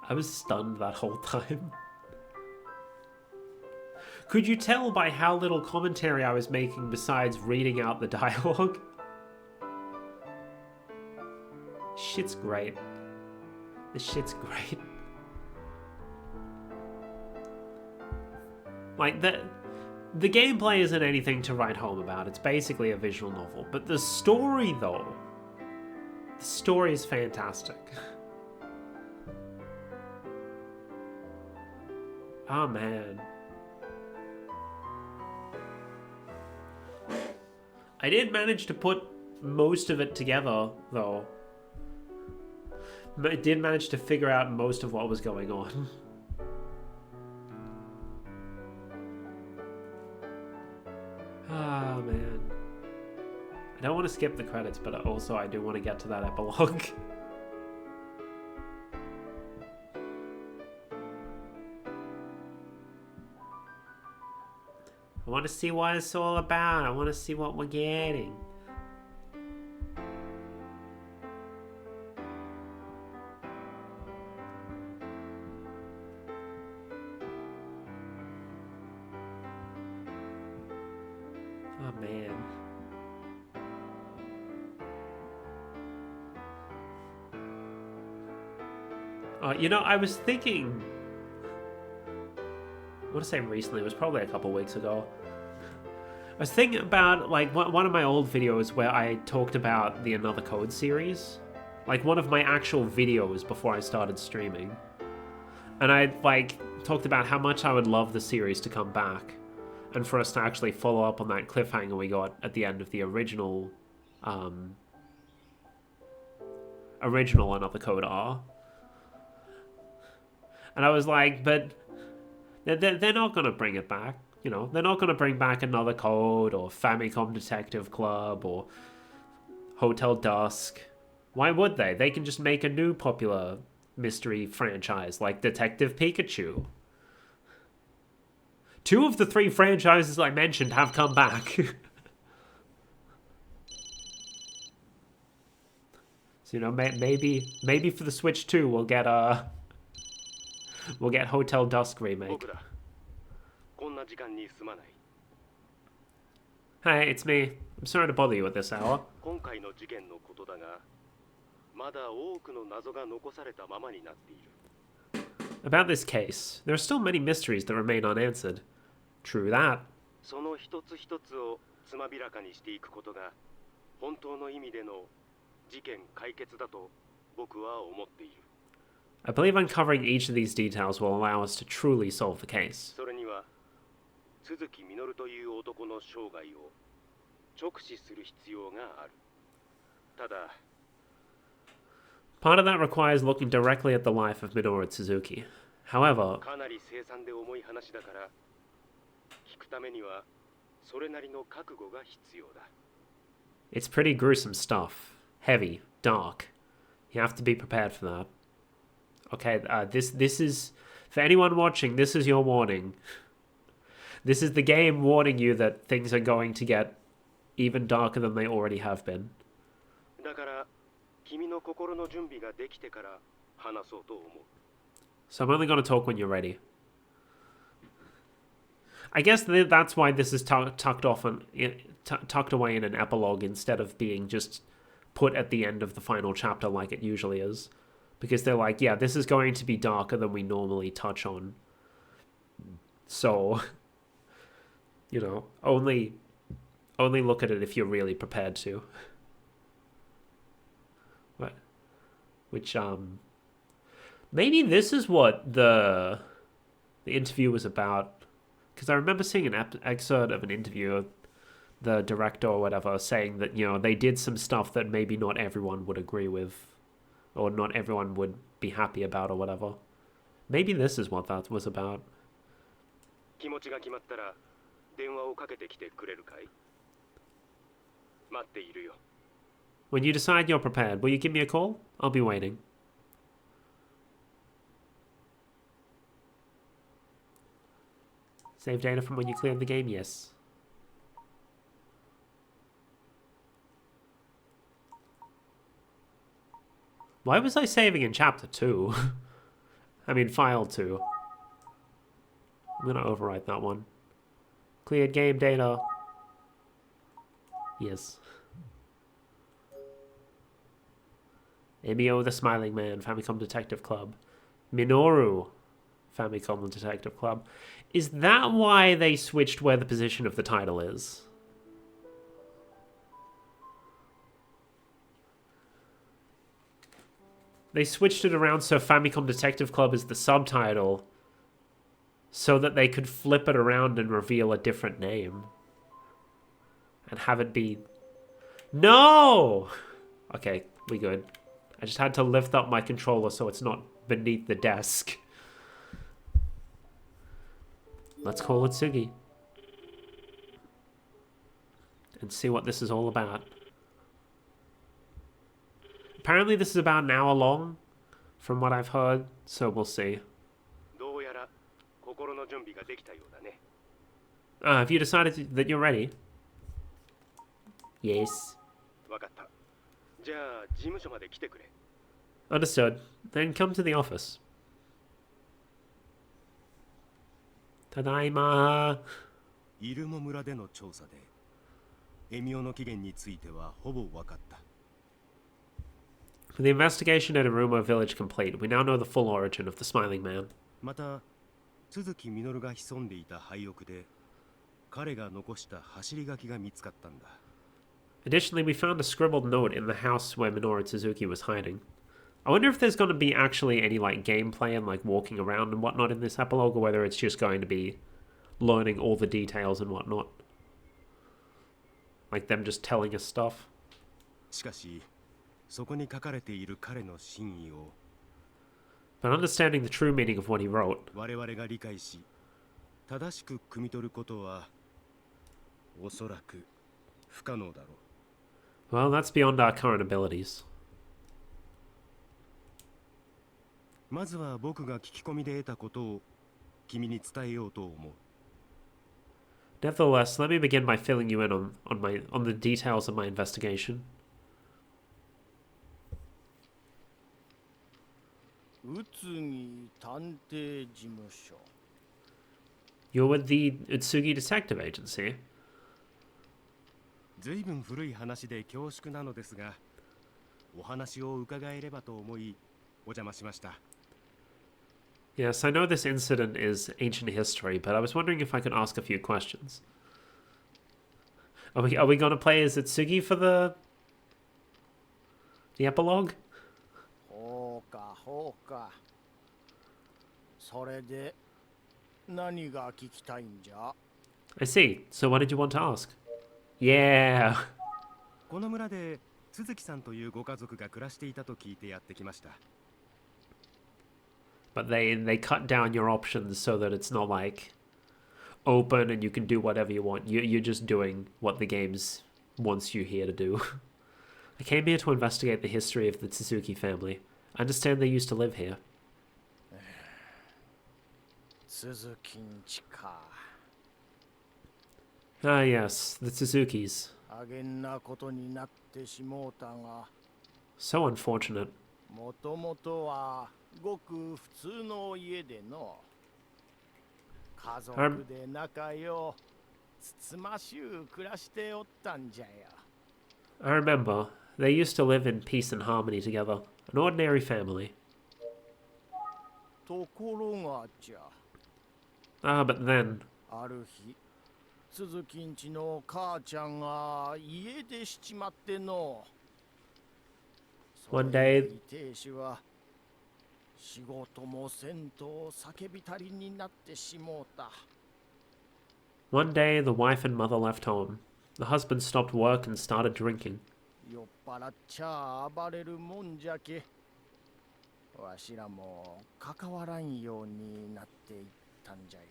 [SPEAKER 1] I was stunned that whole time. Could you tell by how little commentary I was making besides reading out the dialogue? Shit's great. This shit's great. Like, the gameplay isn't anything to write home about. It's basically a visual novel. But the story, though, the story is fantastic. Oh, man. I did manage to put most of it together, though. I did manage to figure out most of what was going on. Oh, man. I don't want to skip the credits, but also I do want to get to that epilogue. I want to see what it's all about. I want to see what we're getting. Oh man. You know, I was thinking, I want to say recently, it was probably a couple weeks ago. I was thinking about, like, one of my old videos where I talked about the Another Code series. Like, one of my actual videos before I started streaming. And I, like, talked about how much I would love the series to come back. And for us to actually follow up on that cliffhanger we got at the end of the original Another Code R. And I was like, but they're not going to bring it back. You know, they're not going to bring back Another Code or Famicom Detective Club or Hotel Dusk. Why would they? They can just make a new popular mystery franchise like Detective Pikachu. 2 of the 3 franchises I mentioned have come back. So, you know, maybe for the Switch 2 we'll get Hotel Dusk remake. Hi, it's me. I'm sorry to bother you at this hour. About this case, there are still many mysteries that remain unanswered. True that. I believe uncovering each of these details will allow us to truly solve the case. Part of that requires looking directly at the life of Minoru Suzuki. However, it's pretty gruesome stuff. Heavy, dark. You have to be prepared for that. Okay, this is... For anyone watching, this is your warning. This is the game warning you that things are going to get even darker than they already have been. So I'm only going to talk when you're ready. I guess that's why this is tucked away in an epilogue instead of being just put at the end of the final chapter like it usually is. Because they're like, yeah, this is going to be darker than we normally touch on. So, you know, only look at it if you're really prepared to. What? Which, maybe this is what the interview was about. Because I remember seeing an excerpt of an interview of the director or whatever saying that, you know, they did some stuff that maybe not everyone would agree with. Or not everyone would be happy about or whatever. Maybe this is what that was about. When you decide you're prepared, will you give me a call? I'll be waiting. Save data from when you cleared the game? Yes. Why was I saving in chapter 2? I mean, file 2. I'm gonna overwrite that one. Cleared game data. Yes. Emio the Smiling Man, Famicom Detective Club. Minoru, Famicom Detective Club. Is that why they switched where the position of the title is? They switched it around so Famicom Detective Club is the subtitle so that they could flip it around and reveal a different name. And have it be... No! Okay, we good. I just had to lift up my controller so it's not beneath the desk. Let's call it Sugi. And see what this is all about. Apparently this is about an hour long, from what I've heard, so we'll see. Have you decided that you're ready? Yes. Understood. Then come to the office. Tadaima.
[SPEAKER 4] エミオの起源についてはほぼ分かった。
[SPEAKER 1] With the investigation at Aruma Village complete, we now know the full origin of the Smiling Man.
[SPEAKER 4] また都築実が潜んでいた廃屋で彼が残した走り書きが見つかったんだ。
[SPEAKER 1] Additionally, we found a scribbled note in the house where Minoru Suzuki was hiding. I wonder if there's going to be actually any like gameplay and like walking around and whatnot in this epilogue, or whether it's just going to be learning all the details and whatnot. Like them just telling us stuff.
[SPEAKER 4] しかしそこに書かれている彼の真意を
[SPEAKER 1] But understanding the true meaning of what he wrote,
[SPEAKER 4] 我々が理解し正しく汲み取ることはおそらく不可能だろう。
[SPEAKER 1] well, that's beyond our current abilities.
[SPEAKER 4] まずは僕が聞き込みで得たことを君に伝えようと思う。
[SPEAKER 1] Nevertheless, let me begin by filling you in on the details of my investigation.
[SPEAKER 6] 宇津木探偵事務所。
[SPEAKER 1] You're with the Utsugi Detective Agency?
[SPEAKER 4] ずいぶん古い話で恐縮なのですが、お話を伺えればと思いお邪魔しました。
[SPEAKER 1] Yes, I know this incident is ancient history, but I was wondering if I could ask a few questions. Are we going to play as Utsugi for the epilogue?
[SPEAKER 6] ほうかほうか。それで何が聞きたいんじゃ？
[SPEAKER 1] I see. So what did you want to ask? Yeah.
[SPEAKER 4] この村で都築さんというご家族が暮らしていたと聞いてやってきました。
[SPEAKER 1] But they cut down your options so that it's not like open and you can do whatever you want. You're just doing what the games wants you here to do. I came here to investigate the history of the Tsuzuki family. I understand they used to live here.
[SPEAKER 6] 鈴木んちか。
[SPEAKER 1] Ah, yes, the Tsuzukis.
[SPEAKER 6] あげんなことになってしもうたが、
[SPEAKER 1] So unfortunate.
[SPEAKER 6] もともとはごく普通の家での家族で仲良つつましゅう暮らしておったんじゃよ。
[SPEAKER 1] I remember, they used to live in peace and harmony together. An ordinary family.
[SPEAKER 6] ところがじゃ、
[SPEAKER 1] Ah, but then,
[SPEAKER 6] ある日、鈴木んちの母ちゃんが家出しちまっての。
[SPEAKER 1] one day,
[SPEAKER 6] 亭主は仕事もせんと叫びたりになってしもうた。
[SPEAKER 1] one day the wife and mother left home. The husband stopped work and started drinking.
[SPEAKER 6] 酔っ払っちゃ暴れるもんじゃけ、わしらも関わらんようになっていったんじゃよ。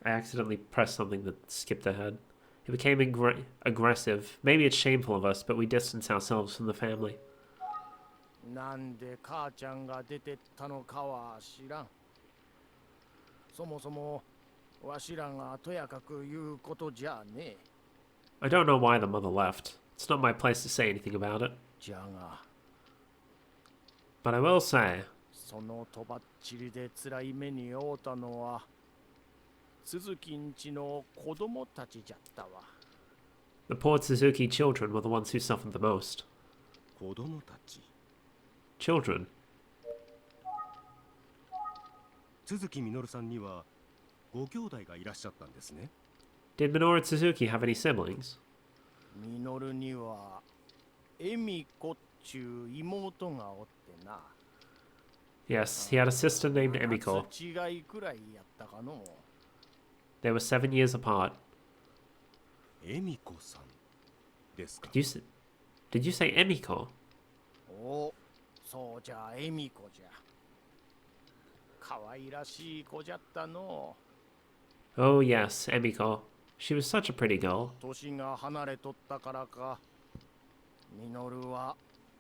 [SPEAKER 1] I accidentally pressed something that skipped ahead. He became aggressive. Maybe it's shameful of us, but we distance ourselves from the family.
[SPEAKER 6] なんで母ちゃんが出てったのかは知らん。そもそもわしらがとやかく言うことじゃねえ。
[SPEAKER 1] I don't know why the mother left. It's not my place to say anything about it.
[SPEAKER 6] じゃが、
[SPEAKER 1] But I will say,
[SPEAKER 6] そのとばっちりで辛い目に遭うたのは鈴木んちの子供たちじゃったわ。
[SPEAKER 1] the poor Suzuki children were the ones who suffered the most.
[SPEAKER 4] 子供たち。
[SPEAKER 1] Children.
[SPEAKER 4] 都築実さんにはご兄弟がいらっしゃったんですね。
[SPEAKER 1] Did Minoru Suzuki have any siblings?
[SPEAKER 6] ミノルにはエミコっちゅう妹がおってな。
[SPEAKER 1] Yes, he had a sister named Emiko.
[SPEAKER 6] 違いくらいやったかの。
[SPEAKER 1] They were 7 years apart.
[SPEAKER 4] エミコさんですか。
[SPEAKER 1] Did you say Emiko?
[SPEAKER 6] お、そうじゃエミコじゃ。可愛らしい子じゃったの。
[SPEAKER 1] Oh yes, Emiko. She was such a pretty girl.
[SPEAKER 6] 年が離れとったからか、ミノルは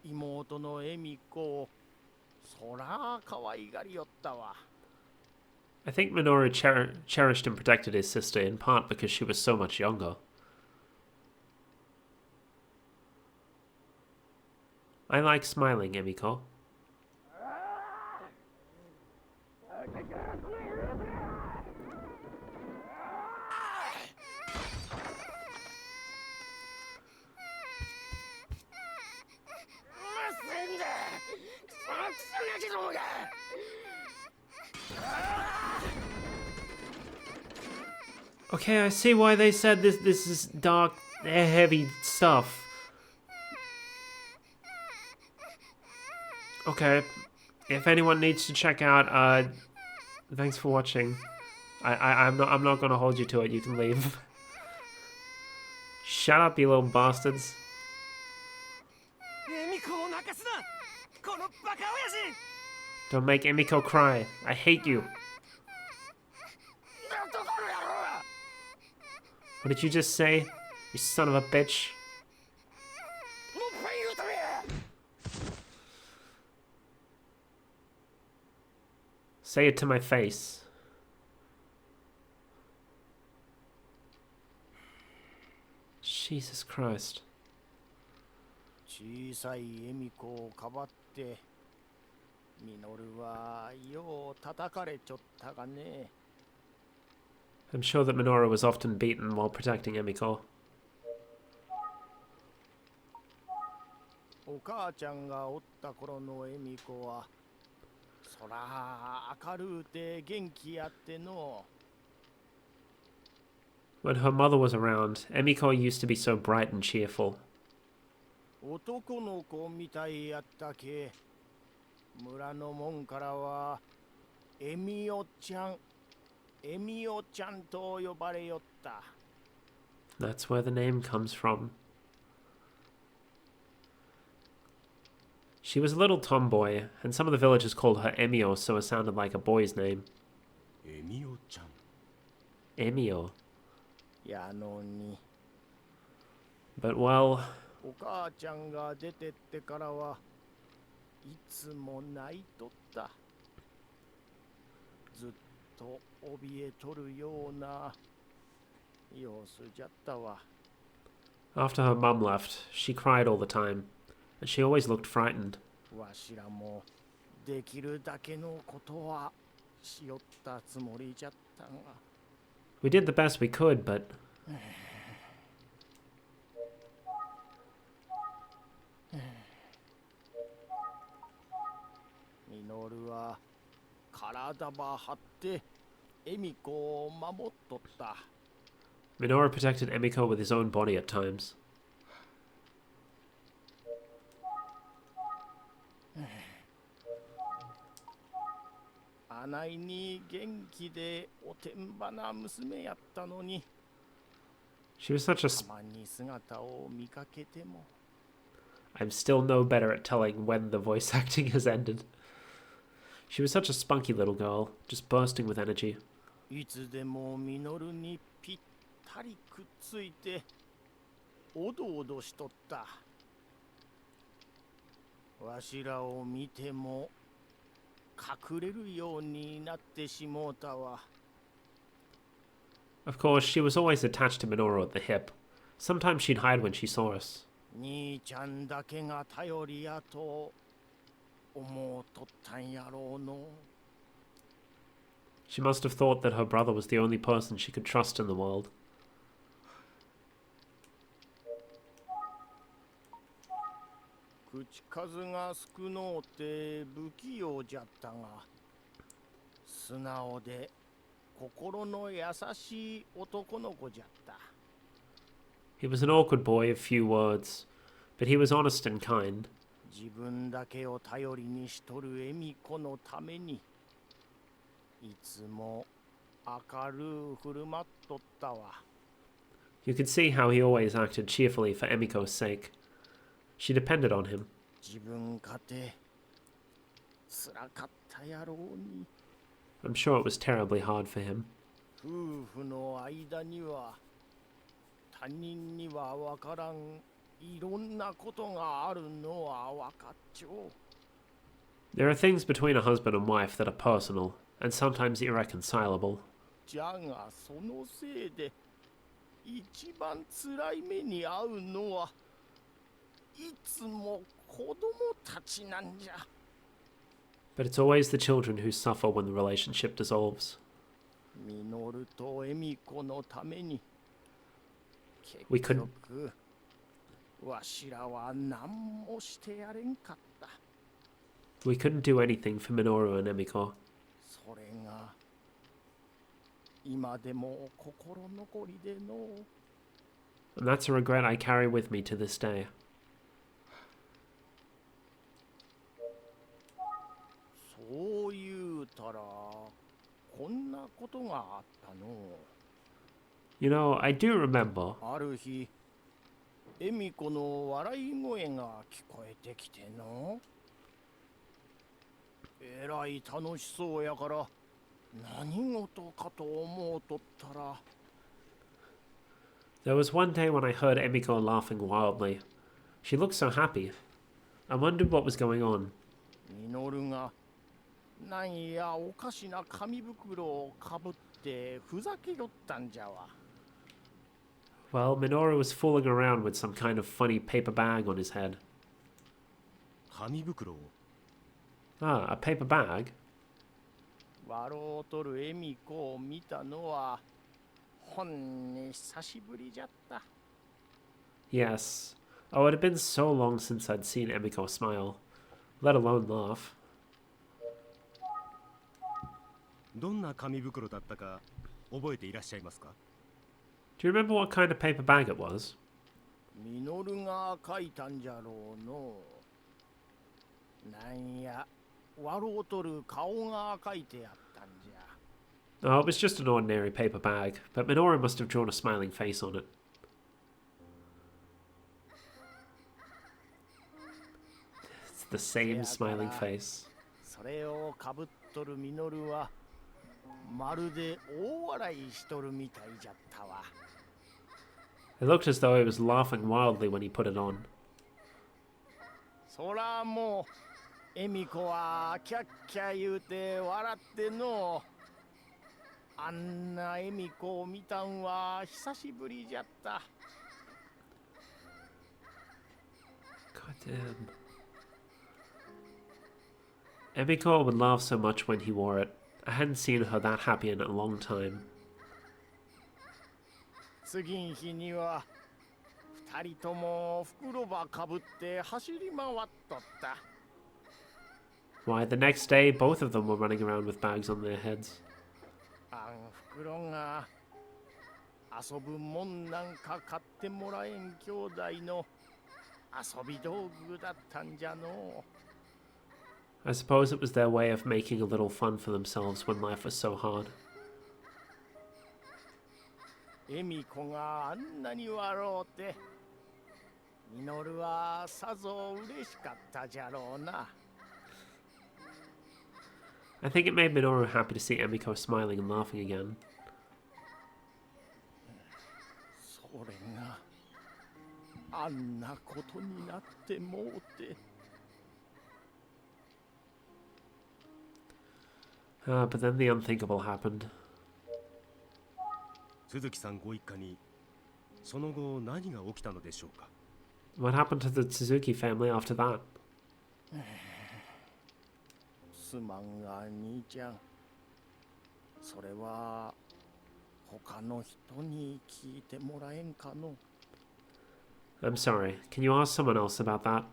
[SPEAKER 6] 妹のエミコをそら可愛がりよったわ。
[SPEAKER 1] I think Minoru cherished and protected his sister in part because she was so much younger. I like smiling, Emiko. Okay, I see why they said this is dark, heavy stuff. Okay, if anyone needs to check out, thanks for watching. I'm not gonna hold you to it. You can leave. Shut up, you little bastards. Don't make Emiko cry. I hate you. What did you just say? You son of a bitch. Say it to my face. Jesus Christ.
[SPEAKER 6] 小さい恵美子をかばってミノルはよう叩かれちょったがね。
[SPEAKER 1] I'm sure that Minoru was often beaten while protecting Emiko.
[SPEAKER 6] お母ちゃんがおった頃の恵美子はそら明るうて元気やっての。
[SPEAKER 1] When her mother was around, Emiko used to be so bright and cheerful.
[SPEAKER 6] 男の子みたいやったけ。村のもんからはエミオちゃんと呼ばれよった。
[SPEAKER 1] That's where the name comes from. She was a little tomboy, and some of the villagers called her Emio, so it sounded like a boy's name.
[SPEAKER 4] エミオちゃん
[SPEAKER 1] Emio.
[SPEAKER 6] やのに
[SPEAKER 1] But well,
[SPEAKER 6] お母ちゃんが出てってからはいつも泣いとった。ずっと怯えとるような様子じゃったわ。
[SPEAKER 1] after her mum left, she cried all the time, and she always looked frightened.
[SPEAKER 6] わしらもできるだけのことはしよったつもりじゃったが。
[SPEAKER 1] We did the best we could, but
[SPEAKER 6] ミノルは体ば張って恵美子を守っとった。
[SPEAKER 1] Minoru protected Emiko with his own body at times.
[SPEAKER 6] あないに元気でおてんばな娘やったのに、
[SPEAKER 1] She was such a
[SPEAKER 6] たまに姿を見かけても。
[SPEAKER 1] I'm still no better at telling when the voice acting has ended. She was such a spunky little girl, just bursting with energy.
[SPEAKER 6] いつでもミノルにぴったりくっついておどおどしとった。わしらを見ても隠れるようになってしもうたわ。
[SPEAKER 1] Of course, she was always attached to Minoru at the hip. Sometimes she'd hide when she saw us.
[SPEAKER 6] 兄ちゃんだけが頼りやと思うとったんやろうの。
[SPEAKER 1] She must have thought that her brother was the only person she could trust in the world.
[SPEAKER 6] 口数が少のうて不器用じゃったが、素直で心の優しい男の子じゃった。
[SPEAKER 1] He was an awkward boy of few words, but he was honest and kind.
[SPEAKER 6] 自分だけを頼りにしとる恵美子のためにいつも明るう振る舞っとったわ。
[SPEAKER 1] You could see how he always acted cheerfully for Emiko's sake. She depended on him.
[SPEAKER 6] 自分かてつらかったやろうに。
[SPEAKER 1] I'm sure it was terribly hard for him.
[SPEAKER 6] 夫婦の間には他人にはわからんいろんなことがあるのはわかっちょう。
[SPEAKER 1] There are things between a husband and wife that are personal, and sometimes irreconcilable.
[SPEAKER 6] じゃがそのせいで一番つらい目に遭うのはいつも子供たちなんじゃ。
[SPEAKER 1] But it's always the children who suffer when the relationship dissolves.
[SPEAKER 6] ミノルとエミコのために
[SPEAKER 1] We
[SPEAKER 6] 結
[SPEAKER 1] couldn't-
[SPEAKER 6] 局わしらは何もしてやれんかった。
[SPEAKER 1] We couldn't do anything for Minoru and Emiko.
[SPEAKER 6] それが今でも心残りでの。
[SPEAKER 1] And that's a regret I carry with me to this day.
[SPEAKER 6] そう言うたらこんなことがあったの。
[SPEAKER 1] You know, I do remember.
[SPEAKER 6] ある日恵美子の笑い声が聞こえてきての。えらい楽しそうやから何事かと思うとったら。
[SPEAKER 1] There was one day when I heard Emiko laughing wildly. She looked so happy. I wondered what was going on.
[SPEAKER 6] ミノルがなんやおかしな紙袋をかぶってふざけよったんじゃわ。
[SPEAKER 1] Well, Minoru was fooling around with some kind of funny paper bag on his head.
[SPEAKER 4] 紙袋を
[SPEAKER 1] Ah, a paper bag?
[SPEAKER 6] 笑うとる恵美子を見たのはほんに久しぶりじゃった。
[SPEAKER 1] Yes. Oh, it had been so long since I'd seen Emiko smile, let alone laugh.
[SPEAKER 4] どんな紙袋だったか覚えていらっしゃいますか？
[SPEAKER 1] Do you remember what kind of paper bag it was?
[SPEAKER 6] ミノルが書いたんじゃろうの。なんや笑うとる顔が書いてあったんじゃ。
[SPEAKER 1] Oh, it was just an ordinary paper bag, but Minoru must have drawn a smiling face on it. It's the same smiling face.
[SPEAKER 6] それをかぶっとるミノルはまるで大笑いしとるみたいじゃったわ。
[SPEAKER 1] It looked as though he was laughing wildly when he put it on.
[SPEAKER 6] そらもう恵美子はキャッキャ言うて笑っての。あんな恵美子を見たんは久しぶりじゃった。
[SPEAKER 1] God damn. Emiko would laugh so much when he wore it. I hadn't seen her that happy in a long time.
[SPEAKER 6] 次の日には二人とも袋ばかぶって走り回っとった。
[SPEAKER 1] Why, the next day, both of them were running around with bags on their heads.
[SPEAKER 6] あん袋が遊ぶもんなんか買ってもらえん兄弟の遊び道具だったんじゃの。
[SPEAKER 1] I suppose it was their way of making a little fun for themselves when life was so hard.
[SPEAKER 6] 恵美子があんなに笑うてミノルはさぞ嬉しかったじゃろうな。
[SPEAKER 1] I think it made Minoru happy to see Emiko smiling and laughing again.
[SPEAKER 6] それがあんなことになってもうて。
[SPEAKER 1] But then the unthinkable happened.
[SPEAKER 4] 鈴木さんご一家にその後何が起きたのでしょうか？
[SPEAKER 1] What happened to the Suzuki family after that?
[SPEAKER 6] すまんが兄ちゃん、それは他の人に聞いてもらえんかの。
[SPEAKER 1] I'm sorry. Can you ask someone else about that?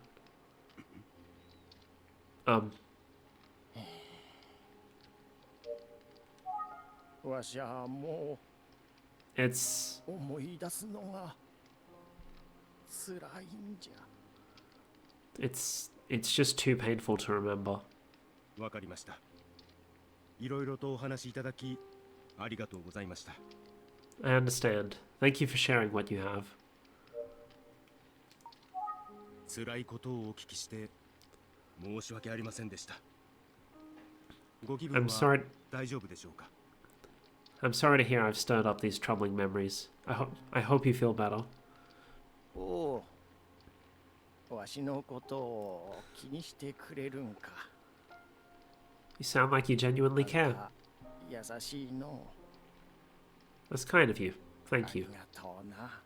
[SPEAKER 6] わしゃも
[SPEAKER 1] It's
[SPEAKER 6] う思い出すのがつらいんじゃ。
[SPEAKER 1] it's just too painful to remember.
[SPEAKER 4] わかりました。いろいろとお話しいただきありがとうございました。
[SPEAKER 1] I understand. Thank you for sharing what you have.
[SPEAKER 4] 辛いことをお聞きして申し訳ありませんでした。ご気分
[SPEAKER 1] I'm
[SPEAKER 4] は
[SPEAKER 1] sorry.
[SPEAKER 4] 大丈夫でしょうか？
[SPEAKER 1] I'm sorry to hear I've stirred up these troubling memories. I hope you feel better.
[SPEAKER 6] おう、わしのことを気にしてくれるんか。
[SPEAKER 1] You sound like you genuinely care.
[SPEAKER 6] 優しいの。
[SPEAKER 1] That's kind of you.
[SPEAKER 6] あ
[SPEAKER 1] Thank
[SPEAKER 6] り
[SPEAKER 1] you.
[SPEAKER 6] がとうな。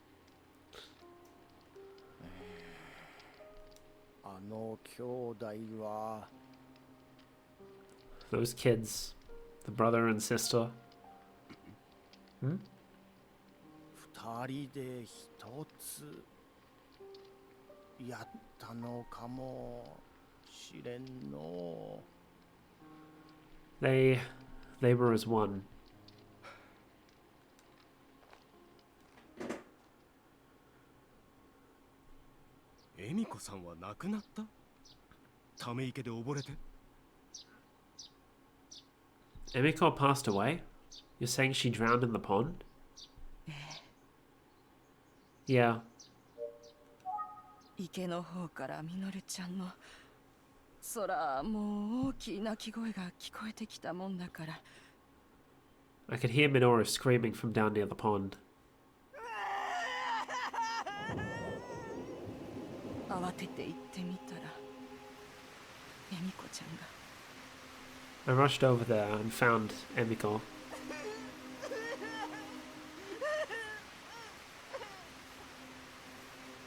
[SPEAKER 6] あの兄弟は
[SPEAKER 1] Those kids, the brother and sister.
[SPEAKER 6] 二人で一つやったのかもしれんの。
[SPEAKER 1] They were as one.
[SPEAKER 4] 子さんは亡くなった？ため池で溺れて。
[SPEAKER 1] Emiko passed away? You're saying she drowned in the pond? Yeah.
[SPEAKER 2] 池の方からみのるちゃんの空もう大きい鳴き声が聞こえてきたもんだから。
[SPEAKER 1] I could hear Minoru screaming from down near the pond.
[SPEAKER 2] 慌てて行ってみたらエミコちゃんが。
[SPEAKER 1] I rushed over there and found Emiko.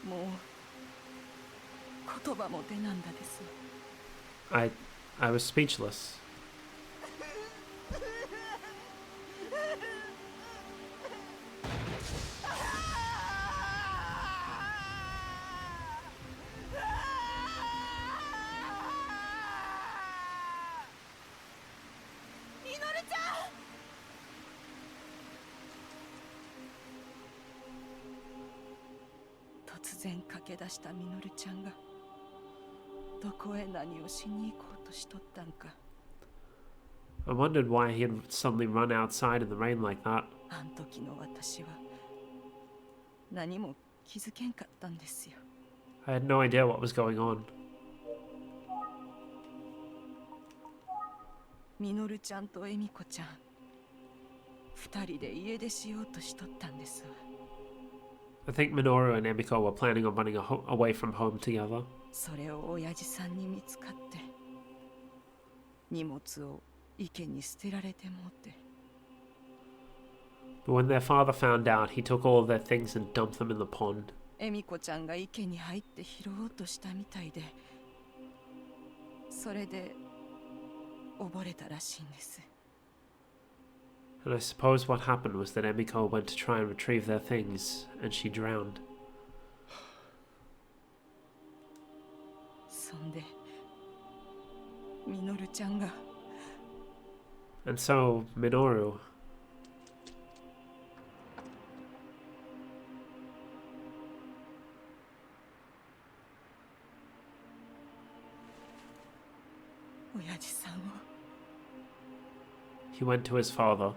[SPEAKER 2] もう言葉も出なんだです。
[SPEAKER 1] I was speechless.
[SPEAKER 2] 突然駆け出したみのるちゃんがどこへ何をしに行こうとしとったんか。
[SPEAKER 1] I wondered why he had suddenly run outside in the rain like that.
[SPEAKER 2] あん時の私は何も気づけんかったんですよ。
[SPEAKER 1] I had no idea what was going on.
[SPEAKER 2] みのるちゃんとエミコちゃん二人で家出しようとしとったんですわ。
[SPEAKER 1] I think Minoru and Emiko were planning on running away from home together.
[SPEAKER 2] それを親父さんに見つかって荷物を池に捨てられてもうて。
[SPEAKER 1] But when their father found out, he took all of their things and dumped them in the pond.
[SPEAKER 2] エミコちゃんが池に入って拾おうとしたみたいで、それで溺れたらしいんです。
[SPEAKER 1] And I suppose what happened was that Emiko went to try and retrieve their things, and she drowned.
[SPEAKER 2] そんでみのるちゃんが
[SPEAKER 1] And so, Minoru,
[SPEAKER 2] 親父さんを
[SPEAKER 1] he went to his father.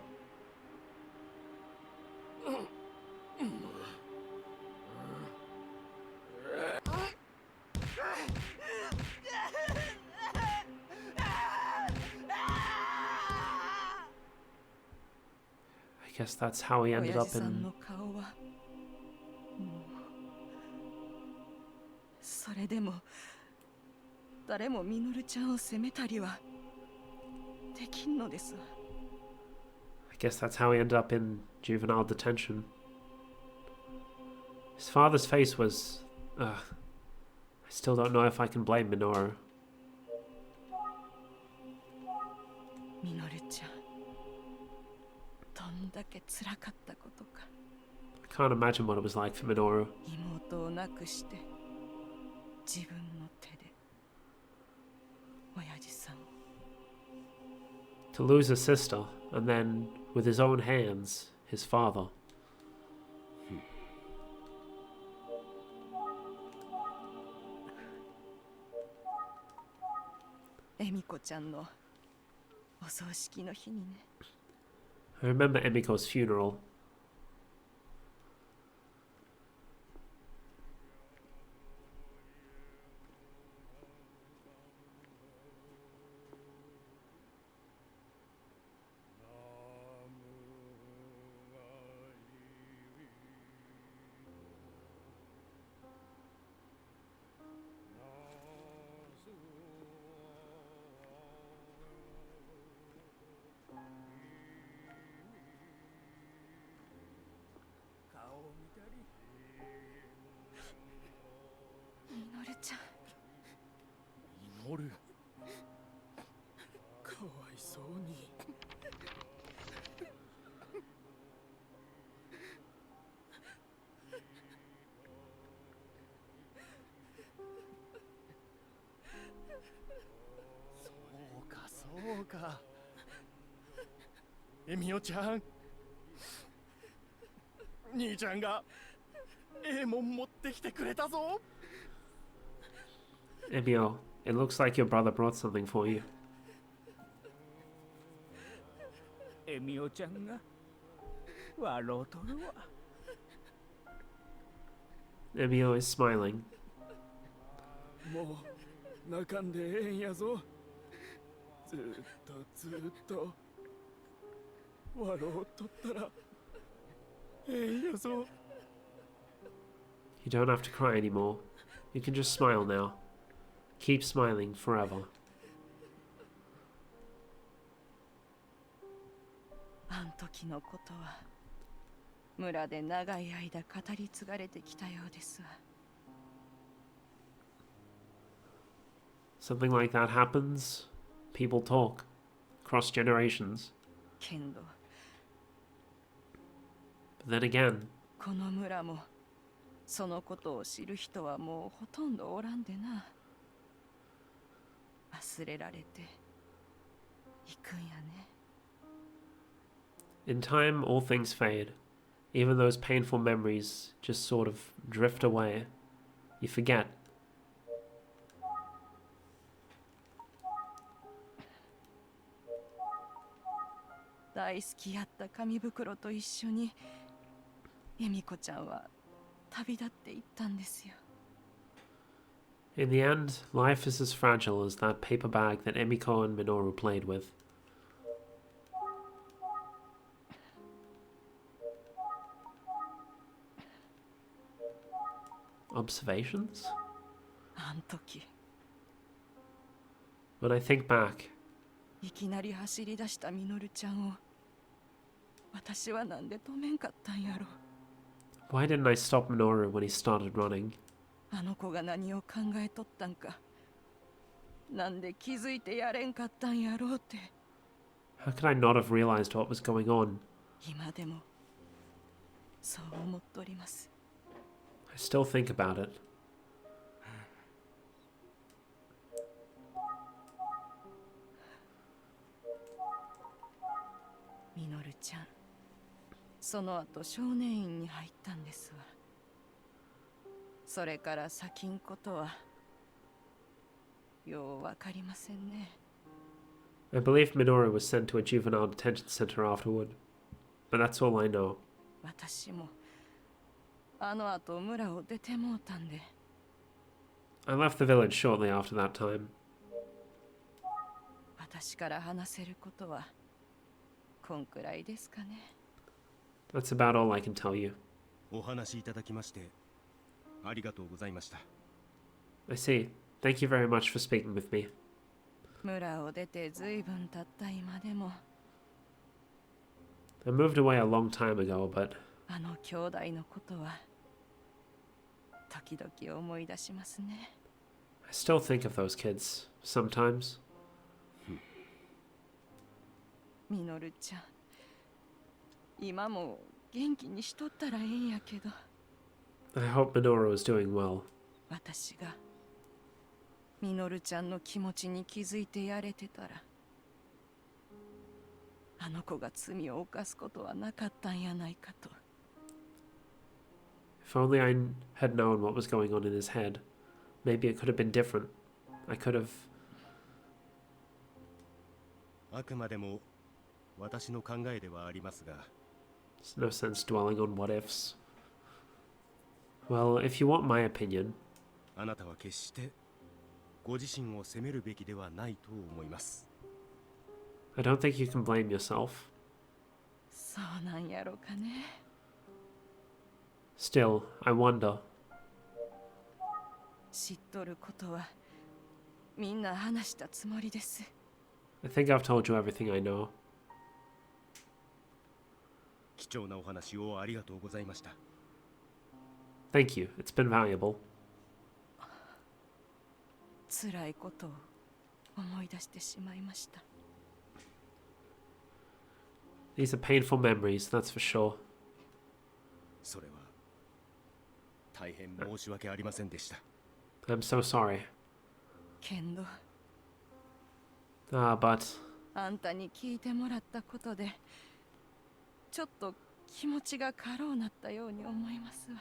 [SPEAKER 1] 'I guess that's how he ended
[SPEAKER 2] 親
[SPEAKER 1] up
[SPEAKER 2] 父さん
[SPEAKER 1] in...
[SPEAKER 2] の顔はもうそれでも誰もみのるちゃんを責めたりはできんのですわ。
[SPEAKER 1] I guess that's how he ended up in juvenile detention. His father's face was... I still don't know if I can blame Minoru.
[SPEAKER 2] みのるちゃんどんだけ辛かったことか。
[SPEAKER 1] I can't imagine what it was like for Minoru.
[SPEAKER 2] 妹を亡くして自分の手で親父さんを
[SPEAKER 1] To lose a sister, and then, with his own hands, his father.
[SPEAKER 2] エミコちゃんのお葬式の日にね。
[SPEAKER 1] I remember Emiko's funeral.
[SPEAKER 2] みのるちゃん
[SPEAKER 6] 祈る。かわいそうに。そうかそうか。エミオちゃん、兄ちゃんがええもん持ってきてくれたぞ。
[SPEAKER 1] Emio, it looks like your brother brought something for you.
[SPEAKER 2] エミオちゃんが笑うとるわ。
[SPEAKER 1] Emio is smiling.
[SPEAKER 7] もう泣かんでええんやぞ。ずっと笑うとったらええんやぞ。
[SPEAKER 1] You don't have to cry anymore. You can just smile now. Keep smiling forever.
[SPEAKER 8] あん時のことは村で長い間語り継がれてきたようですわ。
[SPEAKER 1] Something like that happens. People talk. Across generations.
[SPEAKER 8] けんど
[SPEAKER 1] But then again,
[SPEAKER 8] この村もそのことを知る人はもうほとんどおらんでな。忘れられていくんやね。
[SPEAKER 1] in time, all things fade. Even those painful memories just sort of drift away. You forget.
[SPEAKER 8] 大好きやった紙袋と一緒に恵美子ちゃんは旅立っていったんですよ。
[SPEAKER 1] In the end, life is as fragile as that paper bag that Emiko and Minoru played with. Observations?
[SPEAKER 8] あん時
[SPEAKER 1] When I think back,
[SPEAKER 8] いきなり走り出したミノルちゃんを私はなんで止めんかったんやろ。
[SPEAKER 1] why didn't I stop Minoru when he started running?
[SPEAKER 8] あの子が何を考えとったんか、なんで気づいてやれんかったんやろうって。
[SPEAKER 1] How could I not have realized what was going on?
[SPEAKER 8] 今でもそう思っとります。
[SPEAKER 1] I still think about it.
[SPEAKER 8] ミノルちゃん、その後少年院に入ったんですわ。それから先んことはようわかりませんね。
[SPEAKER 1] I believe Minoru was sent to a juvenile detention center afterward, but that's all I know.
[SPEAKER 8] 私もあの後村を出てもうたんで。
[SPEAKER 1] I left the village shortly after that time.
[SPEAKER 8] 私から話せることはこんくらいですかね。
[SPEAKER 1] That's about all I can tell you.
[SPEAKER 4] お話しいただきましてありがとうございました。
[SPEAKER 1] I see. Thank you very much for speaking with me.
[SPEAKER 8] 村を出てずいぶん経った今でも
[SPEAKER 1] I moved away a long time ago, but
[SPEAKER 8] あの兄弟のことは時々思い出しますね。
[SPEAKER 1] I still think of those kids, sometimes.
[SPEAKER 8] ミノルちゃん、今も元気にしとったらええんやけど。
[SPEAKER 1] I hope Minoru is doing well.
[SPEAKER 8] 私がミノルちゃんの気持ちに気づいてやれてたら、あの子が罪を犯すことはなかったんやないかと。
[SPEAKER 1] If only I had known what was going on in his head. Maybe it could have been different. I could have...
[SPEAKER 4] あくまでも私の考えではありますが、
[SPEAKER 1] There's no sense dwelling on what ifs. Well, if you want my opinion,
[SPEAKER 4] あなたは決してご自身を責めるべきではないと思います。
[SPEAKER 1] I don't think you can blame yourself.
[SPEAKER 8] そうなんやろかね。
[SPEAKER 1] Still, I wonder.
[SPEAKER 8] 知っとることはみんな話したつもりです。
[SPEAKER 1] I think I've told you everything I know.
[SPEAKER 4] 貴重なお話をありがとうございました。
[SPEAKER 1] Thank you. It's been valuable.
[SPEAKER 8] 辛いことを思い出してしまいました。
[SPEAKER 1] These are painful memories, that's for sure.
[SPEAKER 4] それは大変申し訳ありませんでした。
[SPEAKER 1] I'm so sorry.
[SPEAKER 8] けんど
[SPEAKER 1] But
[SPEAKER 8] あんたに聞いてもらったことでちょっと気持ちが軽うなったように思いますわ。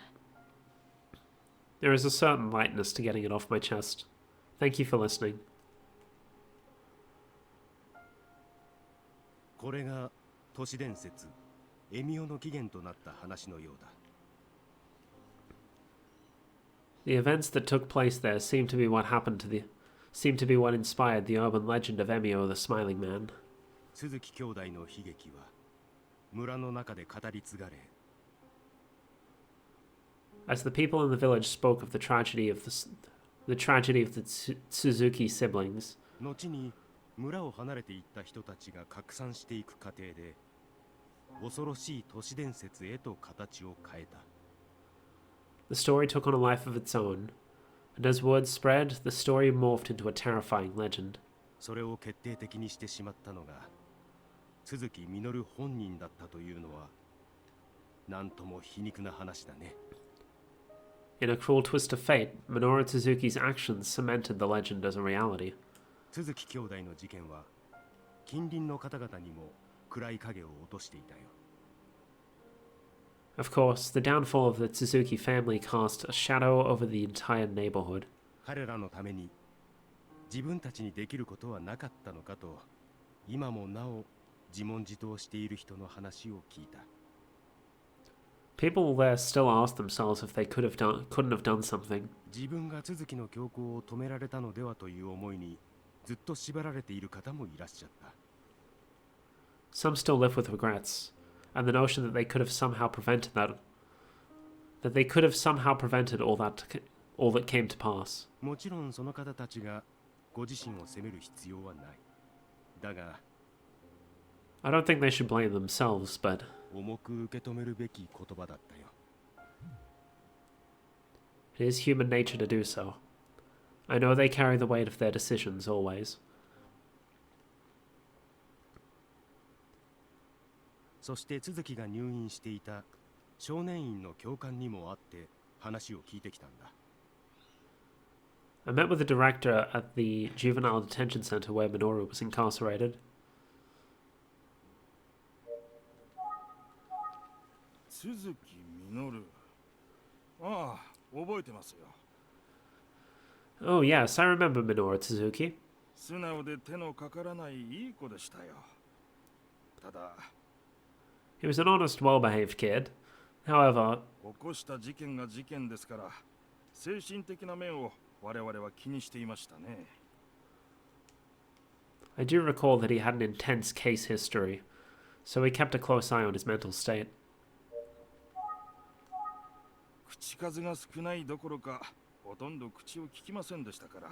[SPEAKER 1] there is a certain lightness to getting it off my chest. Thank you for listening.
[SPEAKER 4] これが都市伝説エミオの起源となった話のようだ。
[SPEAKER 1] The events that took place there seem to be what inspired the urban legend of Emio the Smiling Man.
[SPEAKER 4] 鈴木兄弟の悲劇は村の中で語り継がれ、
[SPEAKER 1] As the people in the village spoke of the tragedy of the Suzuki siblings,
[SPEAKER 4] 後に村を離れていった人たちが拡散していく過程で恐ろしい都市伝説へと形を変えた。
[SPEAKER 1] the story took on a life of its own, and as word spread, the story morphed into a terrifying legend.
[SPEAKER 4] それを決定的にしてしまったのが鈴木みのる本人だったというのはなんとも皮肉な話だね。
[SPEAKER 1] In a cruel twist of fate, Minoru Suzuki's actions cemented the legend as a reality.
[SPEAKER 4] 鈴木兄弟の事件は近隣の方々にも暗い影を落としていたよ。
[SPEAKER 1] Of course, the downfall of the Suzuki family cast a shadow over the entire neighborhood.
[SPEAKER 4] 彼らのために自分たちにできることはなかったのかと今もなお自問自答している人の話を聞いた。
[SPEAKER 1] People there still ask themselves if they couldn't have done something.
[SPEAKER 4] 自分が鈴木の強行を止められたのではという思いにずっと縛られている方もいらっしゃった。
[SPEAKER 1] Some still live with regrets, and the notion that they could have somehow prevented all that came to pass.
[SPEAKER 4] もちろんその方たちがご自身を責める必要はない。だが
[SPEAKER 1] I don't think they should blame themselves, but
[SPEAKER 4] 重く受け止めるべき言葉だったよ。
[SPEAKER 1] it is human nature to do so. I know they carry the weight of their decisions always.
[SPEAKER 4] そして鈴木が入院していた少年院の教官にも会って話を聞いてきたんだ。
[SPEAKER 1] I met with the director at the juvenile detention center where Minoru was incarcerated.
[SPEAKER 7] 鈴木みのる。ああ、覚えてますよ。
[SPEAKER 1] Oh yes, I remember Minoru Suzuki.
[SPEAKER 7] 素直で手のかからないいい子でしたよ。ただ、
[SPEAKER 1] He was an honest, well-behaved kid. However,
[SPEAKER 7] 起こした事件が事件ですから、精神的な面を我々は気にしていましたね。
[SPEAKER 1] I do recall that he had an intense case history, so we kept a close eye on his mental state.
[SPEAKER 7] 口数が少ないどころか、ほとんど口を聞きませんでしたから、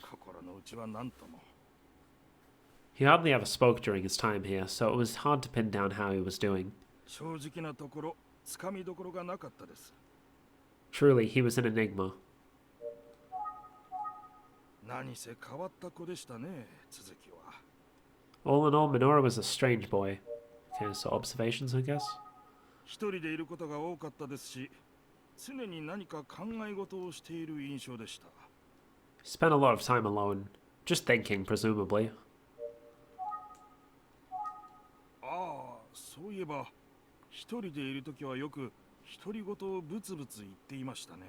[SPEAKER 7] 心の内は何とも。
[SPEAKER 1] He hardly ever spoke during his time here, so it was hard to pin down how he was doing.
[SPEAKER 7] 正直なところ、つかみどころがなかったです。
[SPEAKER 1] Truly, he was an enigma.
[SPEAKER 7] 何せ変わった子でしたね、続きは。
[SPEAKER 1] All in all, Minoru was a strange boy. Okay, so observations, I guess?
[SPEAKER 7] 一人でいることが多かったですし、常に何か考え事をしている印象でした。
[SPEAKER 1] He spent a lot of time alone, just thinking, presumably.
[SPEAKER 7] ああ、そういえば、一人でいるときはよく独り言をブツブツ言っていましたね。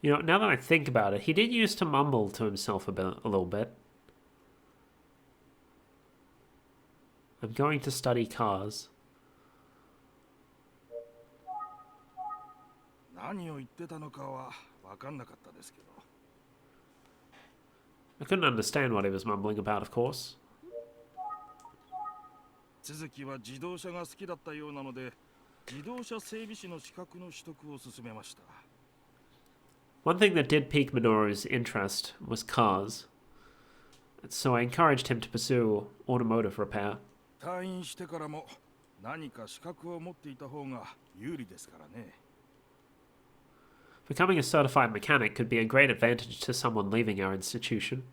[SPEAKER 1] You know, now that I think about it, he did used to mumble to himself a little bit. I'm going to study cars.
[SPEAKER 7] 何を言ってたのかは分かんなかったですけど。
[SPEAKER 1] I couldn't understand what he was mumbling about, of course.
[SPEAKER 7] 続きは自動車が好きだったようなので、自動車整備士の資格の取得を勧めました。
[SPEAKER 1] One thing that did pique Minoru's interest was cars, so I encouraged him to pursue automotive repair.
[SPEAKER 7] 退院してからも何か資格を持っていた方が有利ですからね。
[SPEAKER 1] Becoming a certified mechanic could be a great advantage to someone leaving our institution.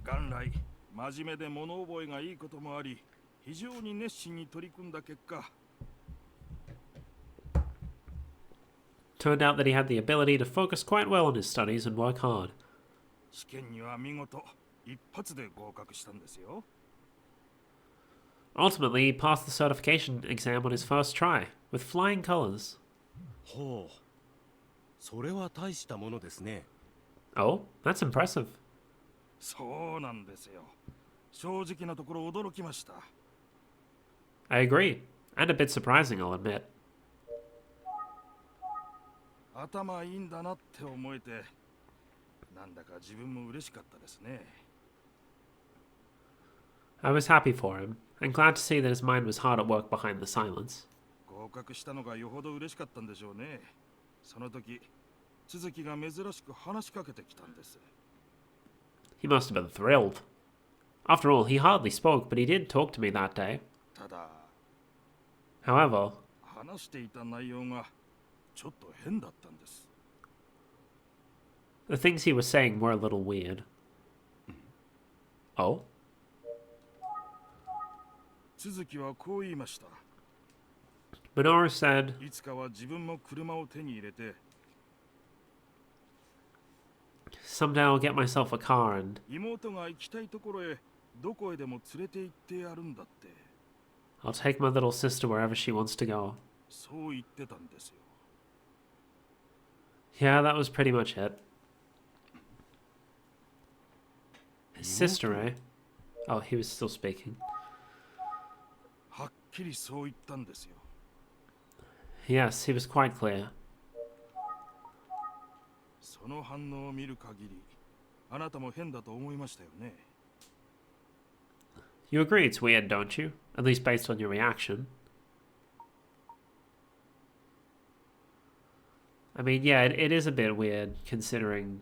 [SPEAKER 7] 元来真面目で物覚えがいいこともあり、非常に熱心に取り組んだ結果、
[SPEAKER 1] Turned out that he had the ability to focus quite well on his studies and work hard.
[SPEAKER 7] 試験には見事一発で合格したんですよ。
[SPEAKER 1] Ultimately, he passed the certification exam on his first try, with flying colors.
[SPEAKER 4] ほう、それは大したものですね。
[SPEAKER 1] Oh, that's impressive.
[SPEAKER 7] そうなんですよ。正直なところ驚きました。
[SPEAKER 1] I agree. And a bit surprising, I'll admit.
[SPEAKER 7] 頭いいんだなって思えて、なんだか自分も嬉しかったですね。
[SPEAKER 1] I was happy for him, and glad to see that his mind was hard at work behind the silence.
[SPEAKER 7] 合格したのがよほど嬉しかったんでしょうね。その時、続きが珍しく話しかけてきたんです。
[SPEAKER 1] He must have been thrilled. After all, he hardly spoke, but he did talk to me that day.
[SPEAKER 7] ただ、
[SPEAKER 1] However,
[SPEAKER 7] 話していた内容がちょっと変だったんです。
[SPEAKER 1] the things he was saying were a little weird. Oh?
[SPEAKER 7] 続きはこう言いました。
[SPEAKER 1] Minoru said,
[SPEAKER 7] いつかは自分も車を手に入れて、
[SPEAKER 1] someday I'll get myself a car and
[SPEAKER 7] 妹が行きたいところへどこへでも連れて行ってやるんだって、
[SPEAKER 1] I'll take my little sister wherever she wants to go.
[SPEAKER 7] そう言ってたんですよ。
[SPEAKER 1] Yeah, that was pretty much it. His sister, eh? Oh, he was still speaking.
[SPEAKER 7] はっきりそう言ったんですよ。
[SPEAKER 1] Yes, he was quite clear.
[SPEAKER 7] その反応を見る限り、あなたも変だと思いましたよね。
[SPEAKER 1] You agree it's weird, don't you? At least based on your reaction. I mean, yeah, it is a bit weird considering,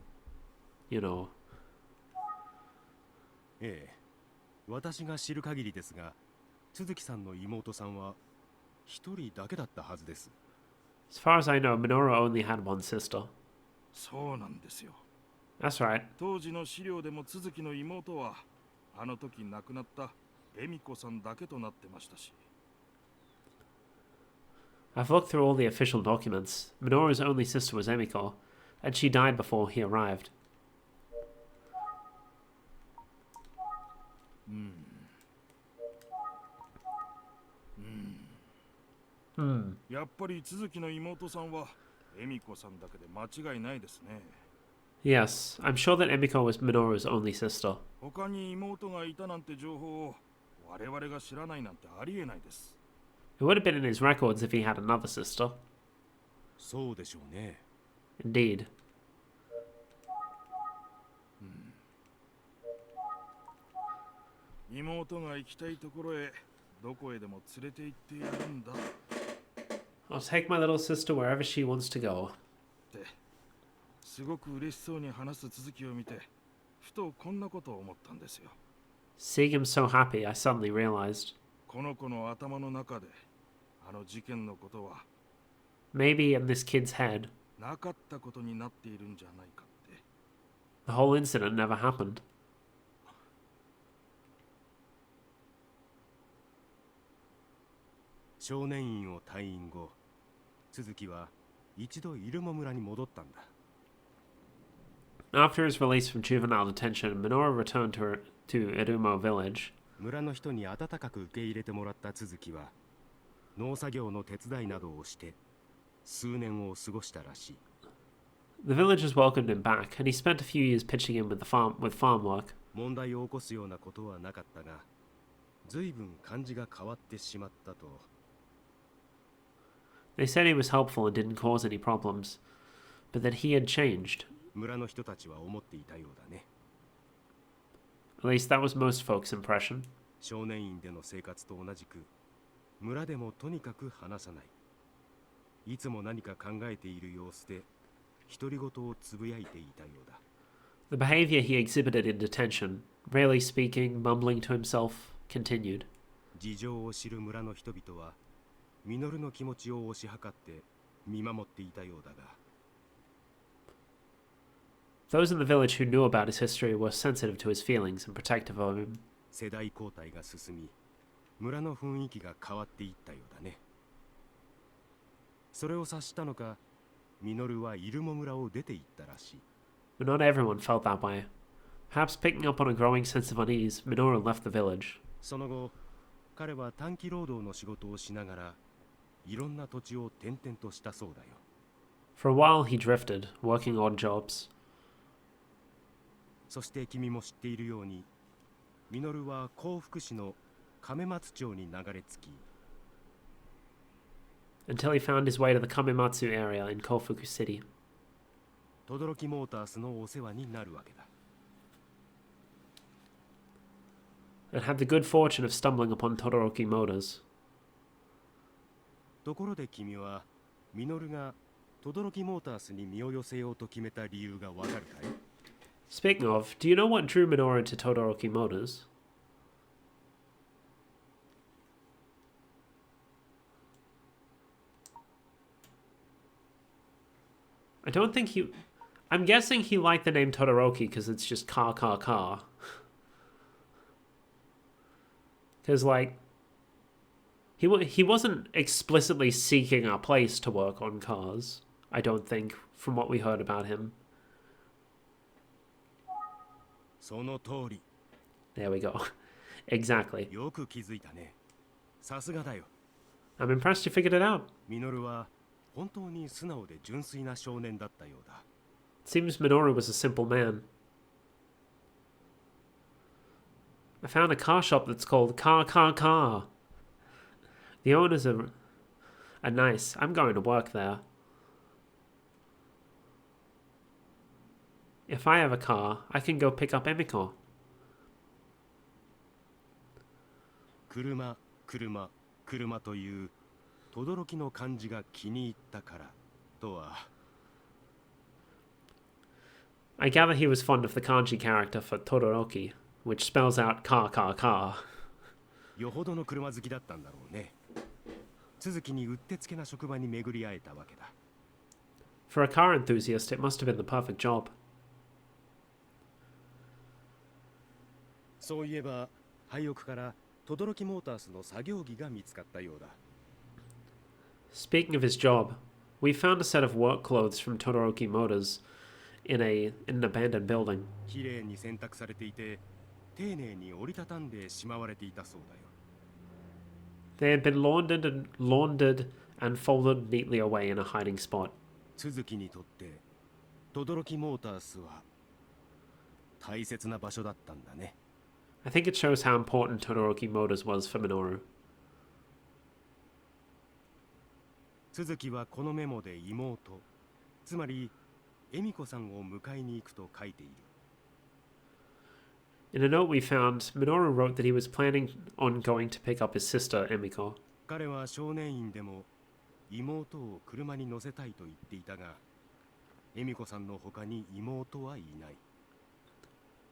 [SPEAKER 1] you know.
[SPEAKER 4] ええ、私が知る限りですが、鈴木さんの妹さんは一人だけだったはずです。
[SPEAKER 1] As far as I know, Minoru only had one sister.
[SPEAKER 7] そうなんですよ。
[SPEAKER 1] That's right.
[SPEAKER 7] 当時の資料でも続きの妹はあの時亡くなった恵美子さんだけとなってましたし。
[SPEAKER 1] I've looked through all the official documents. Minoru's only sister was Emiko, and she died before he arrived.
[SPEAKER 7] やっぱり続きの妹さんは恵美子さんだけで間違いないですね。
[SPEAKER 1] Yes, I'm sure that Emiko was Minoru's only sister.
[SPEAKER 7] 他に妹がいたなんて情報を我々が知らないなんてありえないです。
[SPEAKER 1] It would have been in his records if he had another sister.
[SPEAKER 4] そうでしょうね。
[SPEAKER 1] Indeed.
[SPEAKER 7] 妹が行きたいところへどこへでも連れて行ってやるんだ
[SPEAKER 1] I'll take my little sister wherever she wants to go.
[SPEAKER 7] ってすごく嬉しそうに話す続きを見て、ふとこんなことを思ったんですよ。
[SPEAKER 1] Seeing him so happy, I suddenly realized
[SPEAKER 7] この子の頭の中であの事件のことは
[SPEAKER 1] maybe in this kid's head,
[SPEAKER 7] なかったことになっているんじゃないかって。
[SPEAKER 1] the whole incident never happened.
[SPEAKER 4] 少年院を退院後、鈴木は一度イルモ村に戻ったんだ。
[SPEAKER 1] After his release from juvenile detention, Minoru returned to Irumo village.
[SPEAKER 4] 村の人に温かく受け入れてもらった鈴木は、農作業の手伝いなどをして数年を過ごしたらしい。
[SPEAKER 1] The villagers welcomed him back, and he spent a few years pitching in with farm work.
[SPEAKER 4] 問題を起こすようなことはなかったが、随分感じが変わってしまったと。
[SPEAKER 1] They said he was helpful and didn't cause any problems, but that he had changed.
[SPEAKER 4] 村の人たちは思っていたようだね。
[SPEAKER 1] At least that was most folks' impression.
[SPEAKER 4] 少年院での生活と同じく、村でもとにかく話さない。いつも何か考えている様子で、独り言をつぶやいていたようだ。
[SPEAKER 1] The behavior he exhibited in detention, rarely speaking, mumbling to himself, continued.
[SPEAKER 4] 事情を知る村の人々は、ミノルの気持ちを推し量って見守っていたようだが。
[SPEAKER 1] Those in the village who knew about his history were sensitive to his feelings and protective of him.
[SPEAKER 4] 世代交代が進み、村の雰囲気が変わっていったようだね。それを察したのか、ミノルはイルモ村を出て行ったらしい。
[SPEAKER 1] But not everyone felt that way. Perhaps picking up on a growing sense of unease, Minoru left the village.
[SPEAKER 4] その後、彼は短期労働の仕事をしながら、いろんな土地を転々としたそうだよ。
[SPEAKER 1] For a while he drifted, working odd jobs.
[SPEAKER 4] そして君も知っているように、ミノルは幸福市の亀松町に流れ着き、
[SPEAKER 1] until he found his way to the Komatsu area in Kofuku City.
[SPEAKER 4] 轟モータースのお世話になるわけだ。
[SPEAKER 1] And had the good fortune of stumbling upon Todoroki Motors.
[SPEAKER 4] ところで君はミノルが轟モータースに身を寄せようと決めた理由がわかるかい？
[SPEAKER 1] Speaking of, do you know what drew Minoru to Todoroki Motors? I don't think he... I'm guessing he liked the name Todoroki because it's just car, car, car. Because, like, he wasn't explicitly seeking a place to work on cars, I don't think, from what we heard about him.
[SPEAKER 4] その通り。
[SPEAKER 1] There we go. Exactly.
[SPEAKER 4] よく気づいたね。さすがだよ。
[SPEAKER 1] I'm impressed you figured it out.
[SPEAKER 4] ミノルは本当に素直で純粋な少年だったようだ。
[SPEAKER 1] Seems Minoru was a simple man. I found a car shop that's called Car Car Car. The owners are nice. I'm going to work there. If I have a car, I can go pick up Emiko.
[SPEAKER 4] 車、車、車という轟の漢字が気に入ったからとは。
[SPEAKER 1] I gather he was fond of the kanji character for Todoroki, which spells out car, car, car.
[SPEAKER 4] よほどの車好きだったんだろうね。続きにうってつけな職場に巡り会えたわけだ。
[SPEAKER 1] For a car enthusiast, it must have been the perfect job.
[SPEAKER 4] そういえば、廃屋から轟モータースの作業着が見つかったようだ。
[SPEAKER 1] Speaking of his job, we found a set of work clothes from Todoroki Motors in an abandoned building.
[SPEAKER 4] きれいに洗濯されていて、丁寧に折りたたんでしまわれていたそうだよ。
[SPEAKER 1] They had been laundered and folded neatly away in a hiding spot.
[SPEAKER 4] 続きにとって轟モータースは大切な場所だったんだね。
[SPEAKER 1] I think it shows how important Todoroki Motors was for Minoru.
[SPEAKER 4] 続きはこのメモで妹、つまり恵美子さんを迎えに行くと書いている。
[SPEAKER 1] In a note we found, Minoru wrote that he was planning on going to pick up his sister, Emiko.
[SPEAKER 4] 彼は少年院でも妹を車に乗せたいと言っていたが、恵美子さんの他に妹はいない。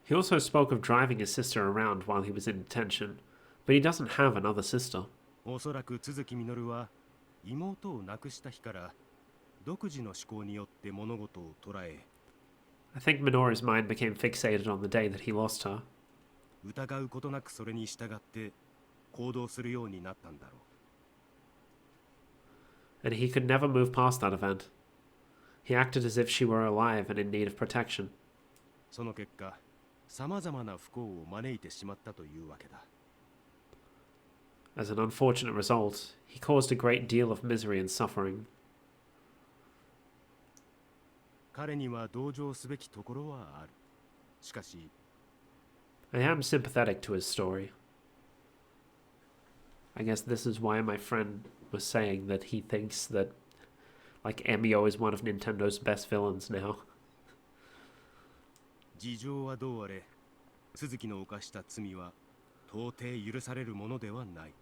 [SPEAKER 1] He also spoke of driving his sister around while he was in detention, but he doesn't have another sister.
[SPEAKER 4] おそらく都築稔は妹を亡くした日から独自の思考によって物事を捉え、
[SPEAKER 1] I think Minoru's mind became fixated on the day that he lost her.
[SPEAKER 4] 疑うことなくそれに従って行動するようになったんだろう。
[SPEAKER 1] And he could never move past that event. He acted as if she were alive and in need of protection.
[SPEAKER 4] その結果、さまざまな不幸を招いてしまったというわけだ。
[SPEAKER 1] As an unfortunate result, he caused a great deal of misery and suffering.
[SPEAKER 4] 彼には同情すべきところはある。しかし、
[SPEAKER 1] I am sympathetic to his story. I guess this is why my friend was saying that he thinks that, like, Emio is one of Nintendo's best villains now.
[SPEAKER 4] 事情はどうあれ、鈴木の犯した罪は到底許されるものではない。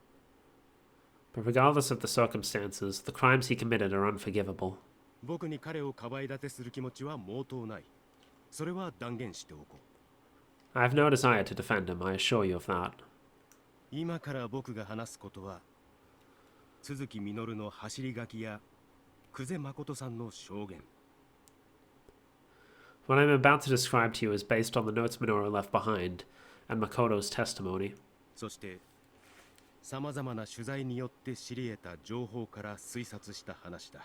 [SPEAKER 1] But regardless of the circumstances, the crimes he committed are unforgivable.
[SPEAKER 4] 僕に彼をかばい立てする気持ちは毛頭ない。それは断言しておこう。
[SPEAKER 1] I have no desire to defend him, I assure you of that.
[SPEAKER 4] 今から僕が話すことは、鈴木稔の走り書きや久世誠さんの証言。
[SPEAKER 1] What I'm about to describe to you is based on the notes Minoru left behind and Makoto's testimony.
[SPEAKER 4] そしてさまざまな取材によって知り得た情報から推察した話だ。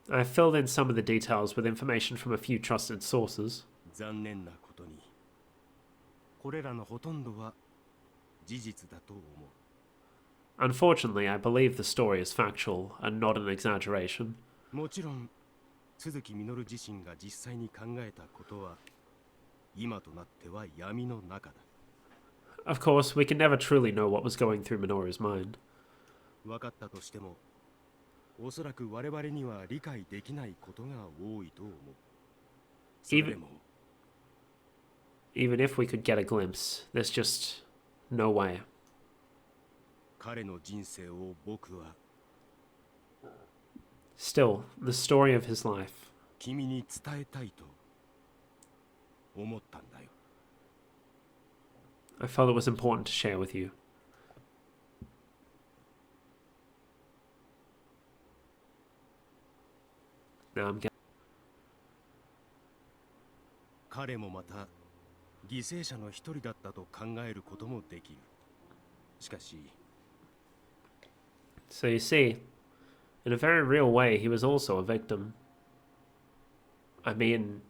[SPEAKER 1] I have filled in some of the details with information from a few trusted sources.
[SPEAKER 4] 残念なことに、これらのほとんどは事実だと思う。
[SPEAKER 1] Unfortunately, I believe the story is factual and not an exaggeration.
[SPEAKER 4] もちろん、鈴木稔自身が実際に考えたことは今となっては闇の中だ。
[SPEAKER 1] Of course, we can never truly know what was going through Minoru's mind.
[SPEAKER 4] 分かったとしても、おそらく我々には理解できないことが多いと思う。それでも
[SPEAKER 1] Even if we could get a glimpse, there's just no way.
[SPEAKER 4] 彼の人生を僕は
[SPEAKER 1] Still, the story of his life.
[SPEAKER 4] 君に伝えたいと思ったんだよ。
[SPEAKER 1] I felt it was important to share with you. Now I'm getting...
[SPEAKER 4] 彼もまた犠牲者の一人だったと考えることもできる。しかし
[SPEAKER 1] So you see, in a very real way, he was also a victim. I mean,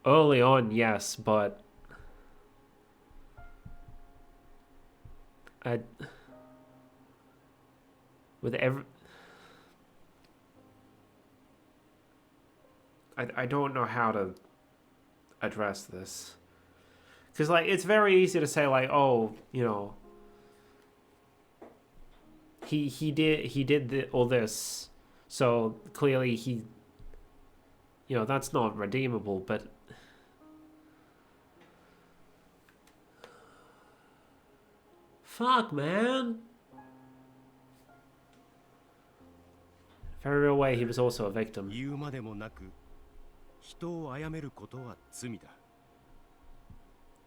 [SPEAKER 1] early on, yes, but with every... I don't know how to address this. Because, like, it's very easy to say, like, oh, you know, he did all this, so clearly he, you know, that's not redeemable, but fuck, man. Very real way, he was also a victim.
[SPEAKER 4] 言うまでもなく人を殺めることは罪だ。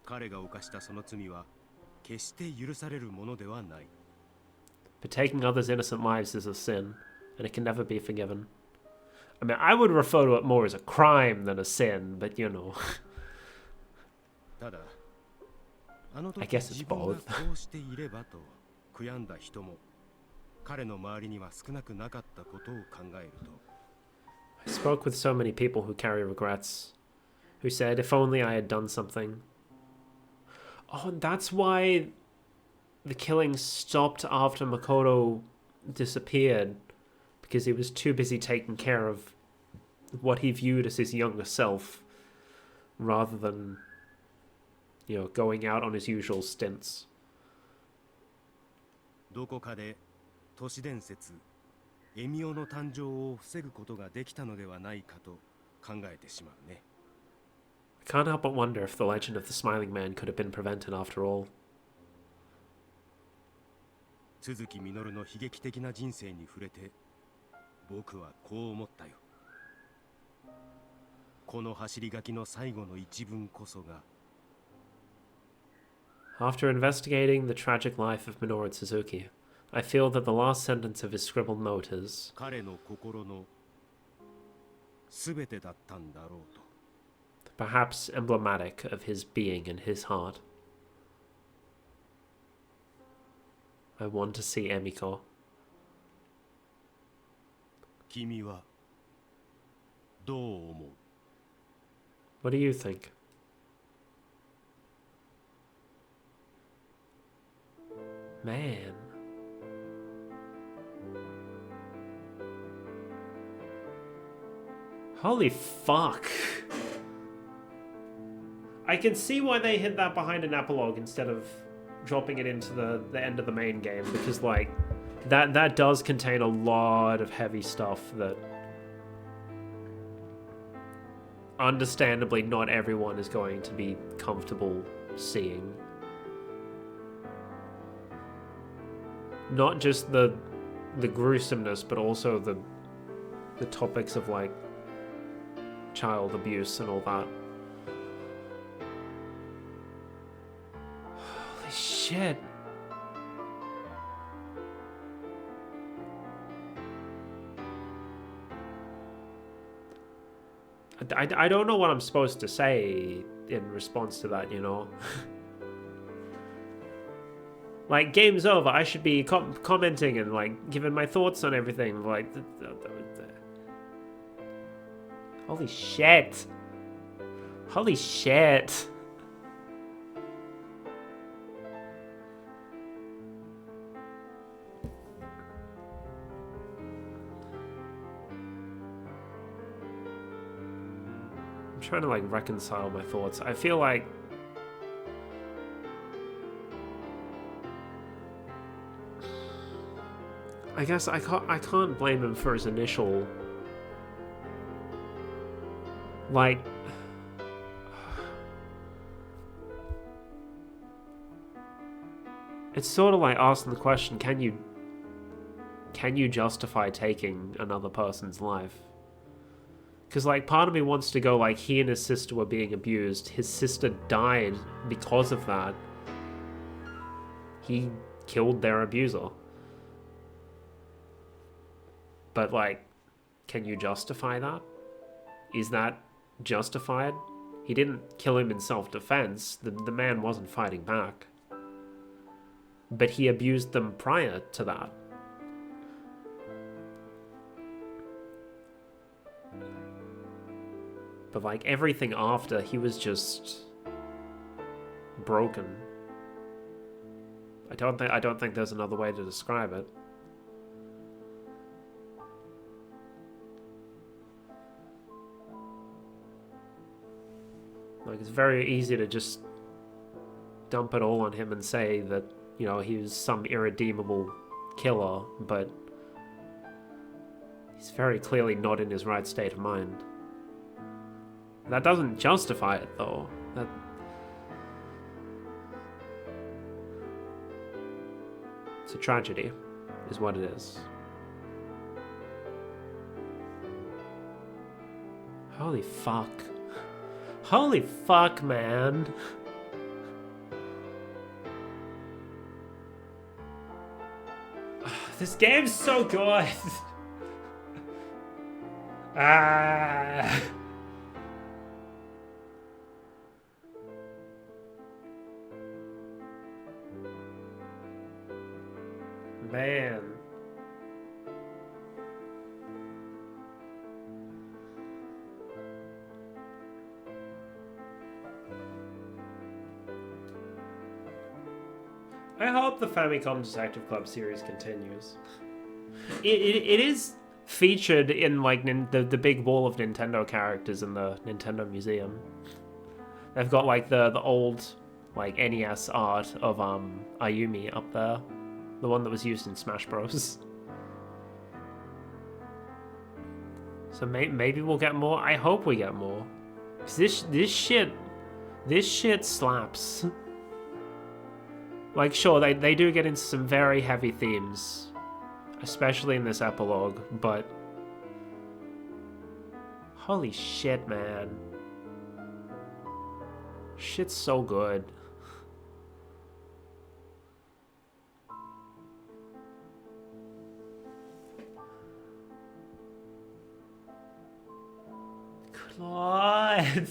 [SPEAKER 4] 彼が犯したその罪は決して許されるものではない。
[SPEAKER 1] But taking others' innocent lives is a sin, and it can never be forgiven. I mean, I would refer to it more as a crime than a sin, but you know.
[SPEAKER 4] ただ、あの
[SPEAKER 1] I
[SPEAKER 4] 時
[SPEAKER 1] guess it's
[SPEAKER 4] 自分が
[SPEAKER 1] both.
[SPEAKER 4] こうしていればと悔やんだ人も彼の周りには少なくなかったことを考えると
[SPEAKER 1] I spoke with so many people who carry regrets, who said, if only I had done something. Oh, and that's why the killing stopped after Makoto disappeared, because he was too busy taking care of what he viewed as his younger self, rather than, you know, going out on his usual stints.
[SPEAKER 4] どこかで都市伝説エミオの誕生を防ぐことができたのではないかと考えてしまうね。
[SPEAKER 1] I can't help but wonder if the legend of the Smiling Man could have been prevented after all.
[SPEAKER 4] 都築実の悲劇的な人生に触れて僕はこう思ったよ。この走り書きの最後の一文こそが
[SPEAKER 1] After investigating the tragic life of Minoru Suzuki, I feel that the last sentence of his scribbled note is
[SPEAKER 4] 彼の心の全てだったんだろうと。
[SPEAKER 1] perhaps emblematic of his being and his heart. I want to see Emiko.
[SPEAKER 4] 君はどう思う？
[SPEAKER 1] What do you think? Man. Holy fuck. I can see why they hid that behind an epilogue instead of dropping it into the end of the main game, because like that does contain a lot of heavy stuff that understandably not everyone is going to be comfortable seeing. Not just the gruesomeness, but also the topics of like child abuse and all that. Holy shit. I don't know what I'm supposed to say in response to that, you know. Like, game's over. I should be commenting and, like, giving my thoughts on everything. Like, holy shit. Holy shit. I'm trying to like reconcile my thoughts. I feel like I guess I can't blame him for his initial like it's sort of like asking the question, can you justify taking another person's life? Because like part of me wants to go like he and his sister were being abused, his sister died because of that, he killed their abuser. But like, can you justify that? Is that justified? He didn't kill him in self-defense. The man wasn't fighting back. But he abused them prior to that. But like everything after, he was just broken. I don't think there's another way to describe it. Like, it's very easy to just dump it all on him and say that, you know, he was some irredeemable killer, but he's very clearly not in his right state of mind. That doesn't justify it, though. It's a tragedy, is what it is. Holy fuck. Holy fuck, man. This game's so good. Ah. Man. I hope the Famicom Detective Club series continues. It is featured in like the big wall of Nintendo characters in the Nintendo Museum. They've got like the old like NES art of Ayumi up there, the one that was used in Smash Bros. So maybe we'll get more. I hope we get more. 'Cause this shit slaps. Like, sure, they do get into some very heavy themes, especially in this epilogue, but holy shit, man. Shit's so good. God.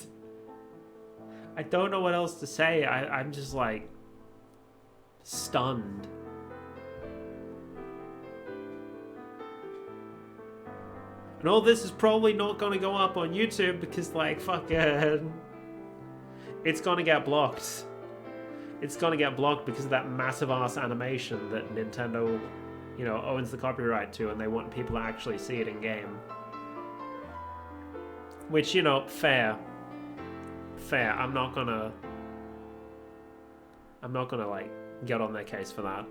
[SPEAKER 1] I don't know what else to say. I'm just like stunned. And all this is probably not going to go up on YouTube because, like, fucking, it's going to get blocked. It's going to get blocked because of that massive ass animation that Nintendo, you know, owns the copyright to, and they want people to actually see it in game. Which, you know, fair. I'm not gonna like get on their case for that.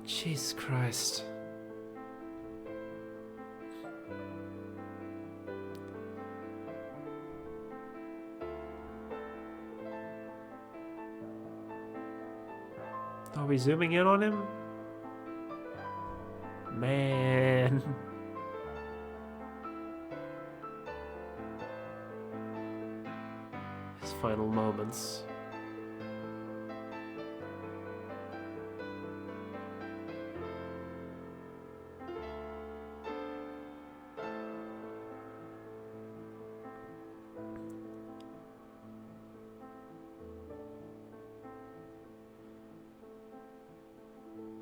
[SPEAKER 1] Jesus Christ. Are we zooming in on him? Man. His final moments.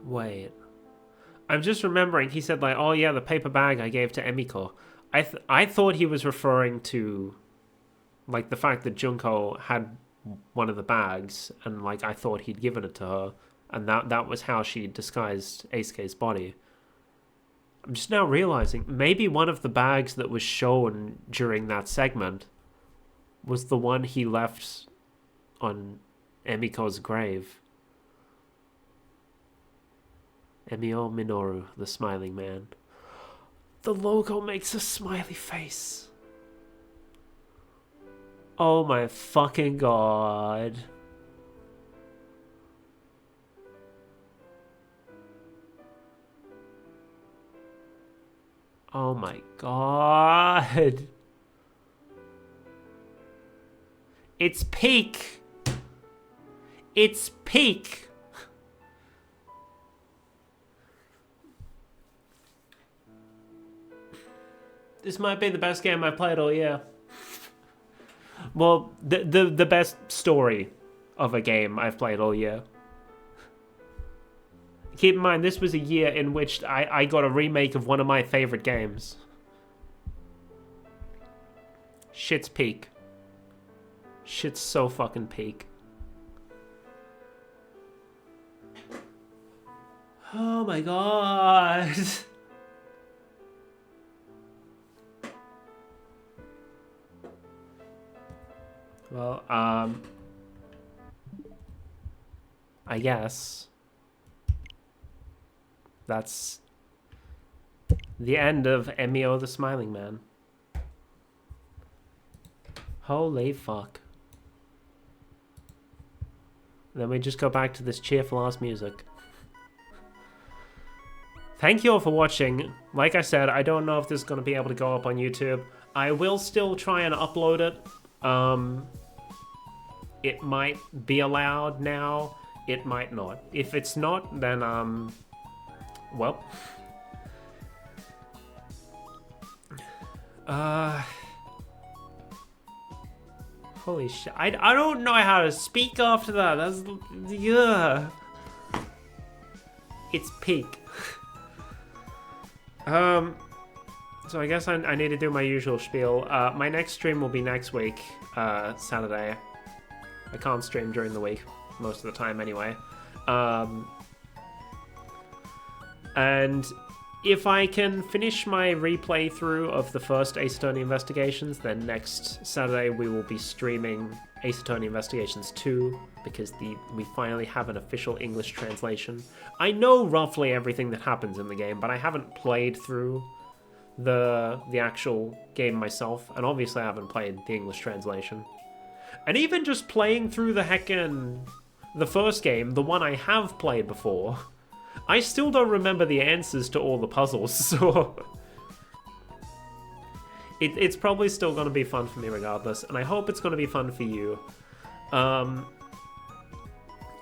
[SPEAKER 1] Wait. I'm just remembering, he said like, oh yeah, the paper bag I gave to Emiko. I thought he was referring to like the fact that Junko had one of the bags and like I thought he'd given it to her. And that was how she disguised Eisuke's body. I'm just now realizing maybe one of the bags that was shown during that segment was the one he left on Emiko's grave. Emio Minoru, the smiling man. The logo makes a smiley face. Oh my fucking god. Oh my god. It's peak. It's peak. This might be the best game I've played all year. Well, the best story of a game I've played all year. Keep in mind, this was a year in which I got a remake of one of my favorite games. Shit's peak. Shit's so fucking peak. Oh my god. Well, I guess that's the end of Emio the Smiling Man. Holy fuck. Then we just go back to this cheerful ass music. Thank you all for watching. Like I said, I don't know if this is going to be able to go up on YouTube. I will still try and upload it. It might be allowed now. It might not. If it's not, then, well. Holy shit. I don't know how to speak after that. That's, yeah. It's peak. So I guess I need to do my usual spiel. My next stream will be next week, Saturday. I can't stream during the week, most of the time anyway. And if I can finish my replay through of the first Ace Attorney Investigations, then next Saturday we will be streaming Ace Attorney Investigations 2, because we finally have an official English translation. I know roughly everything that happens in the game, but I haven't played through the actual game myself, and obviously I haven't played the English translation. And even just playing through the first game, the one I have played before, I still don't remember the answers to all the puzzles, so it's probably still going to be fun for me regardless, and I hope it's going to be fun for you.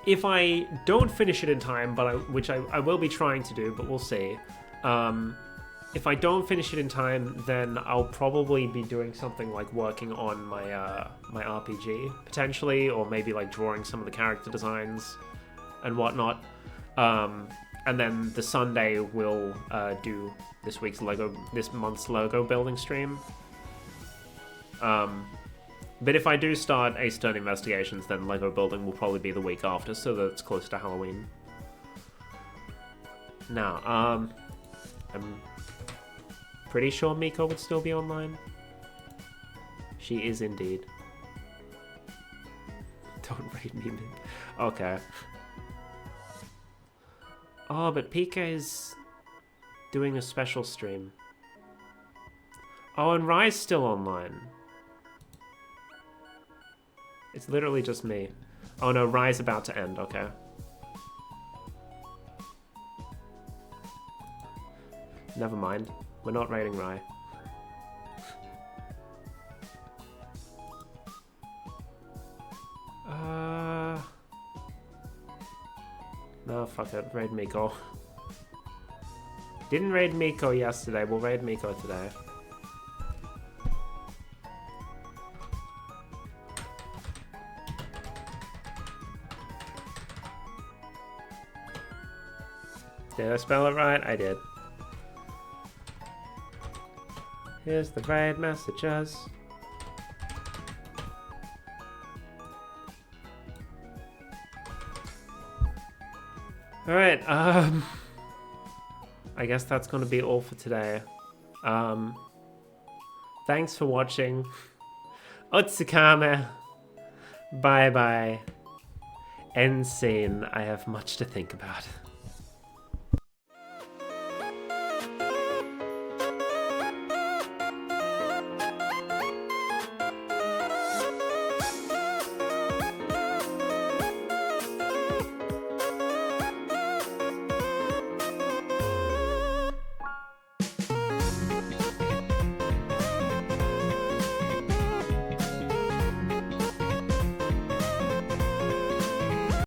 [SPEAKER 1] If I don't finish it in time, which I will be trying to do, but we'll see. If I don't finish it in time, then I'll probably be doing something like working on my my RPG, potentially, or maybe like drawing some of the character designs and whatnot. And then the Sunday we'll do this month's Lego building stream. But if I do start Ace Attorney Investigations, then Lego building will probably be the week after, so that it's close to Halloween. Now, I'm pretty sure Miko would still be online. She is indeed. Don't rate me, man. Okay. Oh, but PK is doing a special stream. Oh, and Rai's still online. It's literally just me. Oh no, Rai's about to end, okay. Never mind. We're not rating Rai. No, fuck it. Raid Miko. Didn't raid Miko yesterday. We'll raid Miko today. Did I spell it right? I did. Here's the raid messages. Alright, I guess that's gonna be all for today. Thanks for watching. Otsukame. Bye bye. End scene. I have much to think about.